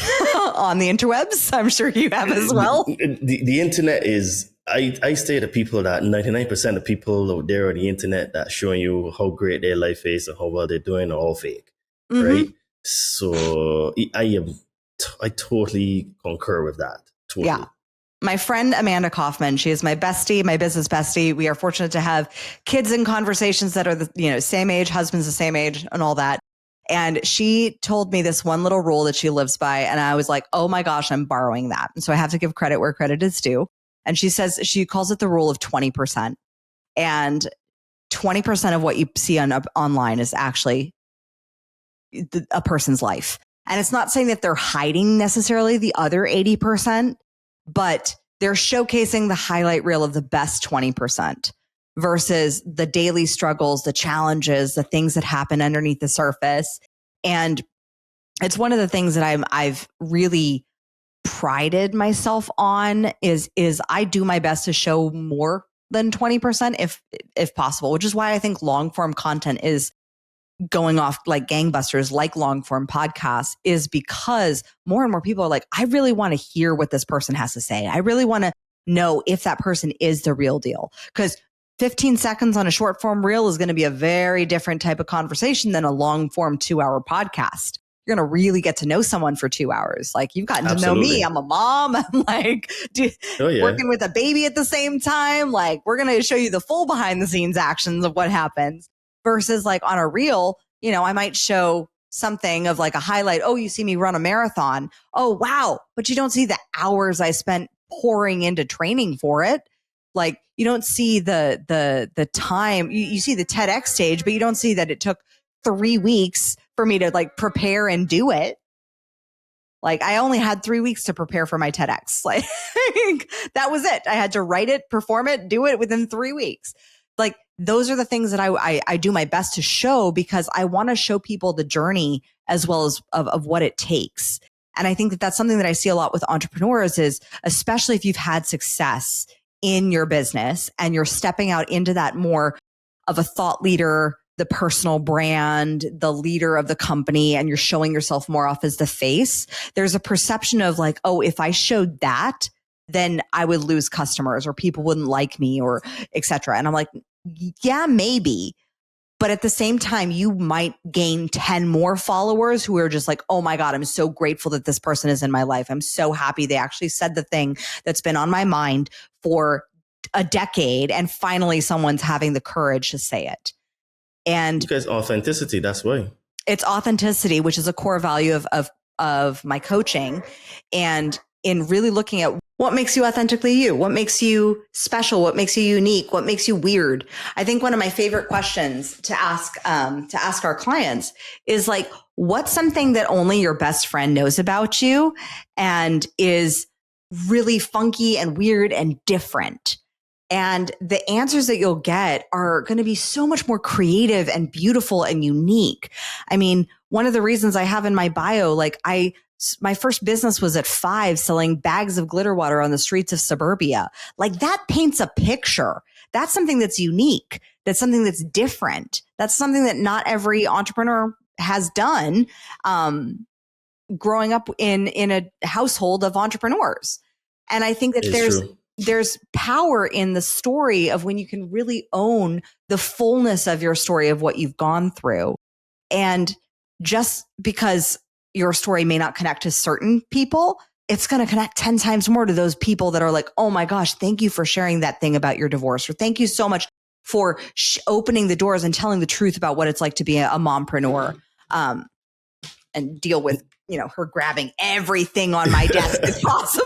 on the interwebs. I'm sure you have as well. The internet is, I say to people that 99% of people out there on the internet that showing you how great their life is and how well they're doing are all fake, right? So I totally concur with that. Totally. Yeah. My friend Amanda Kaufman, she is my bestie, my business bestie. We are fortunate to have kids in conversations that are the same age, husbands the same age, and all that. And she told me this one little rule that she lives by, and I was like, oh my gosh, I'm borrowing that. And so I have to give credit where credit is due. And she calls it the rule of 20%. And 20% of what you see online is actually a person's life. And it's not saying that they're hiding necessarily the other 80%, but they're showcasing the highlight reel of the best 20% versus the daily struggles, the challenges, the things that happen underneath the surface. And it's one of the things that I've really prided myself on is I do my best to show more than 20% if possible, which is why I think long form content is going off like gangbusters, like long form podcasts, is because more and more people are like, I really want to hear what this person has to say. I really want to know if that person is the real deal, because 15 seconds on a short form reel is going to be a very different type of conversation than a long form 2-hour podcast. You're going to really get to know someone for 2 hours. Like, you've gotten to know me. I'm a mom. I'm like working with a baby at the same time. Like, we're going to show you the full behind the scenes actions of what happens, versus like on a reel, I might show something of like a highlight. Oh, you see me run a marathon. Oh, wow. But you don't see the hours I spent pouring into training for it. Like, you don't see the time. You see the TEDx stage, but you don't see that it took 3 weeks for me to like prepare and do it. Like, I only had 3 weeks to prepare for my TEDx. Like, that was it. I had to write it, perform it, do it within 3 weeks. Like, those are the things that I do my best to show, because I want to show people the journey as well as of what it takes. And I think that that's something that I see a lot with entrepreneurs, is especially if you've had success in your business and you're stepping out into that more of a thought leader, the personal brand, the leader of the company, and you're showing yourself more off as the face. There's a perception of like, oh, if I showed that, then I would lose customers, or people wouldn't like me, or et cetera. And I'm like, yeah, maybe. But at the same time, you might gain 10 more followers who are just like, oh my God, I'm so grateful that this person is in my life. I'm so happy they actually said the thing that's been on my mind for a decade, and finally someone's having the courage to say it. And because authenticity, that's why. It's authenticity, which is a core value of my coaching. And in really looking at what makes you authentically you, what makes you special, what makes you unique, what makes you weird. I think one of my favorite questions to ask our clients is like, what's something that only your best friend knows about you and is really funky and weird and different? And the answers that you'll get are going to be so much more creative and beautiful and unique. I mean, one of the reasons I have in my bio, like my first business was at 5 selling bags of glitter water on the streets of suburbia. Like, that paints a picture. That's something that's unique. That's something that's different. That's something that not every entrepreneur has done, growing up in a household of entrepreneurs. And I think that there's power in the story of when you can really own the fullness of your story of what you've gone through. And just because your story may not connect to certain people it's going to connect 10 times more to those people that are like, oh my gosh, thank you for sharing that thing about your divorce, or thank you so much for opening the doors and telling the truth about what it's like to be a mompreneur, and deal with, her grabbing everything on my desk as possible.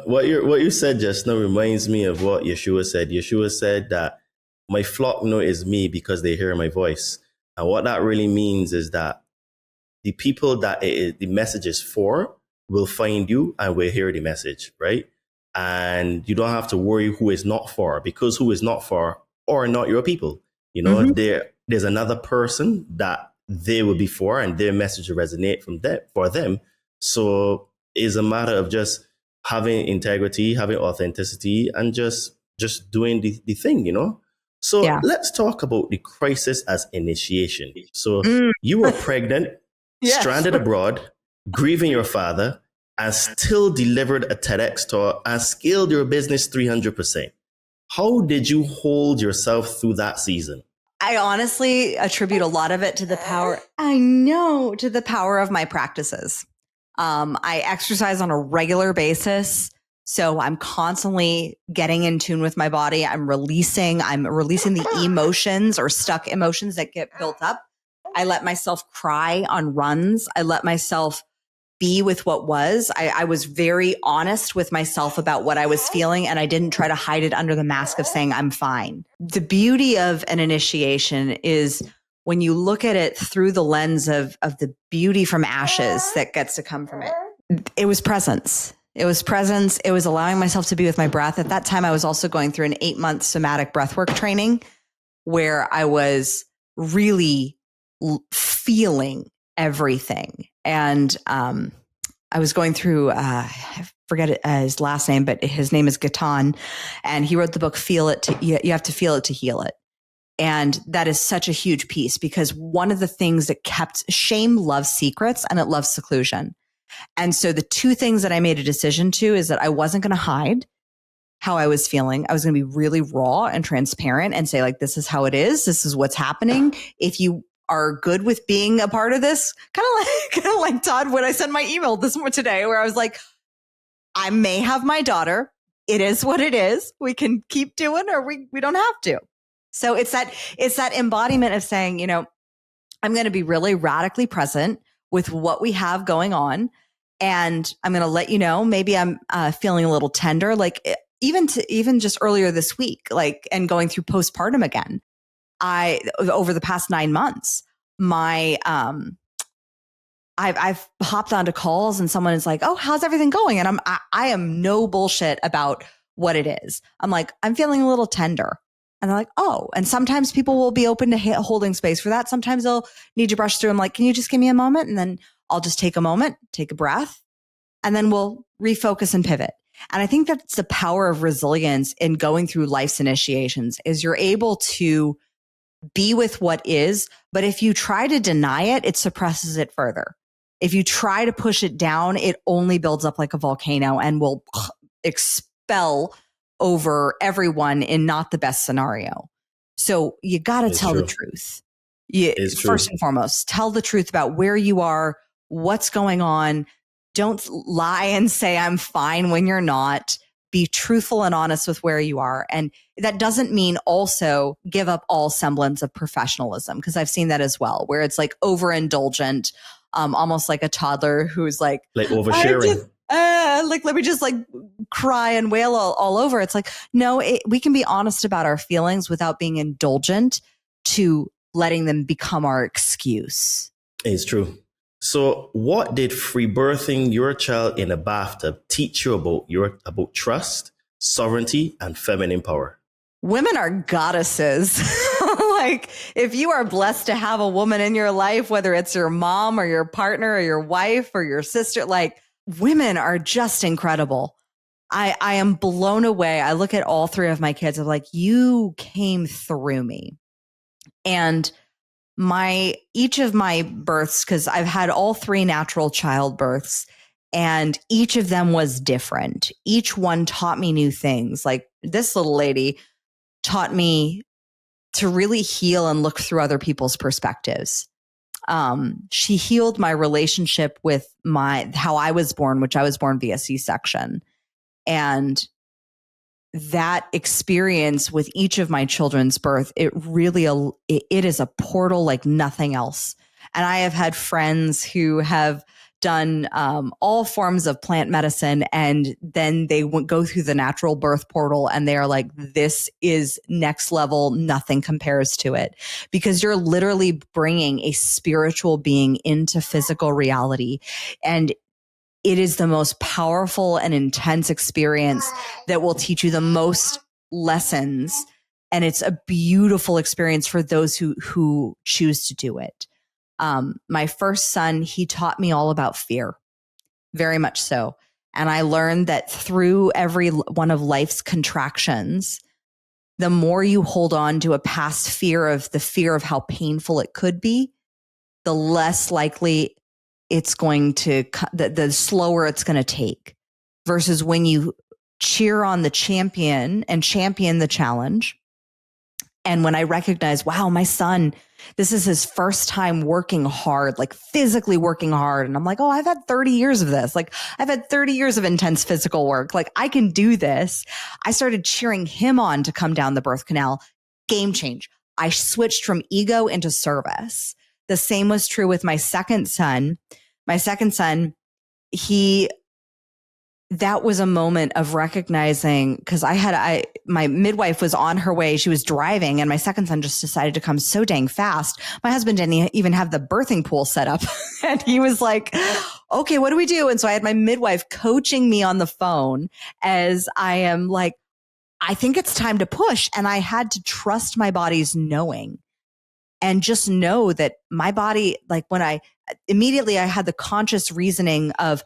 What you said just now reminds me of what Yeshua said. Yeshua said that my flock knows me because they hear my voice. And what that really means is that the people that the message is for will find you and will hear the message, right? And you don't have to worry who is not for, because who is not for are not your people. There's another person that they will be for, and their message will resonate for them. So it's a matter of just having integrity, having authenticity, and just doing the thing, So let's talk about the crisis as initiation. So you were pregnant, yes, stranded abroad, grieving your father, and still delivered a TEDx talk and scaled your business 300%. How did you hold yourself through that season? I honestly attribute a lot of it to the power of my practices. I exercise on a regular basis, so I'm constantly getting in tune with my body. I'm releasing the emotions or stuck emotions that get built up. I let myself cry on runs. I let myself be with what was. I was very honest with myself about what I was feeling, and I didn't try to hide it under the mask of saying I'm fine. The beauty of an initiation is when you look at it through the lens of the beauty from ashes that gets to come from it. It was presence. It was presence. It was allowing myself to be with my breath. At that time, I was also going through an 8-month somatic breathwork training where I was really feeling everything. And I was going through, I forget his last name, but his name is Gatan. And he wrote the book, You Have to Feel It to Heal It. And that is such a huge piece, because one of the things that shame loves secrets and it loves seclusion. And so the two things that I made a decision to is that I wasn't going to hide how I was feeling. I was going to be really raw and transparent and say, like, this is how it is. This is what's happening. If you are good with being a part of this, kind of like Todd, when I sent my email today, where I was like, I may have my daughter. It is what it is. We can keep doing, or we don't have to. So it's that embodiment of saying, I'm going to be really radically present with what we have going on. And I'm going to let you know, maybe I'm feeling a little tender, like even just earlier this week, like, and going through postpartum again. Over the past 9 months, I've hopped onto calls and someone is like, oh, how's everything going? And I am no bullshit about what it is. I'm like, I'm feeling a little tender. And they're like, oh, and sometimes people will be open to holding space for that. Sometimes they'll need to brush through. I'm like, can you just give me a moment? And then I'll just take a moment, take a breath, and then we'll refocus and pivot. And I think that's the power of resilience in going through life's initiations, is you're able to be with what is, but if you try to deny it, it suppresses it further. If you try to push it down, it only builds up like a volcano and will expel over everyone in not the best scenario. So you got to tell the truth. First and foremost, tell the truth about where you are, what's going on. Don't lie and say I'm fine when you're not. Be truthful and honest with where you are. And that doesn't mean also give up all semblance of professionalism, because I've seen that as well, where it's like overindulgent, almost like a toddler who's like oversharing. Let me just like cry and wail all over. It's like, no, we can be honest about our feelings without being indulgent to letting them become our excuse. It's true. So what did free birthing your child in a bathtub teach you about trust, sovereignty, and feminine power? Women are goddesses. Like, if you are blessed to have a woman in your life, whether it's your mom or your partner or your wife or your sister, like, women are just incredible. I am blown away. I look at all three of my kids. I'm like, you came through me. And each of my births, because I've had all 3 natural childbirths, and each of them was different. Each one taught me new things. Like, this little lady taught me to really heal and look through other people's perspectives. She healed my relationship with how I was born, which I was born via C-section. And that experience with each of my children's birth, it is a portal like nothing else. And I have had friends who have done all forms of plant medicine, and then they go through the natural birth portal and they are like, this is next level. Nothing compares to it, because you're literally bringing a spiritual being into physical reality. And it is the most powerful and intense experience that will teach you the most lessons. And it's a beautiful experience for those who choose to do it. My first son, he taught me all about fear, very much so. And I learned that through every one of life's contractions, the more you hold on to a past fear of how painful it could be, the less likely it's going to, the slower it's going to take, versus when you cheer on the champion and champion the challenge. And when I recognize, wow, my son, this is his first time working hard, like physically working hard. And I'm like, oh, I've had 30 years of this. Like I've had 30 years of intense physical work. Like I can do this. I started cheering him on to come down the birth canal. Game change. I switched from ego into service. The same was true with my second son. My second son, that was a moment of recognizing, because my midwife was on her way. She was driving, and my second son just decided to come so dang fast. My husband didn't even have the birthing pool set up. And he was like, okay, what do we do? And so I had my midwife coaching me on the phone as I am like, I think it's time to push. And I had to trust my body's knowing, and just know that my body, like when I had the conscious reasoning of,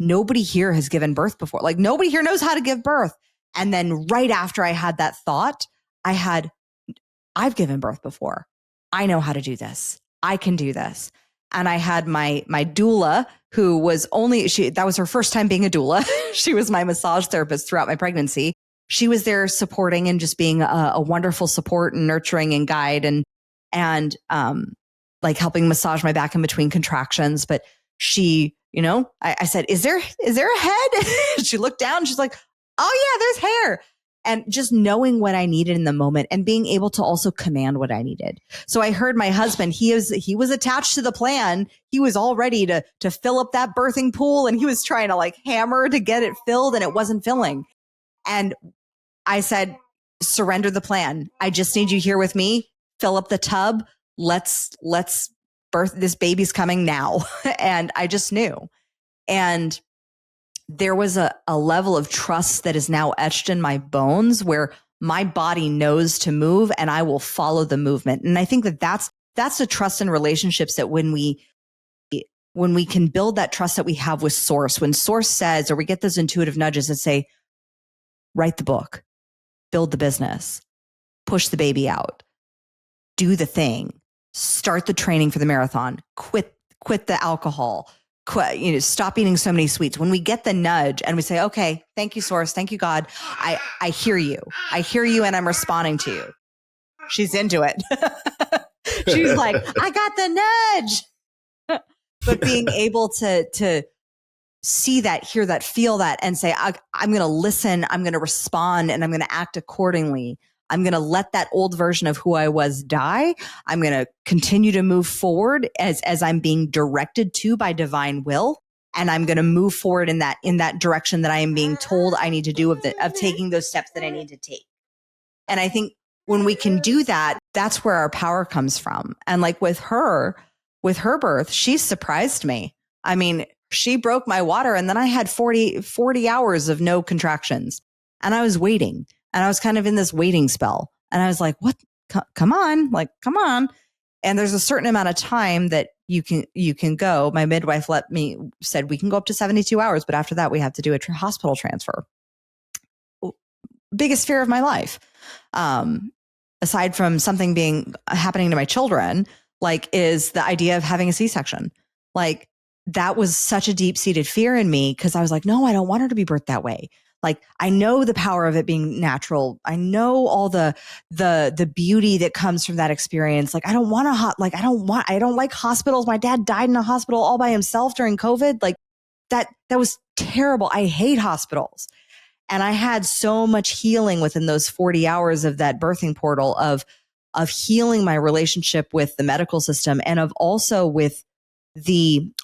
nobody here has given birth before. Like nobody here knows how to give birth. And then right after I had that thought, I've given birth before. I know how to do this. I can do this. And I had my doula, who was that was her first time being a doula. She was my massage therapist throughout my pregnancy. She was there supporting and just being a wonderful support and nurturing and guide and like helping massage my back in between contractions. But she, I said, is there a head? She looked down. She's like, oh yeah, there's hair. And just knowing what I needed in the moment and being able to also command what I needed. So I heard my husband, he was attached to the plan. He was all ready to fill up that birthing pool, and he was trying to like hammer to get it filled, and it wasn't filling. And I said, surrender the plan. I just need you here with me. Fill up the tub. Let's birth, this baby's coming now. And I just knew. And there was a level of trust that is now etched in my bones, where my body knows to move and I will follow the movement. And I think that's the trust in relationships, that when we can build that trust that we have with Source, when Source says, or we get those intuitive nudges that say, write the book, build the business, push the baby out, do the thing, start the training for the marathon, quit the alcohol, stop eating so many sweets. When we get the nudge and we say, okay, thank you, Source. Thank you, God. I hear you. I hear you. And I'm responding to you. She's into it. She's like, I got the nudge. But being able to see that, hear that, feel that, and say, I'm going to listen, I'm going to respond, and I'm going to act accordingly. I'm going to let that old version of who I was die. I'm going to continue to move forward as I'm being directed to by divine will. And I'm going to move forward in that direction that I am being told I need to do of taking those steps that I need to take. And I think when we can do that, that's where our power comes from. And like with her birth, she surprised me. I mean, she broke my water, and then I had 40 hours of no contractions, and I was waiting. And I was kind of in this waiting spell. And I was like, what? Come on. Come on. And there's a certain amount of time that you can go. My midwife said we can go up to 72 hours, but after that we have to do a hospital transfer. Biggest fear of my life. Aside from something happening to my children, is the idea of having a C-section. That was such a deep-seated fear in me, because I was like, no, I don't want her to be birthed that way. Like, I know the power of it being natural. I know all the beauty that comes from that experience. Like, I don't like hospitals. My dad died in a hospital all by himself during COVID. Like that was terrible. I hate hospitals. And I had so much healing within those 40 hours of that birthing portal of healing my relationship with the medical system, and of also with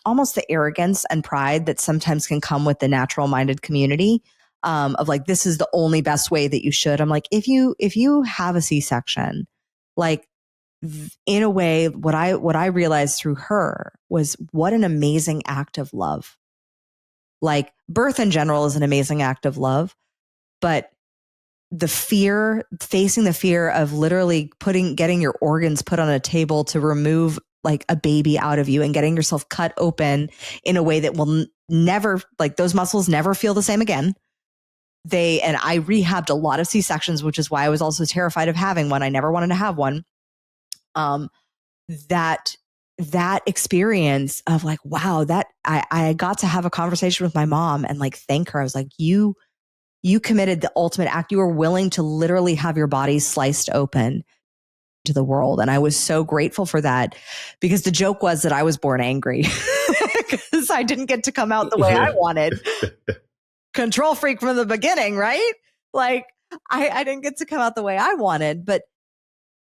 almost the arrogance and pride that sometimes can come with the natural minded community, of like, this is the only best way that you should. I'm like, if you have a C-section, like, in a way, what I realized through her was what an amazing act of love. Like, birth in general is an amazing act of love, but facing the fear of literally getting your organs put on a table to remove like a baby out of you and getting yourself cut open in a way that will never, like, those muscles never feel the same again. And I rehabbed a lot of C-sections, which is why I was also terrified of having one. I never wanted to have one. That experience of like, wow, that I got to have a conversation with my mom and like thank her. I was like, you committed the ultimate act. You were willing to literally have your body sliced open to the world. And I was so grateful for that, because the joke was that I was born angry because I didn't get to come out the way I wanted. Control freak from the beginning, right? Like, I didn't get to come out the way I wanted, but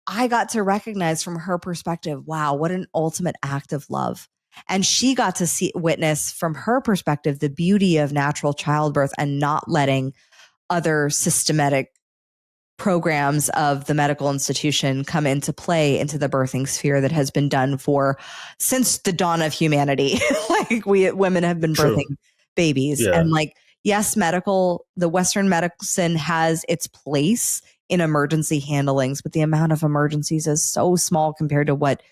I got to recognize from her perspective, wow, what an ultimate act of love. And she got to witness from her perspective the beauty of natural childbirth and not letting other systematic programs of the medical institution come into play into the birthing sphere that has been done since the dawn of humanity. Like, women have been birthing babies. Yeah. And like, yes, the Western medicine has its place in emergency handlings, but the amount of emergencies is so small compared to what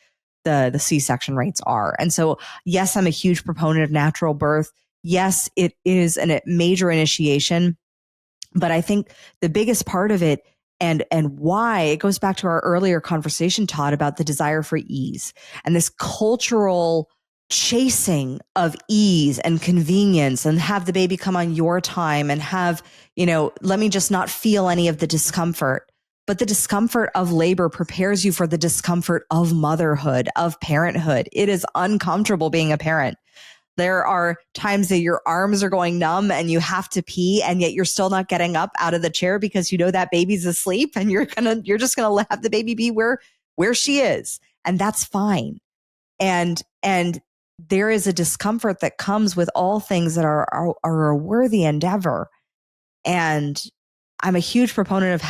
the C-section rates are. And so, yes, I'm a huge proponent of natural birth. Yes, it is a major initiation, but I think the biggest part of it and why it goes back to our earlier conversation, Todd, about the desire for ease and this cultural chasing of ease and convenience, and have the baby come on your time and have, let me just not feel any of the discomfort. But the discomfort of labor prepares you for the discomfort of motherhood, of parenthood. It is uncomfortable being a parent. There are times that your arms are going numb and you have to pee, and yet you're still not getting up out of the chair because you know that baby's asleep, and you're just gonna have the baby be where she is, and that's fine. And there is a discomfort that comes with all things that are a worthy endeavor. And I'm a huge proponent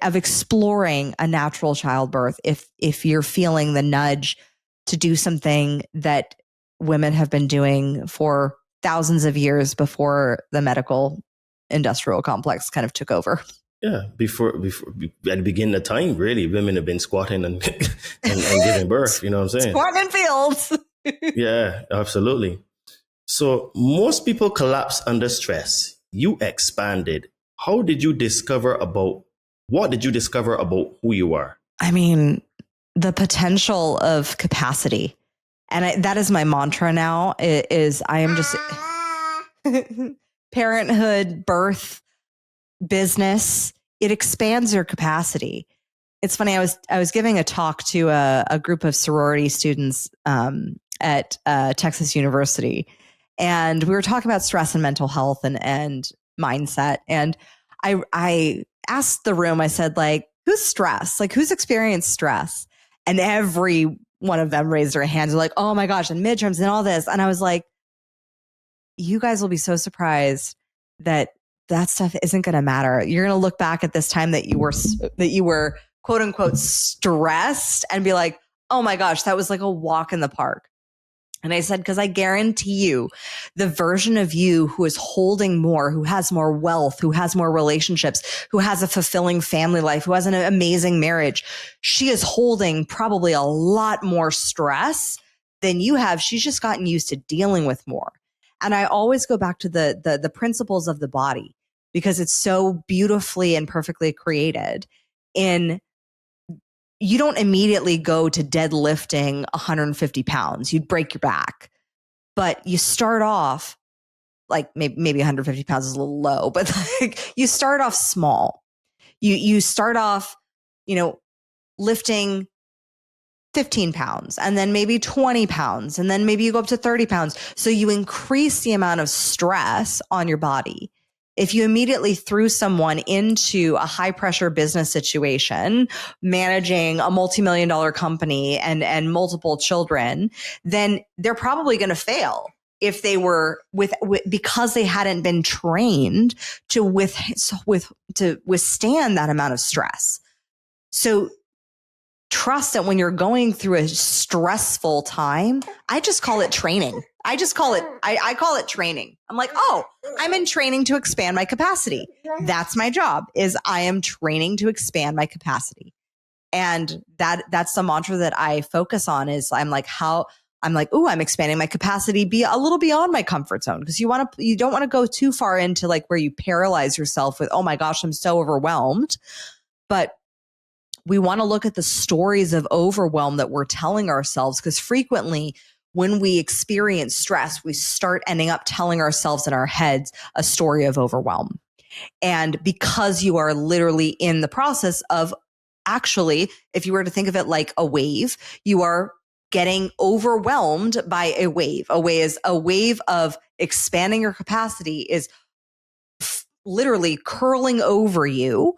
of exploring a natural childbirth if you're feeling the nudge to do something that women have been doing for thousands of years before the medical industrial complex kind of took over. Yeah, before at the beginning of time, really, women have been squatting and giving birth. You know what I'm saying? Squatting in fields. Yeah, absolutely. So most people collapse under stress. You expanded. What did you discover about who you are? I mean, the potential of capacity. And that is my mantra now, is I am just parenthood, birth, business. It expands your capacity. It's funny. I was giving a talk to a group of sorority students at Texas University, and we were talking about stress and mental health and mindset. And I asked the room, I said, like, who's stressed? Like, who's experienced stress? And every one of them raised their hands. They're like, oh my gosh, and midterms and all this. And I was like, you guys will be so surprised that stuff isn't going to matter. You're going to look back at this time that you were quote unquote stressed and be like, oh my gosh, that was like a walk in the park. And I said, because I guarantee you, the version of you who is holding more, who has more wealth, who has more relationships, who has a fulfilling family life, who has an amazing marriage, she is holding probably a lot more stress than you have. She's just gotten used to dealing with more. And I always go back to the principles of the body, because it's so beautifully and perfectly created. You don't immediately go to deadlifting 150 pounds. You'd break your back. But you start off like maybe 150 pounds is a little low, but like you start off small. You start off, lifting 15 pounds and then maybe 20 pounds. And then maybe you go up to 30 pounds. So you increase the amount of stress on your body. If you immediately threw someone into a high pressure business situation, managing a multi-million-dollar company and multiple children, then they're probably going to fail if they were because they hadn't been trained to withstand that amount of stress. So trust that when you're going through a stressful time, I just call it training. I call it training. I'm like, oh, I'm in training to expand my capacity. That's my job, is I am training to expand my capacity. And that's the mantra that I focus on, is I'm like, I'm expanding my capacity, be a little beyond my comfort zone. Because you don't want to go too far into like where you paralyze yourself with, oh my gosh, I'm so overwhelmed. But we want to look at the stories of overwhelm that we're telling ourselves, because frequently when we experience stress, we start ending up telling ourselves in our heads a story of overwhelm. And because you are literally in the process of, actually, if you were to think of it like a wave, you are getting overwhelmed by a wave. A wave of expanding your capacity is literally curling over you,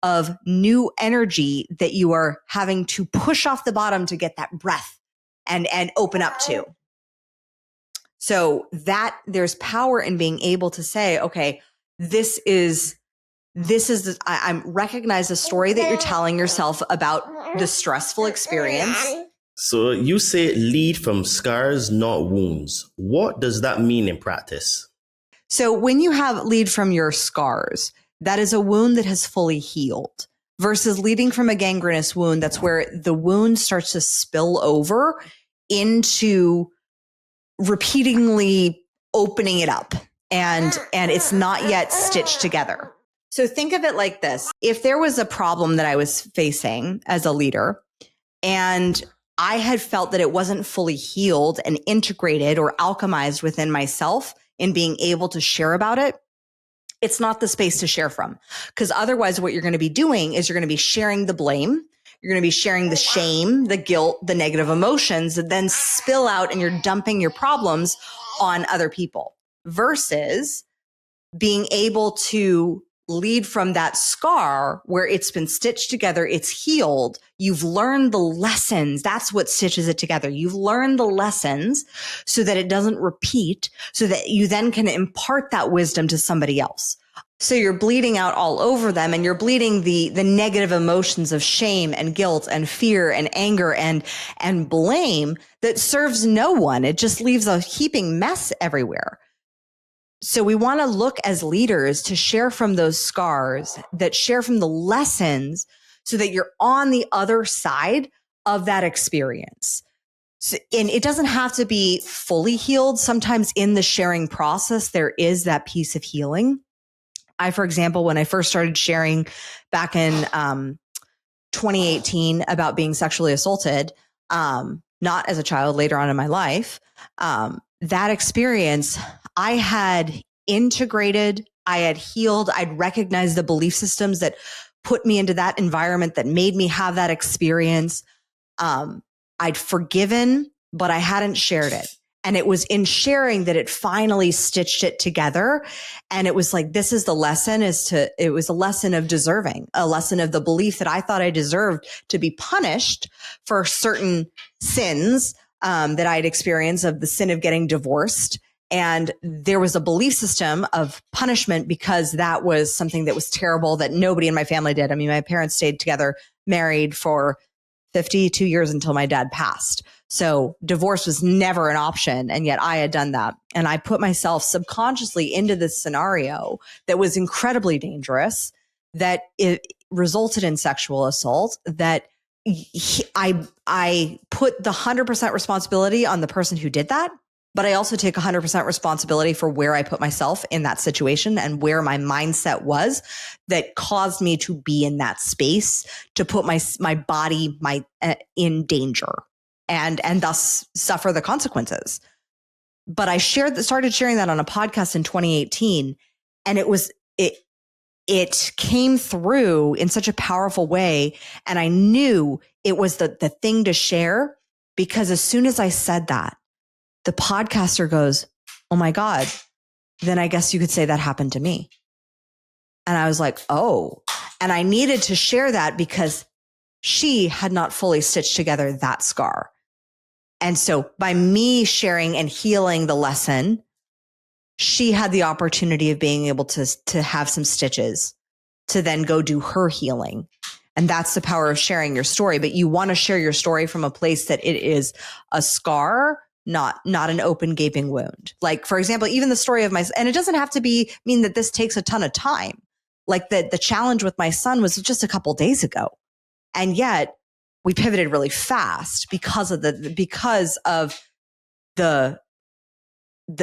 of new energy that you are having to push off the bottom to get that breath and open up to. So that there's power in being able to say, okay, I recognize the story that you're telling yourself about the stressful experience. So you say lead from scars, not wounds. What does that mean in practice? So when you have lead from your scars, that is a wound that has fully healed, versus leading from a gangrenous wound. That's where the wound starts to spill over into repeatedly opening it up, and it's not yet stitched together. So think of it like this. If there was a problem that I was facing as a leader, and I had felt that it wasn't fully healed and integrated or alchemized within myself in being able to share about it, it's not the space to share from. Because otherwise what you're going to be doing is you're going to be sharing the blame. You're going to be sharing the shame, the guilt, the negative emotions that then spill out, and you're dumping your problems on other people, versus being able to lead from that scar where it's been stitched together, it's healed. You've learned the lessons. That's what stitches it together. You've learned the lessons so that it doesn't repeat, so that you then can impart that wisdom to somebody else. So you're bleeding out all over them, and you're bleeding the negative emotions of shame and guilt and fear and anger and blame that serves no one. It just leaves a heaping mess everywhere. So we want to look as leaders to share from those scars, that share from the lessons, so that you're on the other side of that experience. So, and it doesn't have to be fully healed. Sometimes in the sharing process, there is that piece of healing. I, for example, when I first started sharing back in 2018 about being sexually assaulted, not as a child, later on in my life, that experience, I had integrated, I had healed, I'd recognized the belief systems that put me into that environment, that made me have that experience. I'd forgiven, but I hadn't shared it. And it was in sharing that it finally stitched it together. And it was like, this is the lesson, it was a lesson of deserving, a lesson of the belief that I thought I deserved to be punished for certain sins that I'd experienced, of the sin of getting divorced. And there was a belief system of punishment because that was something that was terrible that nobody in my family did. I mean, my parents stayed together, married for 52 years until my dad passed. So divorce was never an option. And yet I had done that. And I put myself subconsciously into this scenario that was incredibly dangerous, that it resulted in sexual assault, that I put the 100% responsibility on the person who did that. But I also take 100% responsibility for where I put myself in that situation and where my mindset was that caused me to be in that space, to put my body in danger and thus suffer the consequences. But I started sharing that on a podcast in 2018, and it came through in such a powerful way. And I knew it was the thing to share, because as soon as I said that, the podcaster goes, "Oh my God, then I guess you could say that happened to me." And I was like, oh, and I needed to share that because she had not fully stitched together that scar. And so by me sharing and healing the lesson, she had the opportunity of being able to have some stitches to then go do her healing. And that's the power of sharing your story. But you want to share your story from a place that it is a scar, not an open gaping wound. Like, for example, even the story of and it doesn't have to mean that this takes a ton of time. Like the challenge with my son was just a couple days ago. And yet we pivoted really fast because of the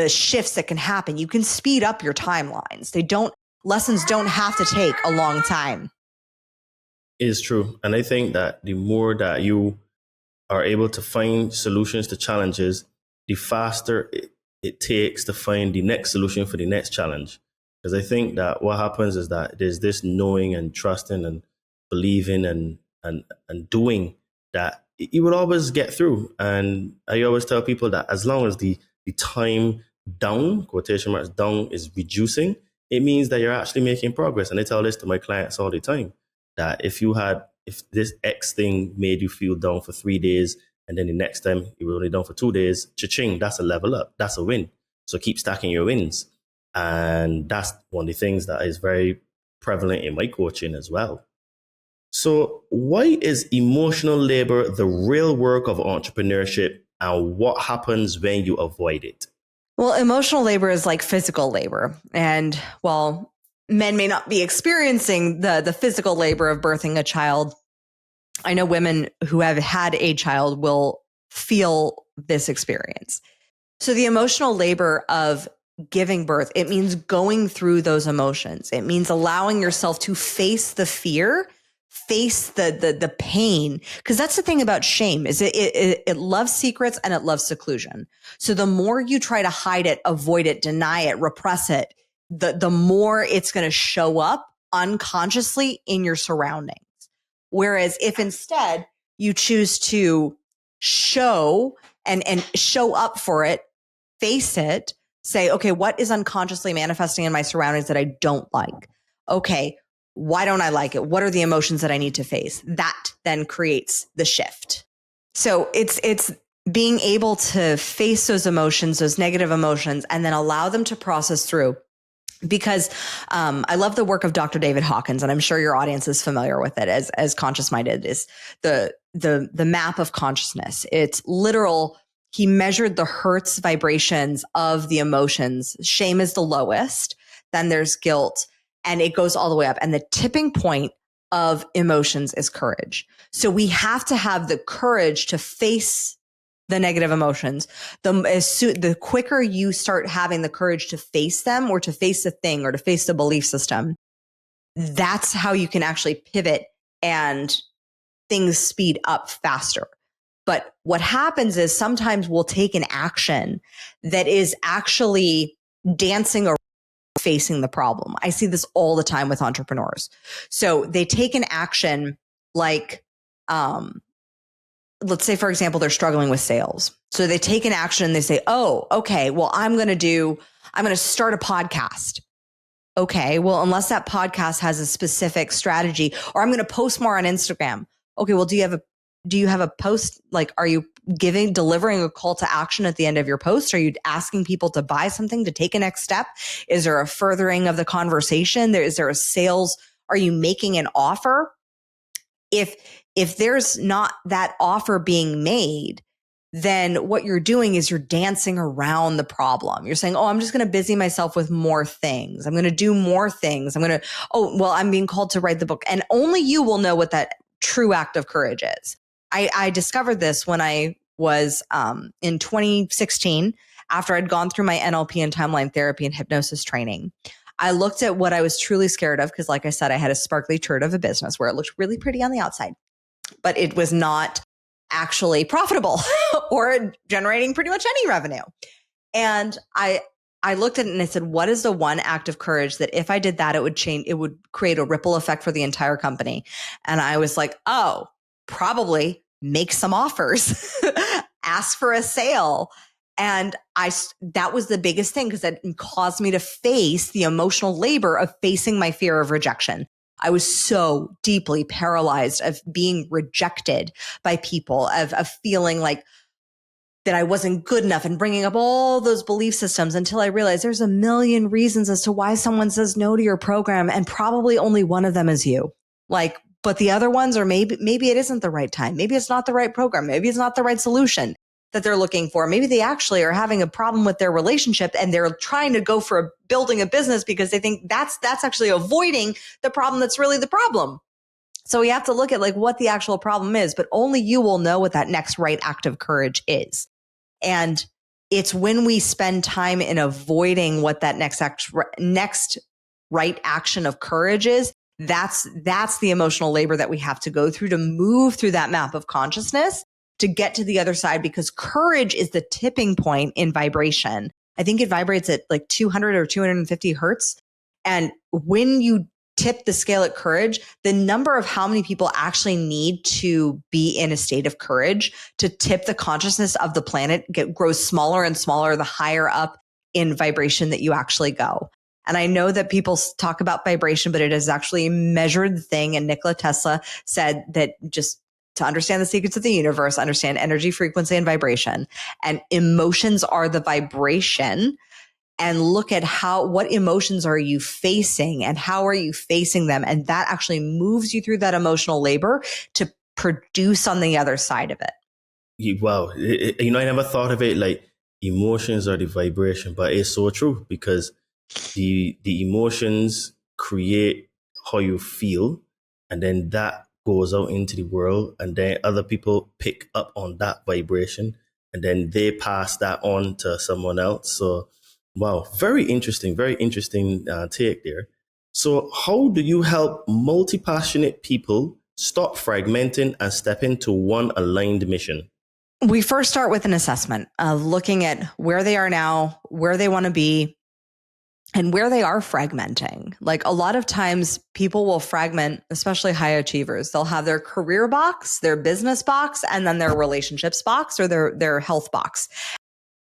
shifts that can happen. You can speed up your timelines. Lessons don't have to take a long time. It's true. And I think that the more that you are able to find solutions to challenges, the faster it takes to find the next solution for the next challenge. Because I think that what happens is that there's this knowing and trusting and believing and doing that you will always get through. And I always tell people that as long as the time down, quotation marks down, is reducing, it means that you're actually making progress. And I tell this to my clients all the time, that if this X thing made you feel down for 3 days, and then the next time you were only down for 2 days, cha-ching, that's a level up. That's a win. So keep stacking your wins. And that's one of the things that is very prevalent in my coaching as well. So why is emotional labor the real work of entrepreneurship, and what happens when you avoid it? Well, emotional labor is like physical labor. And while men may not be experiencing the physical labor of birthing a child, I know women who have had a child will feel this experience. So the emotional labor of giving birth, it means going through those emotions. It means allowing yourself to face the fear, face the pain. Because that's the thing about shame, is it loves secrets and it loves seclusion. So the more you try to hide it, avoid it, deny it, repress it, the more it's going to show up unconsciously in your surroundings. Whereas if instead you choose to show and show up for it, face it, say, okay, what is unconsciously manifesting in my surroundings that I don't like? Okay, why don't I like it? What are the emotions that I need to face? That then creates the shift. So it's being able to face those emotions, those negative emotions, and then allow them to process through. Because I love the work of Dr. David Hawkins, and I'm sure your audience is familiar with it as Conscious Minded, is the map of consciousness. It's literal. He measured the hertz vibrations of the emotions. Shame is the lowest. Then there's guilt, and it goes all the way up. And the tipping point of emotions is courage. So we have to have the courage to face the negative emotions. The quicker you start having the courage to face them, or to face the thing, or to face the belief system, that's how you can actually pivot and things speed up faster. But what happens is sometimes we'll take an action that is actually dancing around facing the problem. I see this all the time with entrepreneurs. So they take an action like, let's say, for example, they're struggling with sales. So they take an action and they say, oh, okay, well, I'm going to start a podcast. Okay, well, unless that podcast has a specific strategy, or I'm going to post more on Instagram. Okay, well, do you have a post? Like, are you delivering a call to action at the end of your post? Are you asking people to buy something, to take a next step? Is there a furthering of the conversation? Is there a sales? Are you making an offer? If there's not that offer being made, then what you're doing is you're dancing around the problem. You're saying, oh, I'm just going to busy myself with more things. I'm going to do more things. I'm being called to write the book. And only you will know what that true act of courage is. I discovered this when I was in 2016, after I'd gone through my NLP and timeline therapy and hypnosis training. I looked at what I was truly scared of, because like I said, I had a sparkly turd of a business where it looked really pretty on the outside, but it was not actually profitable or generating pretty much any revenue. And I looked at it and I said, what is the one act of courage that if I did that, it would create a ripple effect for the entire company? And I was like, oh, probably make some offers, ask for a sale. And that was the biggest thing, because it caused me to face the emotional labor of facing my fear of rejection. I was so deeply paralyzed of being rejected by people, of feeling like that I wasn't good enough, and bringing up all those belief systems, until I realized there's a million reasons as to why someone says no to your program. And probably only one of them is you. Like, but the other ones are maybe it isn't the right time. Maybe it's not the right program. Maybe it's not the right solution that they're looking for. Maybe they actually are having a problem with their relationship and they're trying to go for building a business because they think that's actually avoiding the problem that's really the problem. So we have to look at like what the actual problem is, but only you will know what that next right act of courage is. And it's when we spend time in avoiding what that next right action of courage is, that's the emotional labor that we have to go through to move through that map of consciousness to get to the other side, because courage is the tipping point in vibration. I think it vibrates at like 200 or 250 hertz. And when you tip the scale at courage, the number of how many people actually need to be in a state of courage to tip the consciousness of the planet grows smaller and smaller the higher up in vibration that you actually go. And I know that people talk about vibration, but it is actually a measured thing. And Nikola Tesla said that just to understand the secrets of the universe, understand energy, frequency, and vibration. And emotions are the vibration. And look at what emotions are you facing and how are you facing them? And that actually moves you through that emotional labor to produce on the other side of it. Wow. I never thought of it like emotions are the vibration, but it's so true, because the emotions create how you feel, and then that goes out into the world, and then other people pick up on that vibration, and then they pass that on to someone else. So wow, very interesting take there. So how do you help multi-passionate people stop fragmenting and step into one aligned mission? We first start with an assessment of looking at where they are now, where they want to be, and where they are fragmenting. Like a lot of times people will fragment, especially high achievers. They'll have their career box, their business box, and then their relationships box or their health box.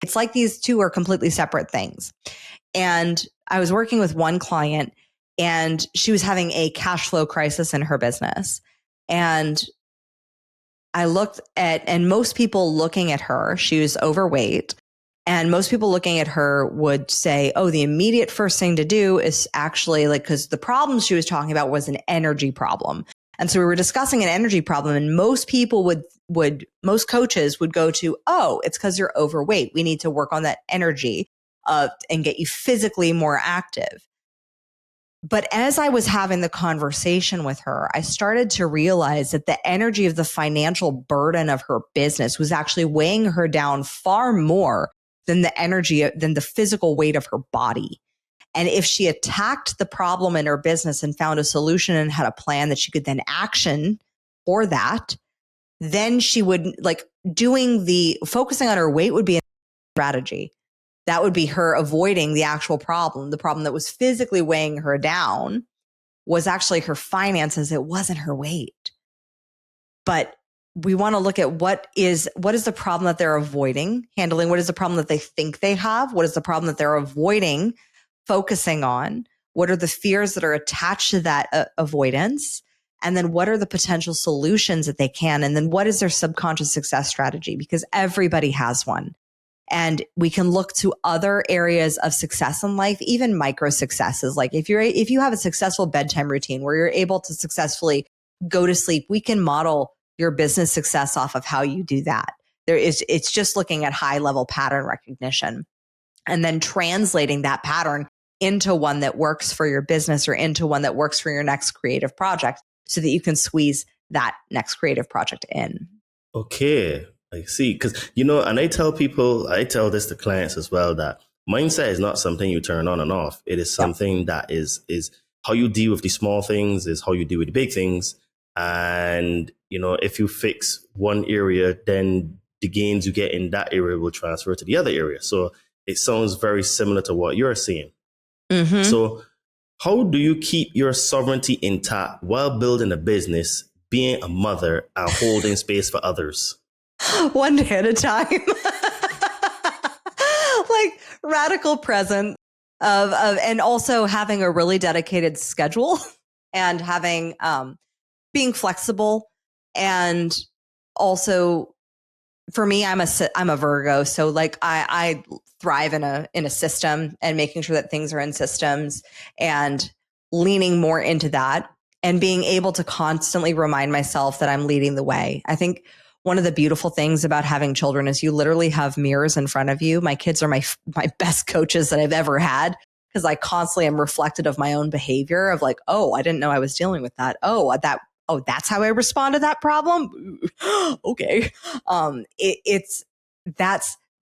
It's like these two are completely separate things. And I was working with one client and she was having a cash flow crisis in her business. And I looked at, and most people looking at her, she was overweight. And most people looking at her would say, oh, the immediate first thing to do is actually like, because the problem she was talking about was an energy problem. And so we were discussing an energy problem, and most people most coaches would go to, oh, it's because you're overweight. We need to work on that energy and get you physically more active. But as I was having the conversation with her, I started to realize that the energy of the financial burden of her business was actually weighing her down far more than the physical weight of her body. And if she attacked the problem in her business and found a solution and had a plan that she could then action for that, then she would focusing on her weight would be a strategy. That would be her avoiding the actual problem. The problem that was physically weighing her down was actually her finances. It wasn't her weight. But we want to look at what is the problem that they're avoiding handling? What is the problem that they think they have? What is the problem that they're avoiding focusing on? What are the fears that are attached to that avoidance? And then what are the potential solutions that they can? And then what is their subconscious success strategy? Because everybody has one. And we can look to other areas of success in life, even micro successes. Like if you have a successful bedtime routine where you're able to successfully go to sleep, we can model your business success off of how you do that. It's just looking at high level pattern recognition and then translating that pattern into one that works for your business or into one that works for your next creative project so that you can squeeze that next creative project in. Okay, I see. Because, and I tell this to clients as well, that mindset is not something you turn on and off. It is something that is how you deal with the small things, is how you deal with the big things. And, if you fix one area, then the gains you get in that area will transfer to the other area. So it sounds very similar to what you're saying. Mm-hmm. So how do you keep your sovereignty intact while building a business, being a mother, and holding space for others? One day at a time. Like radical present of and also having a really dedicated schedule and having being flexible, and also for me, I'm a Virgo, so like I thrive in a system and making sure that things are in systems and leaning more into that and being able to constantly remind myself that I'm leading the way. I think one of the beautiful things about having children is you literally have mirrors in front of you. My kids are my best coaches that I've ever had, because I constantly am reflected of my own behavior of like, oh, I didn't know I was dealing with that. Oh, that's how I respond to that problem. Okay.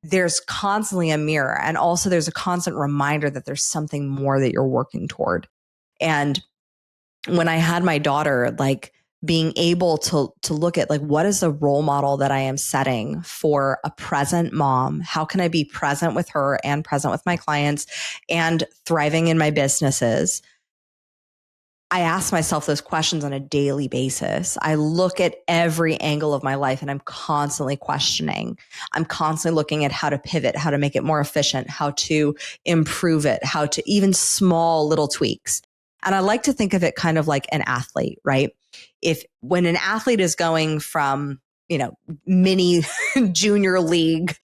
There's constantly a mirror, and also there's a constant reminder that there's something more that you're working toward. And when I had my daughter, like being able to look at like, what is the role model that I am setting for a present mom? How can I be present with her and present with my clients and thriving in my businesses? I ask myself those questions on a daily basis. I look at every angle of my life and I'm constantly questioning. I'm constantly looking at how to pivot, how to make it more efficient, how to improve it, how to even small little tweaks. And I like to think of it kind of like an athlete, right? When an athlete is going from, mini junior league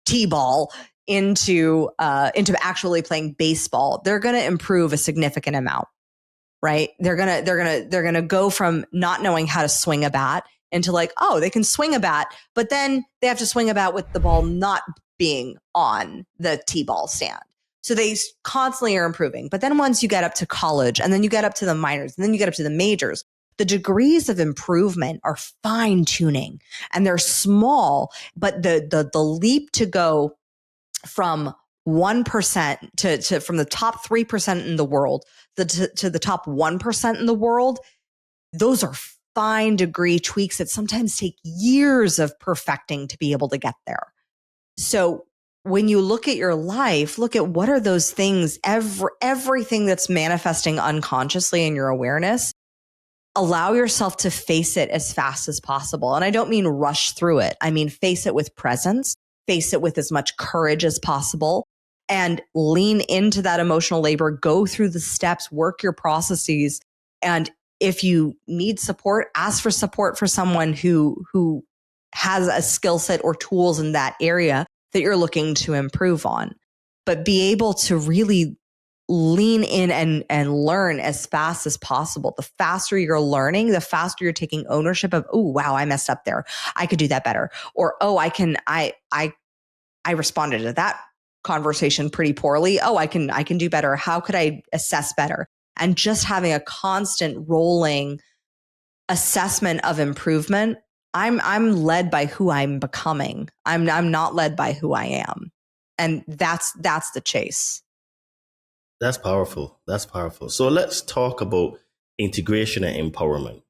t-ball into actually playing baseball, they're going to improve a significant amount, right? They're going to go from not knowing how to swing a bat into like, oh, they can swing a bat, but then they have to swing a bat with the ball not being on the t-ball stand. So they constantly are improving. But then once you get up to college, and then you get up to the minors, and then you get up to the majors, the degrees of improvement are fine tuning and they're small, but the leap to go from 1% to from the top 3% in the world to the top 1% in the world, those are fine degree tweaks that sometimes take years of perfecting to be able to get there. So when you look at your life, look at what are those things, everything that's manifesting unconsciously in your awareness. Allow yourself to face it as fast as possible. And I don't mean rush through it. I mean, face it with presence, face it with as much courage as possible, and lean into that emotional labor, go through the steps, work your processes. And if you need support, ask for support for someone who has a skill set or tools in that area that you're looking to improve on. But be able to really lean in and learn as fast as possible. The faster you're learning, the faster you're taking ownership of, oh, wow, I messed up there. I could do that better. Or, oh, I responded to that conversation pretty poorly. Oh, I can do better. How could I assess better? And just having a constant rolling assessment of improvement. I'm led by who I'm becoming. I'm not led by who I am. And that's the chase. That's powerful. That's powerful. So let's talk about integration and empowerment.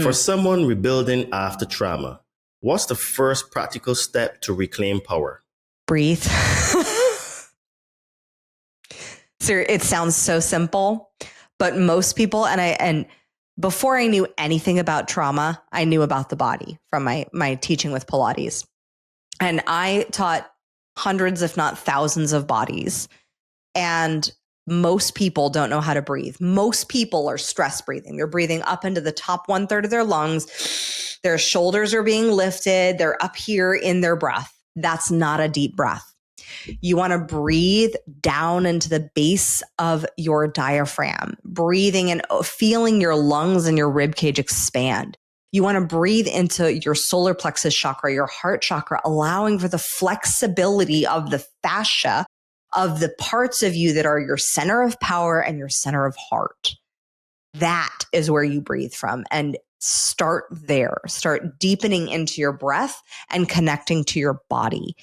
For someone rebuilding after trauma, what's the first practical step to reclaim power? Breathe. It sounds so simple, but most people, and before I knew anything about trauma, I knew about the body from my teaching with Pilates. And I taught hundreds, if not thousands of bodies. And most people don't know how to breathe. Most people are stress breathing. They're breathing up into the top 1/3 of their lungs. Their shoulders are being lifted. They're up here in their breath. That's not a deep breath. You want to breathe down into the base of your diaphragm, breathing and feeling your lungs and your rib cage expand. You want to breathe into your solar plexus chakra, your heart chakra, allowing for the flexibility of the fascia of the parts of you that are your center of power and your center of heart. That is where you breathe from. And start there. Start deepening into your breath and connecting to your body.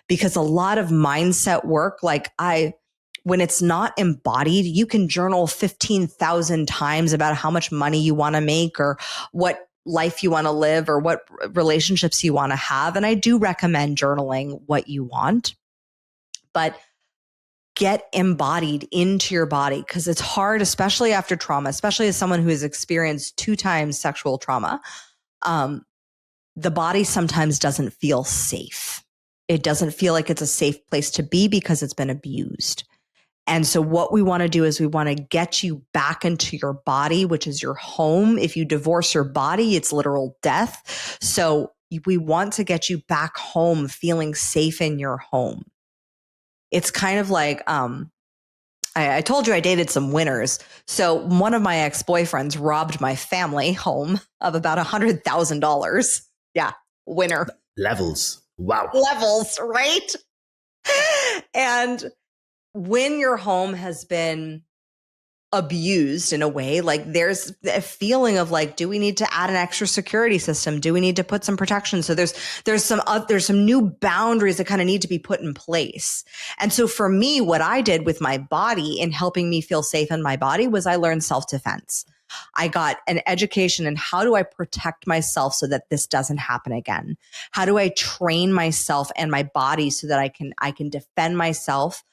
Because a lot of mindset work, when it's not embodied, you can journal 15,000 times about how much money you want to make or what life you want to live or what relationships you want to have. And I do recommend journaling what you want. But get embodied into your body, because it's hard, especially after trauma, especially as someone who has experienced 2 times sexual trauma. The body sometimes doesn't feel safe. It doesn't feel like it's a safe place to be because it's been abused. And so what we want to do is we want to get you back into your body, which is your home. If you divorce your body, it's literal death. So we want to get you back home, feeling safe in your home. It's kind of like, I told you I dated some winners. So one of my ex-boyfriends robbed my family home of about $100,000. Yeah, winner. Levels. Wow. Levels, right? And when your home has been abused in a way, like there's a feeling of like, do we need to add an extra security system? Do we need to put some protection? So there's some new boundaries that kind of need to be put in place. And so for me, what I did with my body in helping me feel safe in my body was I learned self-defense. I got an education in how do I protect myself so that this doesn't happen again? How do I train myself and my body so that I can defend myself,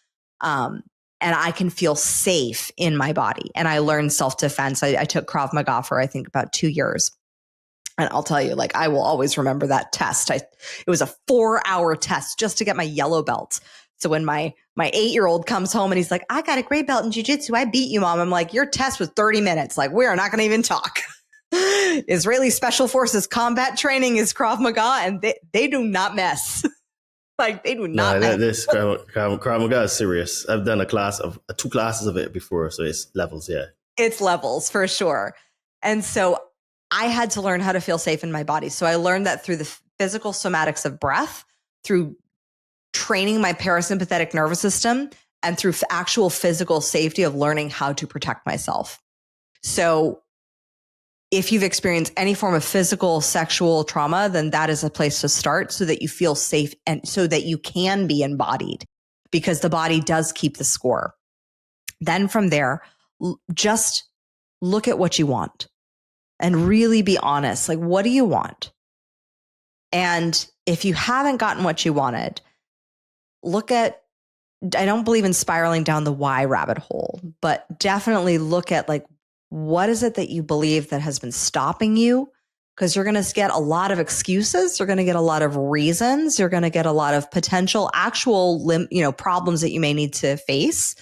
and I can feel safe in my body? And I learned self-defense. I took Krav Maga for, I think, about 2 years. And I'll tell you, like, I will always remember that test. It was a 4-hour test just to get my yellow belt. So when my 8-year-old comes home and he's like, I got a gray belt in jiu-jitsu, I beat you, Mom. I'm like, your test was 30 minutes. Like, we are not going to even talk. Israeli Special Forces combat training is Krav Maga, and they do not mess. Like, they do not. No, this Krav Maga is serious. I've done 2 classes of it before, so it's levels. Yeah, it's levels for sure. And so I had to learn how to feel safe in my body. So I learned that through the physical somatics of breath, through training my parasympathetic nervous system, and through actual physical safety of learning how to protect myself. So if you've experienced any form of physical, sexual trauma, then that is a place to start so that you feel safe and so that you can be embodied, because the body does keep the score. Then from there, just look at what you want and really be honest. Like, what do you want? And if you haven't gotten what you wanted, I don't believe in spiraling down the why rabbit hole, but definitely look at, like, what is it that you believe that has been stopping you? Because you're going to get a lot of excuses. You're going to get a lot of reasons. You're going to get a lot of potential actual problems that you may need to face,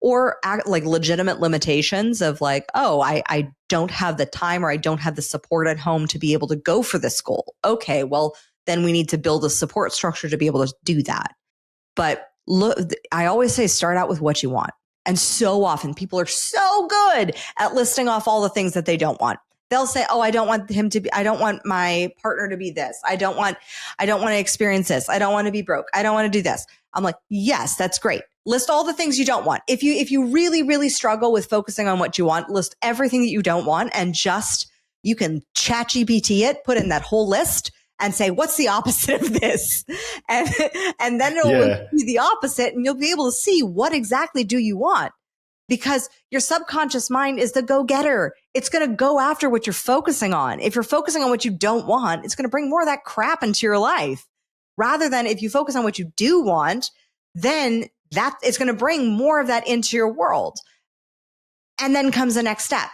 or like legitimate limitations of like, oh, I don't have the time, or I don't have the support at home to be able to go for this goal. Okay, well, then we need to build a support structure to be able to do that. But look, I always say, start out with what you want. And so often people are so good at listing off all the things that they don't want. They'll say, oh, I don't want my partner to be this. I don't want to experience this. I don't want to be broke. I don't want to do this. I'm like, yes, that's great. List all the things you don't want. If you really, really struggle with focusing on what you want, list everything that you don't want, and you can chat GPT it, put in that whole list, and say, what's the opposite of this? And then it'll be the opposite, and you'll be able to see what exactly do you want. Because your subconscious mind is the go-getter. It's going to go after what you're focusing on. If you're focusing on what you don't want, it's going to bring more of that crap into your life. Rather than if you focus on what you do want, then that it's going to bring more of that into your world. And then comes the next step.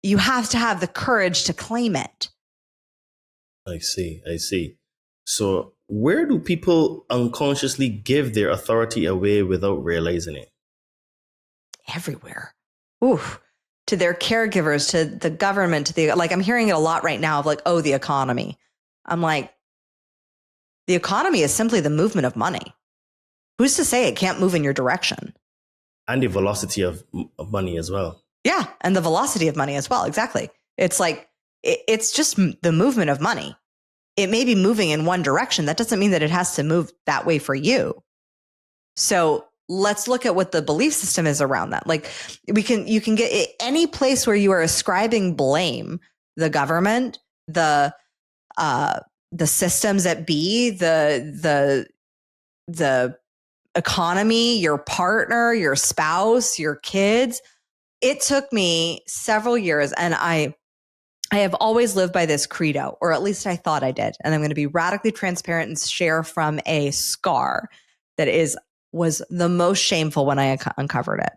You have to have the courage to claim it. I see. So where do people unconsciously give their authority away without realizing it? Everywhere. Oof. To their caregivers, to the government, I'm hearing it a lot right now of like, oh, the economy. I'm like, the economy is simply the movement of money. Who's to say it can't move in your direction? And the velocity of money as well. Yeah. And the velocity of money as well. Exactly. It's like, it's just the movement of money. It may be moving in one direction. That doesn't mean that it has to move that way for you. So let's look at what the belief system is around that. Like you can get any place where you are ascribing blame, the government, the systems that be, the economy, your partner, your spouse, your kids. It took me several years, and I have always lived by this credo, or at least I thought I did. And I'm going to be radically transparent and share from a scar that is was the most shameful when I uncovered it.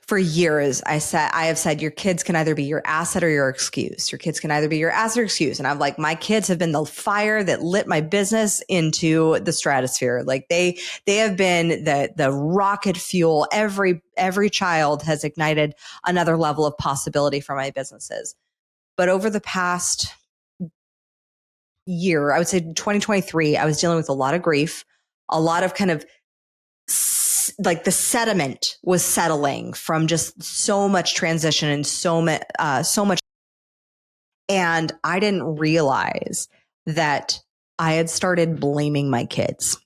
For years, I have said your kids can either be your asset or your excuse. Your kids can either be your asset or excuse. And I'm like, my kids have been the fire that lit my business into the stratosphere. Like they have been the rocket fuel. Every child has ignited another level of possibility for my businesses. But over the past year, I would say 2023, I was dealing with a lot of grief, a lot of kind of like the sediment was settling from just so much transition and so much. And I didn't realize that I had started blaming my kids.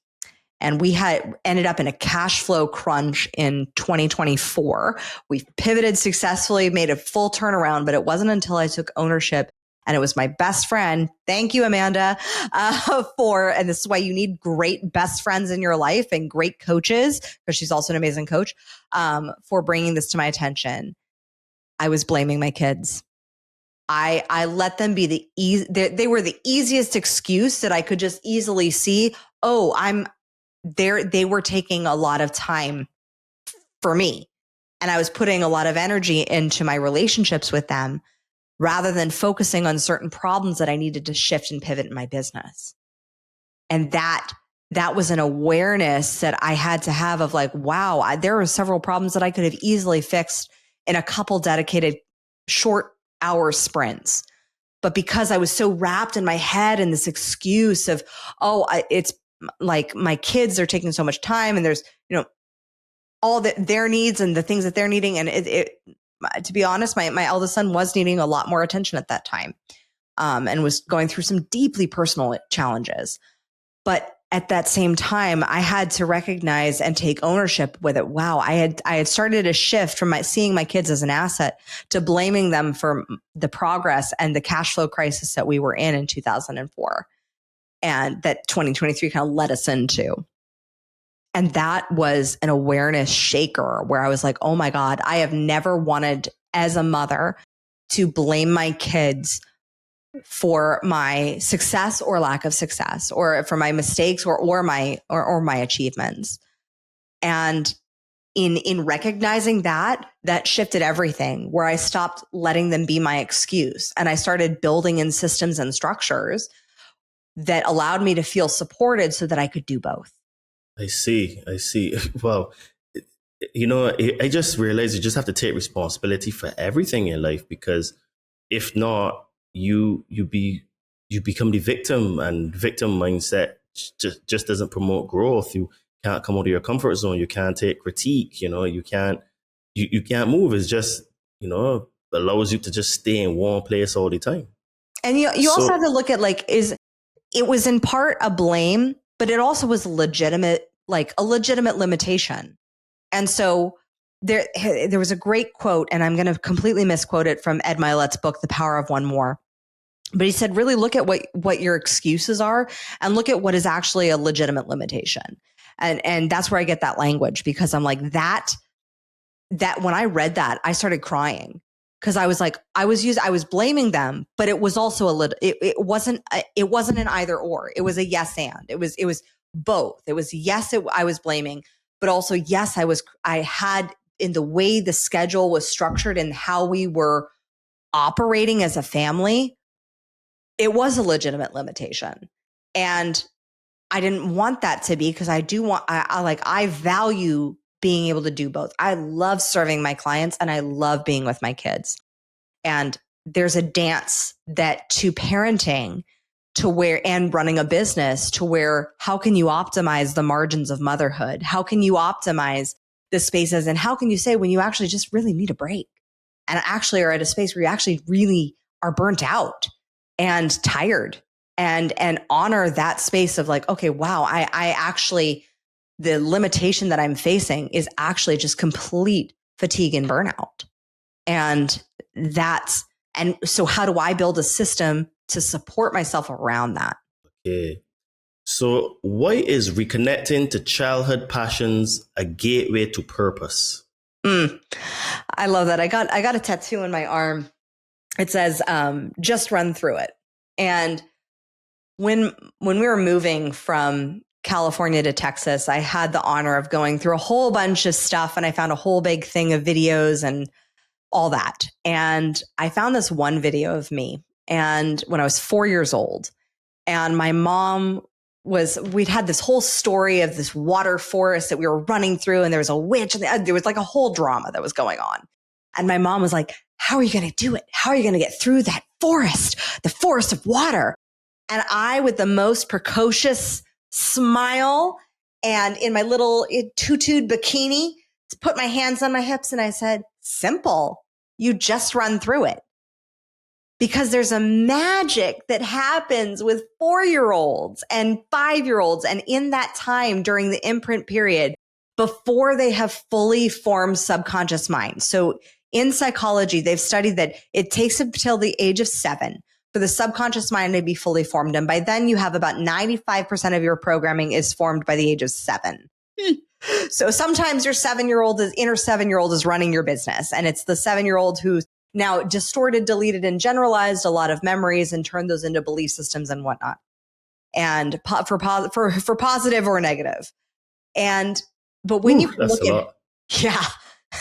And we had ended up in a cash flow crunch in 2024. We pivoted successfully, made a full turnaround, but it wasn't until I took ownership. And it was my best friend. Thank you, Amanda, and this is why you need great best friends in your life and great coaches, because she's also an amazing coach, for bringing this to my attention. I was blaming my kids. I let them be they were the easiest excuse that I could just easily see. Oh, they were taking a lot of time for me. And I was putting a lot of energy into my relationships with them, rather than focusing on certain problems that I needed to shift and pivot in my business. And that was an awareness that I had to have of like, wow, there were several problems that I could have easily fixed in a couple dedicated short hour sprints. But because I was so wrapped in my head in this excuse of, it's like my kids are taking so much time and there's, all their needs and the things that they're needing. And to be honest, my eldest son was needing a lot more attention at that time, and was going through some deeply personal challenges. But at that same time, I had to recognize and take ownership with it. Wow, I had started a shift from seeing my kids as an asset to blaming them for the progress and the cash flow crisis that we were in 2004, and that 2023 kind of led us into. And that was an awareness shaker where I was like, oh my God, I have never wanted as a mother to blame my kids for my success or lack of success, or for my mistakes or my achievements. And in recognizing that shifted everything, where I stopped letting them be my excuse. And I started building in systems and structures that allowed me to feel supported so that I could do both. I see. Well, I just realized you just have to take responsibility for everything in life, because if not, you become the victim, and victim mindset just doesn't promote growth. You can't come out of your comfort zone. You can't take critique. You can't move. It's just, allows you to just stay in one place all the time. And you also have to look at it was in part a blame, but it also was a legitimate limitation. And so there was a great quote, and I'm going to completely misquote it, from Ed Milet's book, The Power of One More. But he said, really look at what your excuses are and look at what is actually a legitimate limitation. And that's where I get that language, because I'm like that when I read that, I started crying, because I was like, I was blaming them, but it was also it wasn't an either or. It was a yes and. It was both. It was yes, I was blaming, but also yes, I had, in the way the schedule was structured and how we were operating as a family, it was a legitimate limitation. And I didn't want that to be, because I value being able to do both. I love serving my clients and I love being with my kids. And there's a dance to parenting, to where, and running a business, to where, how can you optimize the margins of motherhood? How can you optimize the spaces? And how can you say when you actually just really need a break and actually are at a space where you actually really are burnt out and tired, and honor that space of like, okay, wow, I actually, the limitation that I'm facing is actually just complete fatigue and burnout. And so how do I build a system to support myself around that? Okay. So why is reconnecting to childhood passions a gateway to purpose? I love that. I got a tattoo on my arm. It says, just run through it. And when we were moving from California to Texas, I had the honor of going through a whole bunch of stuff, and I found a whole big thing of videos and all that. And I found this one video of me, and when I was 4 years old, and my mom we'd had this whole story of this water forest that we were running through, and there was a witch, and there was like a whole drama that was going on. And my mom was like, how are you going to do it? How are you going to get through that forest, the forest of water? And I, with the most precocious smile and in my little tutued bikini, put my hands on my hips and I said, simple, you just run through it. Because there's a magic that happens with 4-year-olds and 5-year-olds. And in that time during the imprint period, before they have fully formed subconscious mind. So in psychology, they've studied that it takes until the age of 7 for the subconscious mind to be fully formed. And by then you have about 95% of your programming is formed by the age of 7. So sometimes your inner 7-year-old is running your business. And it's the 7-year-old who's now distorted, deleted, and generalized a lot of memories and turned those into belief systems and whatnot. And for positive or negative. But when you can look at, yeah,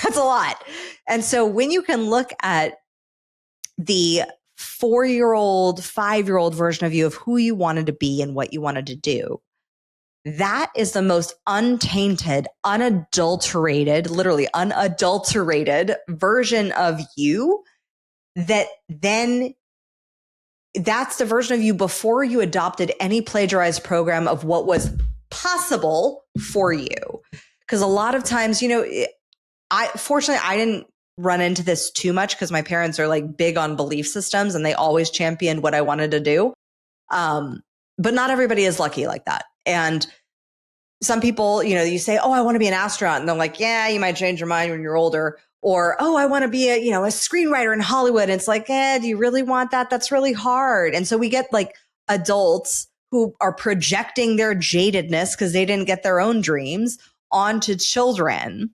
that's a lot. And so when you can look at the 4-year-old, 5-year-old version of you of who you wanted to be and what you wanted to do, that is the most untainted, unadulterated, literally unadulterated version of you that's the version of you before you adopted any plagiarized program of what was possible for you. Because a lot of times, fortunately, I didn't run into this too much because my parents are like big on belief systems and they always championed what I wanted to do. But not everybody is lucky like that. And some people, you say, oh, I want to be an astronaut. And they're like, yeah, you might change your mind when you're older. Or, oh, I want to be a screenwriter in Hollywood. And it's like, do you really want that? That's really hard. And so we get like adults who are projecting their jadedness because they didn't get their own dreams onto children.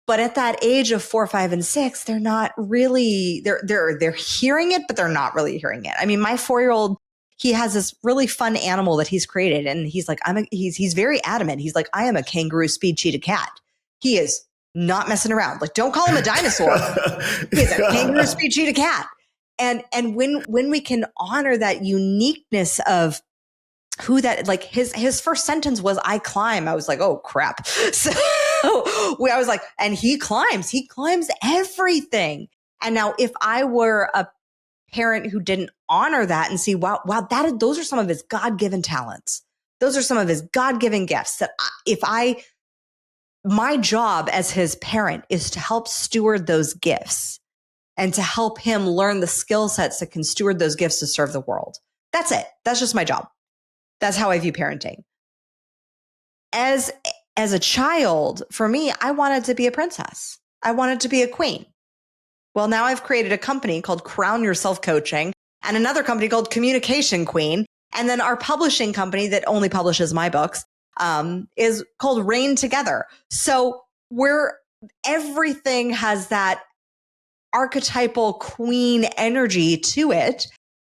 But at that age of 4, 5, and 6, they're not really, they're hearing it, but they're not really hearing it. I mean, my 4-year-old, he has this really fun animal that he's created. And he's like, he's very adamant. He's like, I am a kangaroo speed cheetah cat. He is not messing around. Like, don't call him a dinosaur. He's a kangaroo speed cheetah cat. And when we can honor that uniqueness of who that, like his first sentence was, I climb. I was like, oh crap. So I was like, and he climbs everything. And now if I were a parent who didn't honor that and see, wow, those are some of his God-given talents. Those are some of his God-given gifts that my job as his parent is to help steward those gifts and to help him learn the skill sets that can steward those gifts to serve the world. That's it. That's just my job. That's how I view parenting. As a child, for me, I wanted to be a princess. I wanted to be a queen. Well, now I've created a company called Crown Yourself Coaching and another company called Communication Queen. And then our publishing company that only publishes my books is called Reign Together. So everything has that archetypal queen energy to it.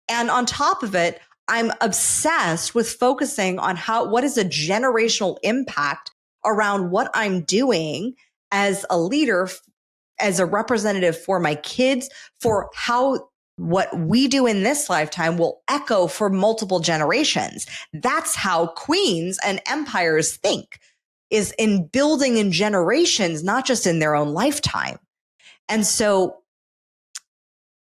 And on top of it, I'm obsessed with focusing on what is a generational impact around what I'm doing as a leader, as a representative for my kids, for how what we do in this lifetime will echo for multiple generations. That's how queens and empires think, is in building in generations, not just in their own lifetime. And so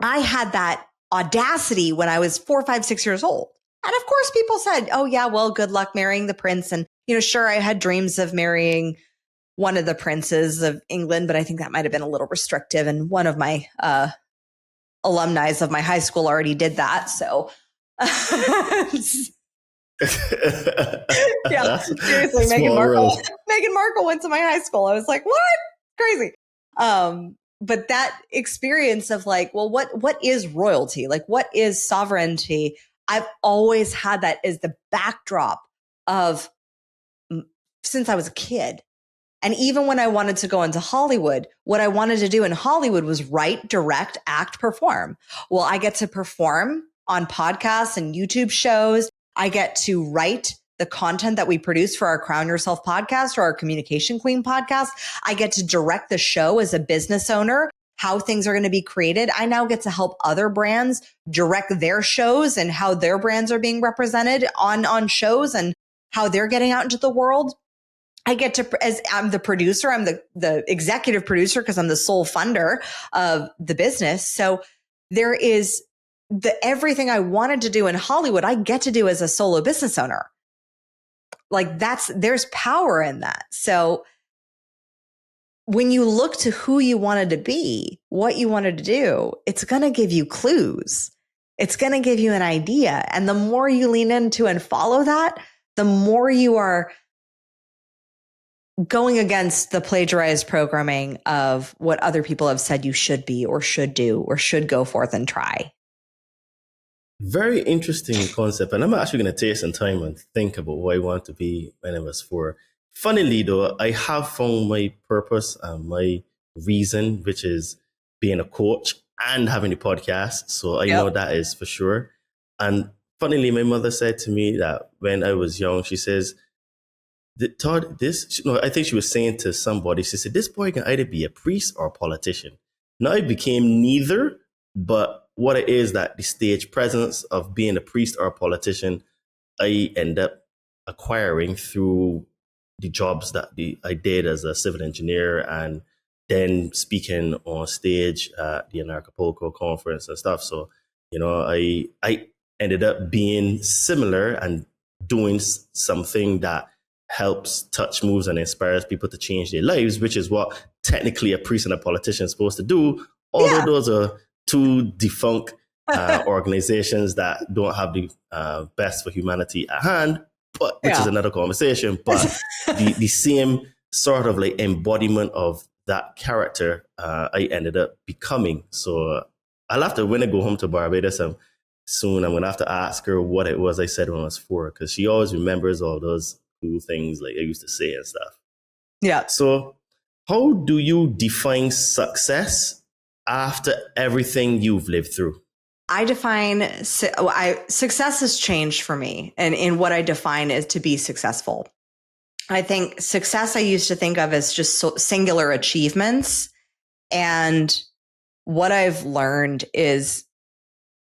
I had that audacity when I was 4, 5, 6 years old. And of course, people said, oh, yeah, well, good luck marrying the prince. And, sure, I had dreams of marrying one of the princes of England, but I think that might have been a little restrictive. And one of my alumni of my high school already did that. So, yeah, seriously, Meghan Markle went to my high school. I was like, what? Crazy. But that experience of like, well, what is royalty? Like, what is sovereignty? I've always had that as the backdrop of since I was a kid. And even when I wanted to go into Hollywood, what I wanted to do in Hollywood was write, direct, act, perform. Well, I get to perform on podcasts and YouTube shows. I get to write the content that we produce for our Crown Yourself podcast or our Communication Queen podcast. I get to direct the show as a business owner, how things are going to be created. I now get to help other brands direct their shows and how their brands are being represented on shows and how they're getting out into the world. I get to, as I'm the producer, I'm the executive producer because I'm the sole funder of the business. So there is everything I wanted to do in Hollywood, I get to do as a solo business owner. Like there's power in that. So when you look to who you wanted to be, what you wanted to do, it's going to give you clues. It's going to give you an idea. And the more you lean into and follow that, the more you are going against the plagiarized programming of what other people have said you should be or should do or should go forth and try. Very interesting concept. And I'm actually going to take some time and think about what I want to be when I was 4. Funnily though, I have found my purpose and my reason, which is being a coach and having a podcast. So I know that is for sure. And funnily, my mother said to me that when I was young, she says, Todd, I think she was saying to somebody, she said, this boy can either be a priest or a politician. Now it became neither, but what it is that the stage presence of being a priest or a politician, I end up acquiring through the jobs that I did as a civil engineer and then speaking on stage at the Acapulco conference and stuff. So, I ended up being similar and doing something that helps, touch, moves, and inspires people to change their lives, which is what technically a priest and a politician is supposed to do. Although those are two defunct organizations that don't have the best for humanity at hand, but which is another conversation. But the same sort of like embodiment of that character I ended up becoming. So I'll have to, when I go home to Barbados soon, I'm going to have to ask her what it was I said when I was 4, because she always remembers all those cool things like I used to say and stuff. Yeah. So how do you define success after everything you've lived through? I define success has changed for me, and in what I define as to be successful. I think success I used to think of as just singular achievements, and what I've learned is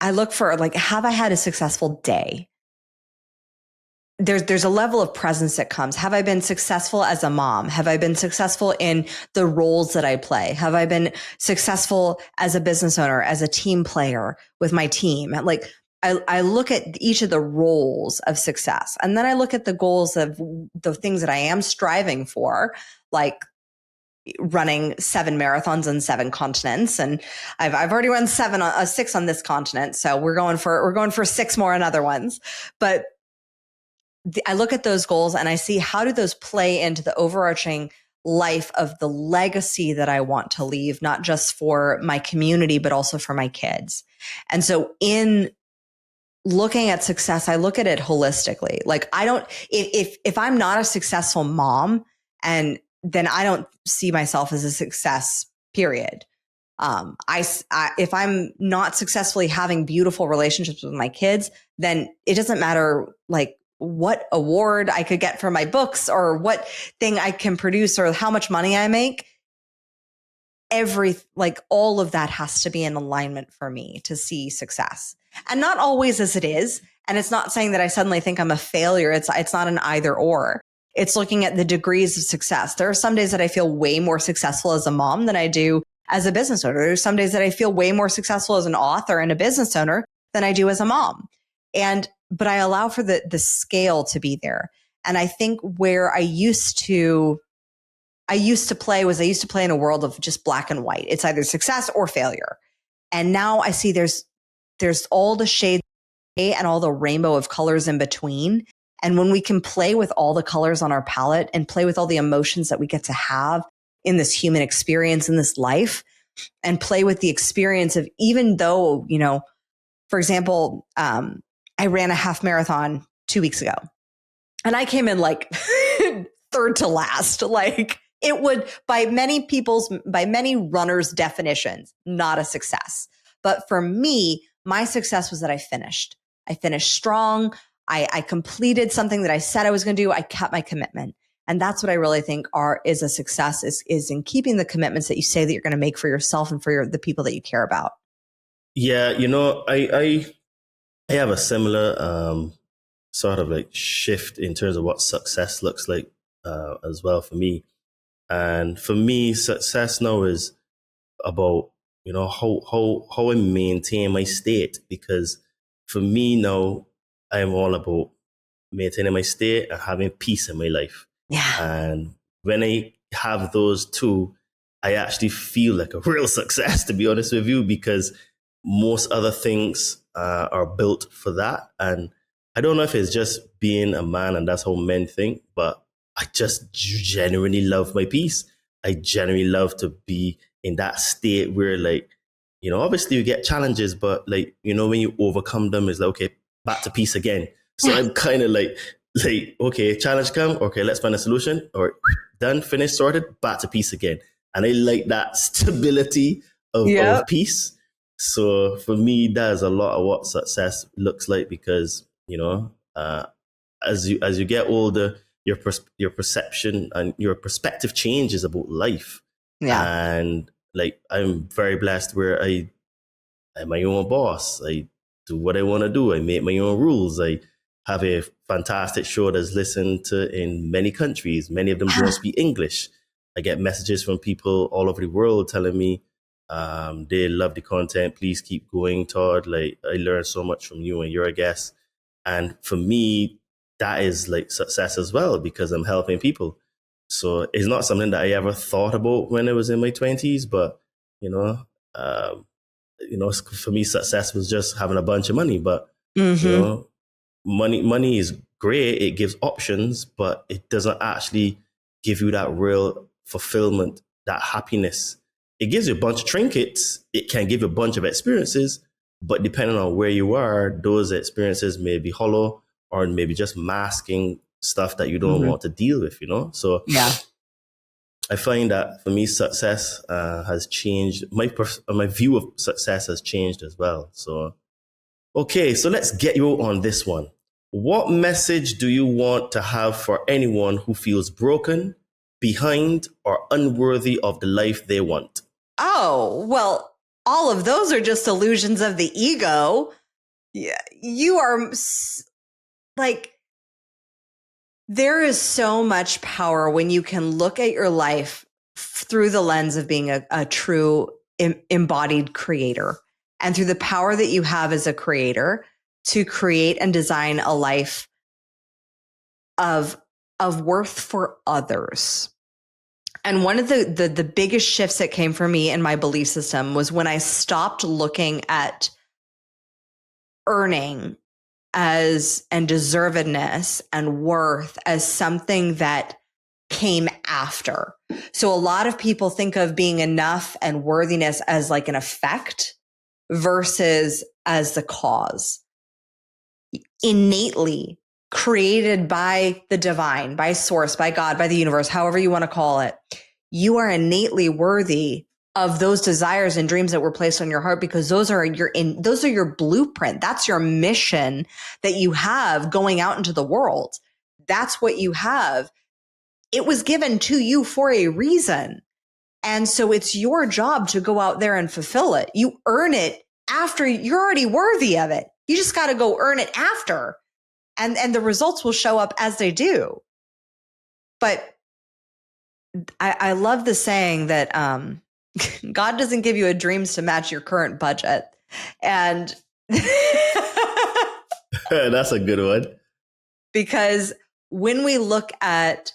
I look for have I had a successful day? There's a level of presence that comes. Have I been successful as a mom? Have I been successful in the roles that I play? Have I been successful as a business owner, as a team player with my team? I look at each of the roles of success, and then I look at the goals of the things that I am striving for, like running 7 marathons on 7 continents. And I've already run 6 on this continent. So we're going for 6 more on other ones. But I look at those goals and I see, how do those play into the overarching life of the legacy that I want to leave, not just for my community, but also for my kids. And so in looking at success, I look at it holistically. Like if I'm not a successful mom, and then I don't see myself as a success, period. If I'm not successfully having beautiful relationships with my kids, then it doesn't matter what award I could get for my books or what thing I can produce or how much money I make. All of that has to be in alignment for me to see success. And not always as it is. And it's not saying that I suddenly think I'm a failure. It's not an either or. It's looking at the degrees of success. There are some days that I feel way more successful as a mom than I do as a business owner. There's some days that I feel way more successful as an author and a business owner than I do as a mom. But I allow for the scale to be there. And I think where I used to play in a world of just black and white. It's either success or failure. And now I see there's all the shades and all the rainbow of colors in between. And when we can play with all the colors on our palette and play with all the emotions that we get to have in this human experience in this life, and play with the experience of, even though, for example, I ran a half marathon 2 weeks ago and I came in third to last. It would, by many runners' definitions, not a success. But for me, my success was that I finished strong. I completed something that I said I was going to do. I kept my commitment. And that's what I really think is a success is in keeping the commitments that you say that you're going to make for yourself and for the people that you care about. Yeah, I have a similar sort of like shift in terms of what success looks like as well for me. And for me, success now is about, how I maintain my state, because for me now, I am all about maintaining my state and having peace in my life. Yeah. And when I have those two, I actually feel like a real success, to be honest with you, because most other things are built for that. And I don't know if it's just being a man and that's how men think, but I just genuinely love my peace. I genuinely love to be in that state where, like, obviously you get challenges, but like, when you overcome them, it's like, okay, back to peace again. So I'm kind of like, okay, challenge come, okay, let's find a solution, or done, finished, sorted, back to peace again. And I like that stability of peace. So for me, that is a lot of what success looks like, because, as you get older, your perception and your perspective changes about life. Yeah. And like, I'm very blessed where I'm my own boss. I do what I want to do. I make my own rules. I have a fantastic show that's listened to in many countries. Many of them don't speak English. I get messages from people all over the world telling me they love the content. Please keep going, Todd. Like, I learned so much from you and you're a guest. And for me, that is like success as well, because I'm helping people. So it's not something that I ever thought about when I was in my 20s, but for me, success was just having a bunch of money. But money is great. It gives options, but it doesn't actually give you that real fulfillment, that happiness. It gives you a bunch of trinkets. It can give you a bunch of experiences, but depending on where you are, those experiences may be hollow or maybe just masking stuff that you don't want to deal with, So yeah, I find that for me, success has changed. My view of success has changed as well. So, okay, so let's get you on this one. What message do you want to have for anyone who feels broken, behind, or unworthy of the life they want? Oh, well, all of those are just illusions of the ego. Yeah, you are like, there is so much power when you can look at your life through the lens of being a true embodied creator, and through the power that you have as a creator to create and design a life of worth for others. And one of the biggest shifts that came for me in my belief system was when I stopped looking at earning and deservedness and worth as something that came after. So a lot of people think of being enough and worthiness as like an effect versus as the cause. Innately created by the divine, by source, by God, by the universe, however you want to call it, you are innately worthy of those desires and dreams that were placed on your heart, because those are your blueprint. That's your mission that you have going out into the world. That's what you have. It was given to you for a reason. And so it's your job to go out there and fulfill it. You earn it after you're already worthy of it. You just got to go earn it after. And the results will show up as they do. But I love the saying that God doesn't give you a dreams to match your current budget. And that's a good one. Because when we look at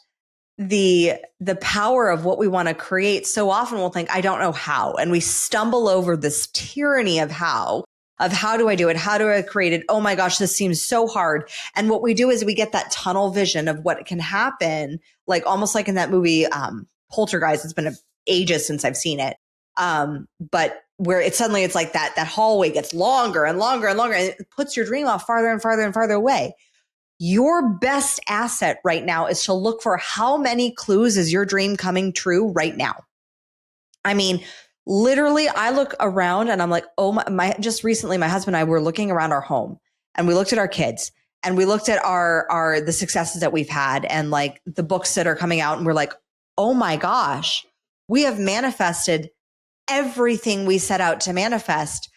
the power of what we want to create, so often we'll think, I don't know how. And we stumble over this tyranny of how do I do it? How do I create it? Oh my gosh, this seems so hard. And what we do is we get that tunnel vision of what can happen, like almost like in that movie, Poltergeist. It's been ages since I've seen it. But where it's like that hallway gets longer and longer and longer, and it puts your dream off farther and farther and farther away. Your best asset right now is to look for how many clues is your dream coming true right now. I mean, literally, I look around and I'm like, oh my, just recently, my husband and I were looking around our home and we looked at our kids and we looked at the successes that we've had and like the books that are coming out, and we're like, oh my gosh, we have manifested everything we set out to manifest.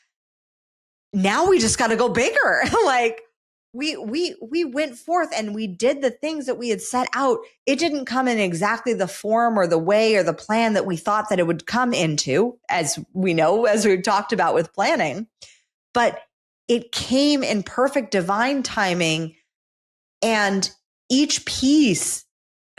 Now we just got to go bigger. Like we went forth and we did the things that we had set out. It didn't come in exactly the form or the way or the plan that we thought that it would come into, as we know, as we've talked about with planning, but it came in perfect divine timing, and each piece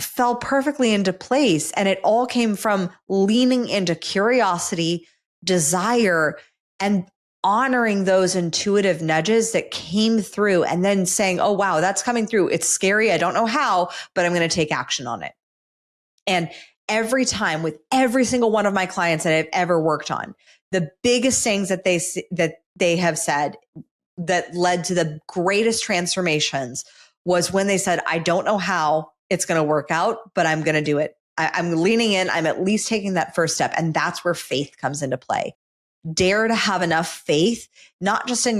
fell perfectly into place. And it all came from leaning into curiosity, desire, and honoring those intuitive nudges that came through, and then saying, oh, wow, that's coming through. It's scary. I don't know how, but I'm going to take action on it. And every time with every single one of my clients that I've ever worked on, the biggest things that they have said that led to the greatest transformations was when they said, I don't know how it's going to work out, but I'm going to do it. I'm leaning in. I'm at least taking that first step. And that's where faith comes into play. Dare to have enough faith, not just in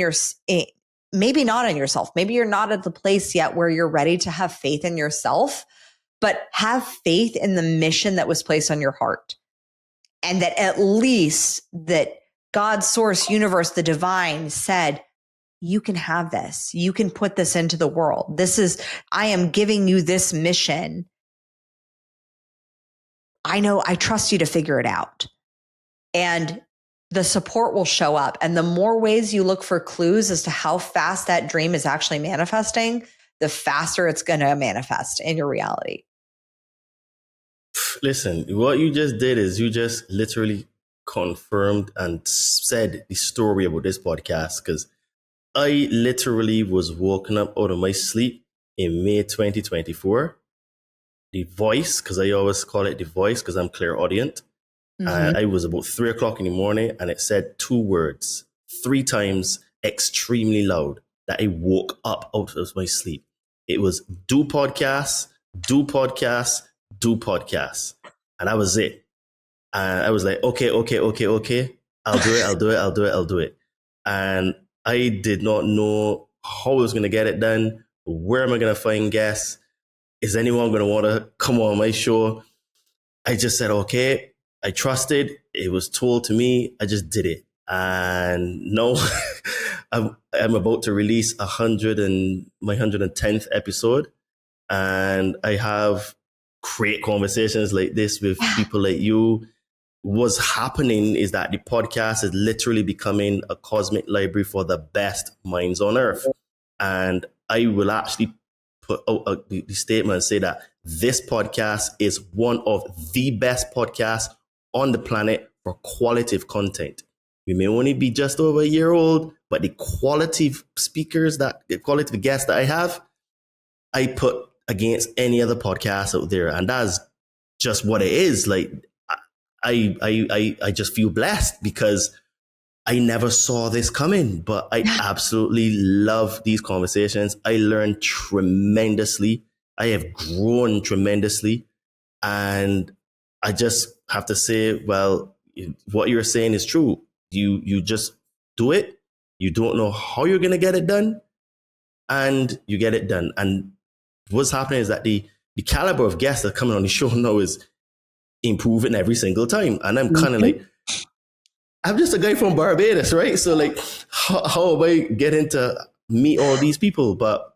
maybe not in yourself. Maybe you're not at the place yet where you're ready to have faith in yourself, but have faith in the mission that was placed on your heart. And that at least that God, source, universe, the divine said, you can have this. You can put this into the world. I am giving you this mission. I trust you to figure it out. And the support will show up. And the more ways you look for clues as to how fast that dream is actually manifesting, the faster it's going to manifest in your reality. Listen, what you just did is you just literally confirmed and said the story about this podcast, because I literally was woken up out of my sleep in May 2024. The voice, because I always call it the voice because I'm clairaudient. And I was about 3 o'clock in the morning, and it said 2 words 3 times extremely loud that I woke up out of my sleep. It was do podcasts, do podcasts, do podcasts. And that was it. And I was like, okay. I'll do it. And I did not know how I was going to get it done. Where am I going to find guests? Is anyone going to want to come on my show? I just said, okay. I trusted. It was told to me. I just did it. And no, I'm about to release my 110th episode. And I have great conversations like this with people like you. What's happening is that the podcast is literally becoming a cosmic library for the best minds on earth. And I will actually put out the statement and say that this podcast is one of the best podcasts on the planet for qualitative content. We may only be just over a year old, but the qualitative the qualitative guests that I have, I put against any other podcast out there. And that's just what it is. Like, I just feel blessed because I never saw this coming, but I absolutely love these conversations. I learned tremendously. I have grown tremendously. And I just have to say, well, what you're saying is true. You just do it. You don't know how you're going to get it done, and you get it done. And what's happening is that the caliber of guests that are coming on the show now is improving every single time. And I'm kind of like, I'm just a guy from Barbados, right? So like, how am I getting to meet all these people? But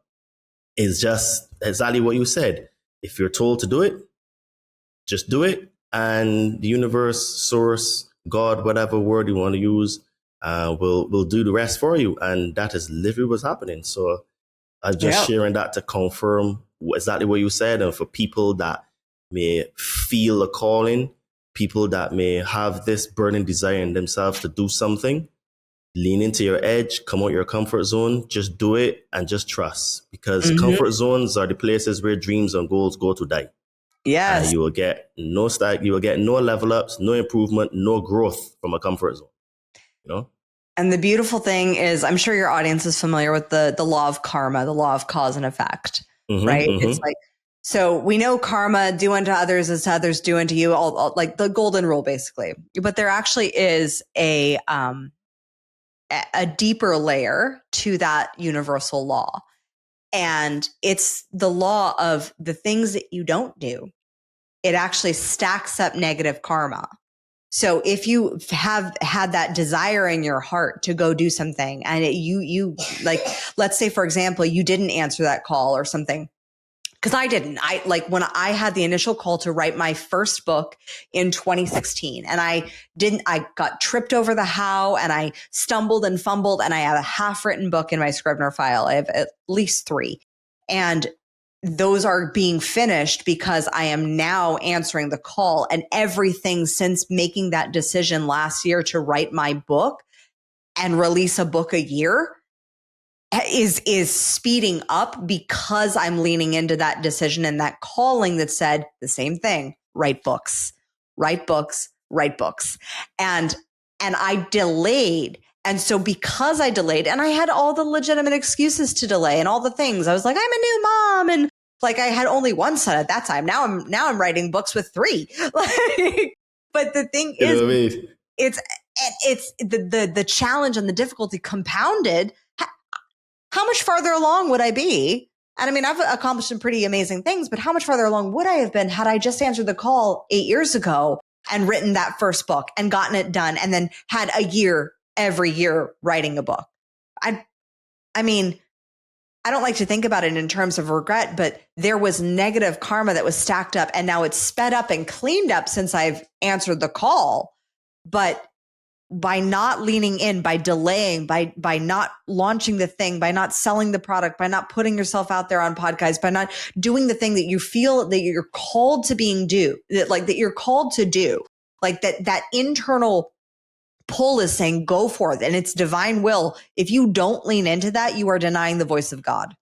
it's just exactly what you said. If you're told to do it, just do it. And the universe, source, God, whatever word you want to use, will do the rest for you. And that is literally what's happening. So I'm just sharing that to confirm exactly what you said. And for people that may feel a calling, people that may have this burning desire in themselves to do something, lean into your edge, come out your comfort zone, just do it and just trust. Because comfort zones are the places where dreams and goals go to die. Yes. You will get no level ups, no improvement, no growth from a comfort zone. You know? And the beautiful thing is, I'm sure your audience is familiar with the law of karma, the law of cause and effect, right? It's like, so we know karma, do unto others as others do unto you, all like the golden rule, basically. But there actually is a deeper layer to that universal law. And it's the law of the things that you don't do. It actually stacks up negative karma. So if you have had that desire in your heart to go do something and you like, let's say, for example, you didn't answer that call or something. Because I didn't. When I had the initial call to write my first book in 2016 and I got tripped over the how and I stumbled and fumbled and I have a half written book in my Scrivener file. I have at least 3. And those are being finished because I am now answering the call, and everything since making that decision last year to write my book and release a book a year is speeding up because I'm leaning into that decision and that calling that said the same thing: write books, write books, write books. And I delayed. And so because I delayed, and I had all the legitimate excuses to delay and all the things, I was like, I'm a new mom. And like, I had only one son at that time. Now I'm writing books with 3. But the thing is, You know what I mean? it's the challenge and the difficulty compounded. How much farther along would I be? And I mean, I've accomplished some pretty amazing things, but how much farther along would I have been had I just answered the call 8 years ago and written that first book and gotten it done and then had a year every year writing a book? I mean, I don't like to think about it in terms of regret, but there was negative karma that was stacked up, and now it's sped up and cleaned up since I've answered the call. But by not leaning in, by delaying, by not launching the thing, by not selling the product, by not putting yourself out there on podcasts, by not doing the thing that you feel that you're called to that you're called to do, like that internal pull is saying, go forth, and it's divine will. If you don't lean into that, you are denying the voice of God.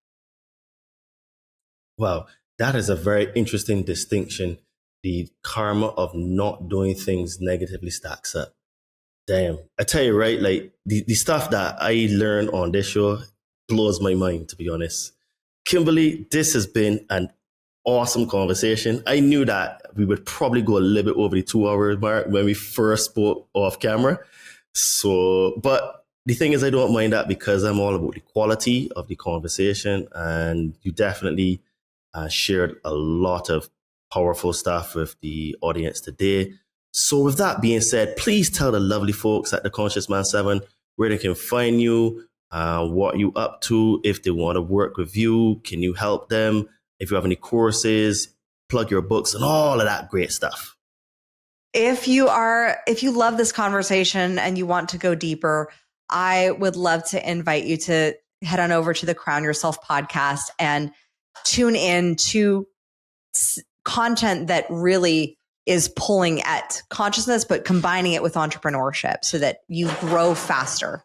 Wow, that is a very interesting distinction. The karma of not doing things negatively stacks up. Damn. I tell you, right, like the stuff that I learned on this show blows my mind, to be honest. Kimberly, this has been an awesome conversation. I knew that we would probably go a little bit over the 2-hour mark when we first spoke off camera. So, but the thing is, I don't mind that because I'm all about the quality of the conversation, and you definitely shared a lot of powerful stuff with the audience today. So with that being said, please tell the lovely folks at the Conscious Man 7 where they can find you, what you up to. If they want to work with you, can you help them? If you have any courses, plug your books and all of that great stuff. If you love this conversation and you want to go deeper, I would love to invite you to head on over to the Crown Yourself podcast and tune in to content that really is pulling at consciousness, but combining it with entrepreneurship so that you grow faster.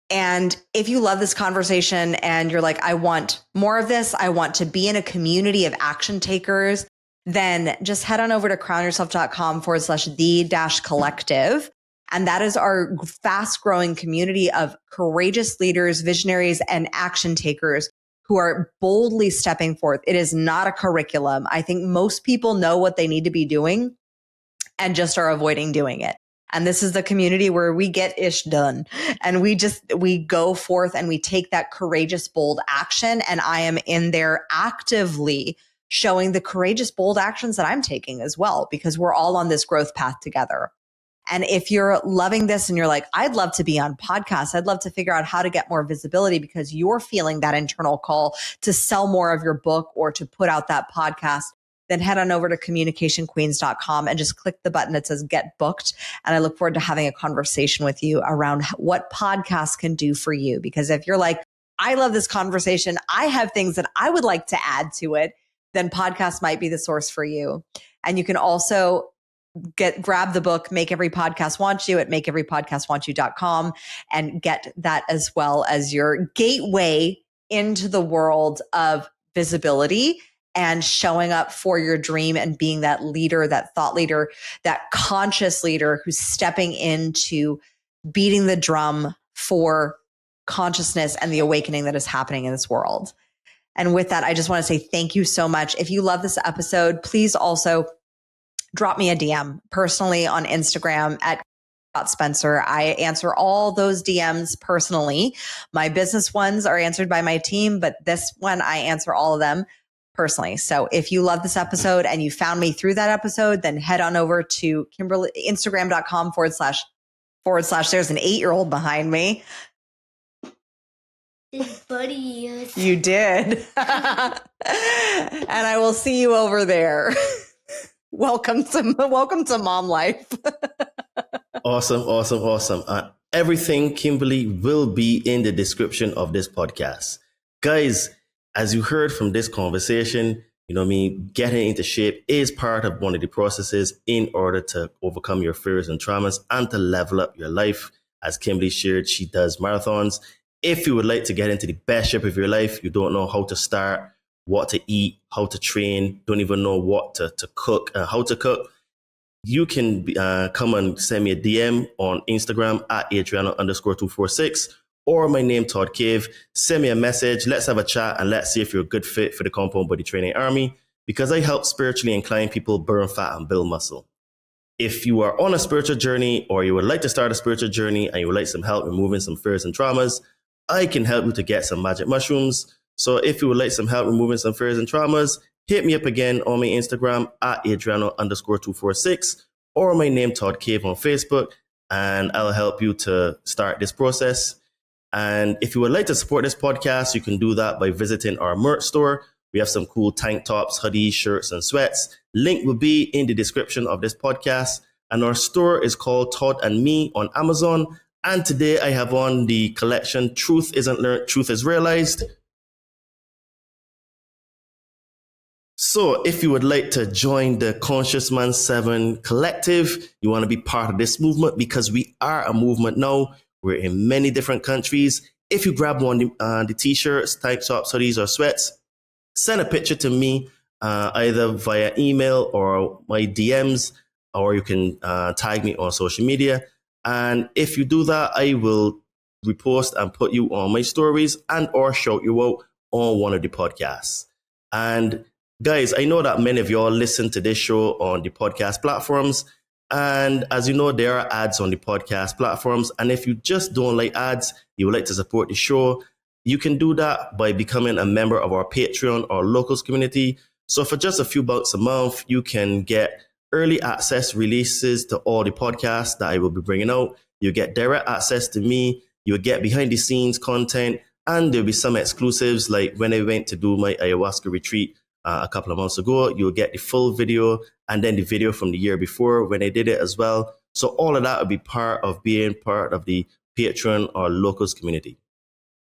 And if you love this conversation and you're like, I want more of this, I want to be in a community of action takers, then just head on over to crownyourself.com/the-collective. And that is our fast growing community of courageous leaders, visionaries, and action takers who are boldly stepping forth. It is not a curriculum. I think most people know what they need to be doing and just are avoiding doing it. And this is the community where we get ish done, and we go forth and we take that courageous, bold action. And I am in there actively showing the courageous, bold actions that I'm taking as well, because we're all on this growth path together. And if you're loving this and you're like, I'd love to be on podcasts, I'd love to figure out how to get more visibility because you're feeling that internal call to sell more of your book or to put out that podcast, then head on over to communicationqueens.com and just click the button that says get booked. And I look forward to having a conversation with you around what podcasts can do for you. Because if you're like, I love this conversation, I have things that I would like to add to it, then podcast might be the source for you. And you can also grab the book, Make Every Podcast Want You, at makeeverypodcastwantyou.com, and get that as well as your gateway into the world of visibility and showing up for your dream and being that leader, that thought leader, that conscious leader who's stepping into beating the drum for consciousness and the awakening that is happening in this world. And with that, I just want to say thank you so much. If you love this episode, please also drop me a DM personally on Instagram at Spencer. I answer all those DMs personally. My business ones are answered by my team, but this one, I answer all of them personally. So if you love this episode and you found me through that episode, then head on over to Kimberly, Instagram.com // there's an 8-year-old behind me. Buddy. You did. And I will see you over there. Welcome to mom life. Awesome. Everything, Kimberly, will be in the description of this podcast. Guys, as you heard from this conversation, getting into shape is part of one of the processes in order to overcome your fears and traumas and to level up your life. As Kimberly shared, she does marathons. If you would like to get into the best shape of your life, you don't know how to start, what to eat, how to train, don't even know what to cook, how to cook, you can come and send me a DM on Instagram at Adriano_246 or my name, Todd Cave. Send me a message. Let's have a chat and let's see if you're a good fit for the Compound Body Training Army, because I help spiritually inclined people burn fat and build muscle. If you are on a spiritual journey or you would like to start a spiritual journey and you would like some help removing some fears and traumas, I can help you to get some magic mushrooms. So if you would like some help removing some fears and traumas, hit me up again on my Instagram at Adriano_246 or my name, Todd Cave, on Facebook, and I'll help you to start this process. And if you would like to support this podcast, you can do that by visiting our merch store. We have some cool tank tops, hoodies, shirts, and sweats. Link will be in the description of this podcast. And our store is called Todd and Me on Amazon. And today I have on the collection Truth Isn't Learned, Truth is Realized. So if you would like to join the Conscious Man 7 collective, you want to be part of this movement, because we are a movement now. We're in many different countries. If you grab one of the t-shirts, tank tops, hoodies, or sweats, send a picture to me either via email or my DMs, or you can tag me on social media. And if you do that, I will repost and put you on my stories and or shout you out on one of the podcasts. And guys, I know that many of y'all listen to this show on the podcast platforms. And as you know, there are ads on the podcast platforms. And if you just don't like ads, you would like to support the show, you can do that by becoming a member of our Patreon or locals community. So for just a few bucks a month, you can get early access releases to all the podcasts that I will be bringing out. You get direct access to me. You'll get behind the scenes content, and there'll be some exclusives, like when I went to do my ayahuasca retreat a couple of months ago. You'll get the full video and then the video from the year before when I did it as well. So all of that will be part of being part of the Patreon or locals community.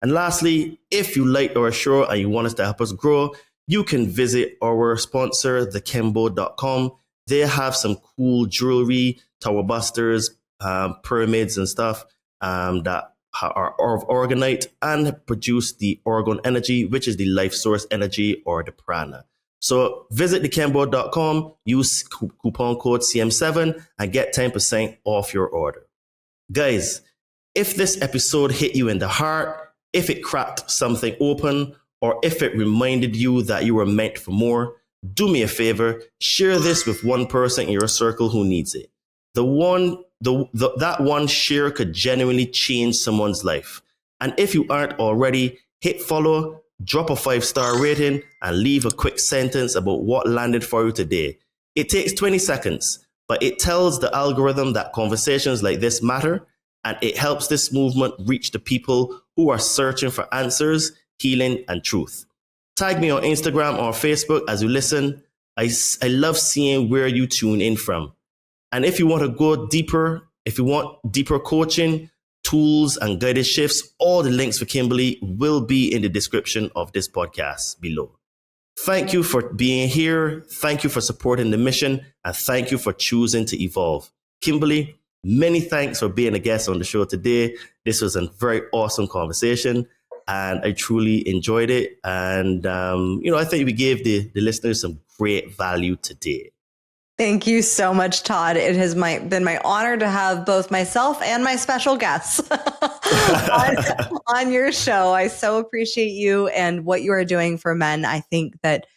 And lastly, if you like our show and you want us to help us grow, you can visit our sponsor, thekembo.com. They have some cool jewelry, tower busters, pyramids and stuff that are of orgonite and produce the orgone energy, which is the life source energy or the prana. So visit thekembo.com, use coupon code CM7 and get 10% off your order. Guys, if this episode hit you in the heart, if it cracked something open, or if it reminded you that you were meant for more, do me a favor, share this with one person in your circle who needs it. That one share could genuinely change someone's life. And if you aren't already, hit follow, drop a 5-star rating, and leave a quick sentence about what landed for you today. It takes 20 seconds, but it tells the algorithm that conversations like this matter, and it helps this movement reach the people who are searching for answers, healing, and truth. Tag me on Instagram or Facebook as you listen. I love seeing where you tune in from. And if you want to go deeper, if you want deeper coaching, tools, and guided shifts, all the links for Kimberly will be in the description of this podcast below. Thank you for being here. Thank you for supporting the mission. And thank you for choosing to evolve. Kimberly, many thanks for being a guest on the show today. This was a very awesome conversation, and I truly enjoyed it. And, I think we gave the listeners some great value today. Thank you so much, Todd. It has been my honor to have both myself and my special guests on your show. I so appreciate you and what you are doing for men. I think that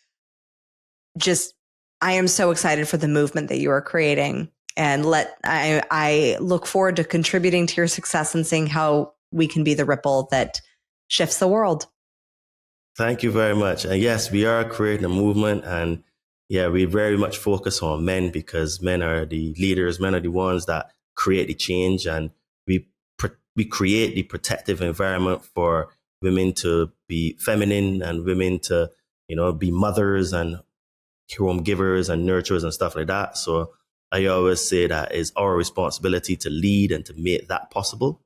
I am so excited for the movement that you are creating. And I look forward to contributing to your success and seeing how we can be the ripple that shifts the world. Thank you very much. And yes, we are creating a movement, and yeah, we very much focus on men because men are the leaders, men are the ones that create the change, and we create the protective environment for women to be feminine and women to, be mothers and home givers and nurturers and stuff like that. So I always say that it's our responsibility to lead and to make that possible.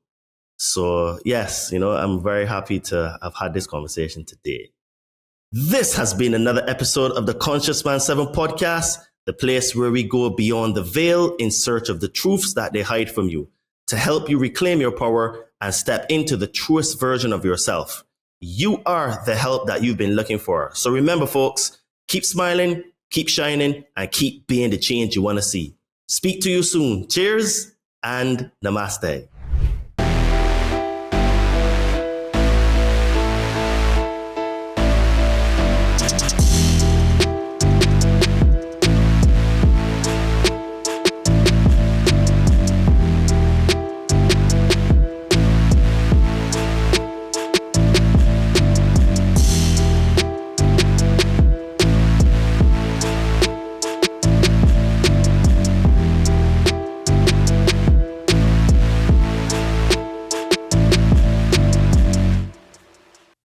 So yes, I'm very happy to have had this conversation today. This has been another episode of the Conscious Man 7 podcast, the place where we go beyond the veil in search of the truths that they hide from you to help you reclaim your power and step into the truest version of yourself. You are the help that you've been looking for. So remember, folks, keep smiling, keep shining, and keep being the change you want to see. Speak to you soon. Cheers and namaste.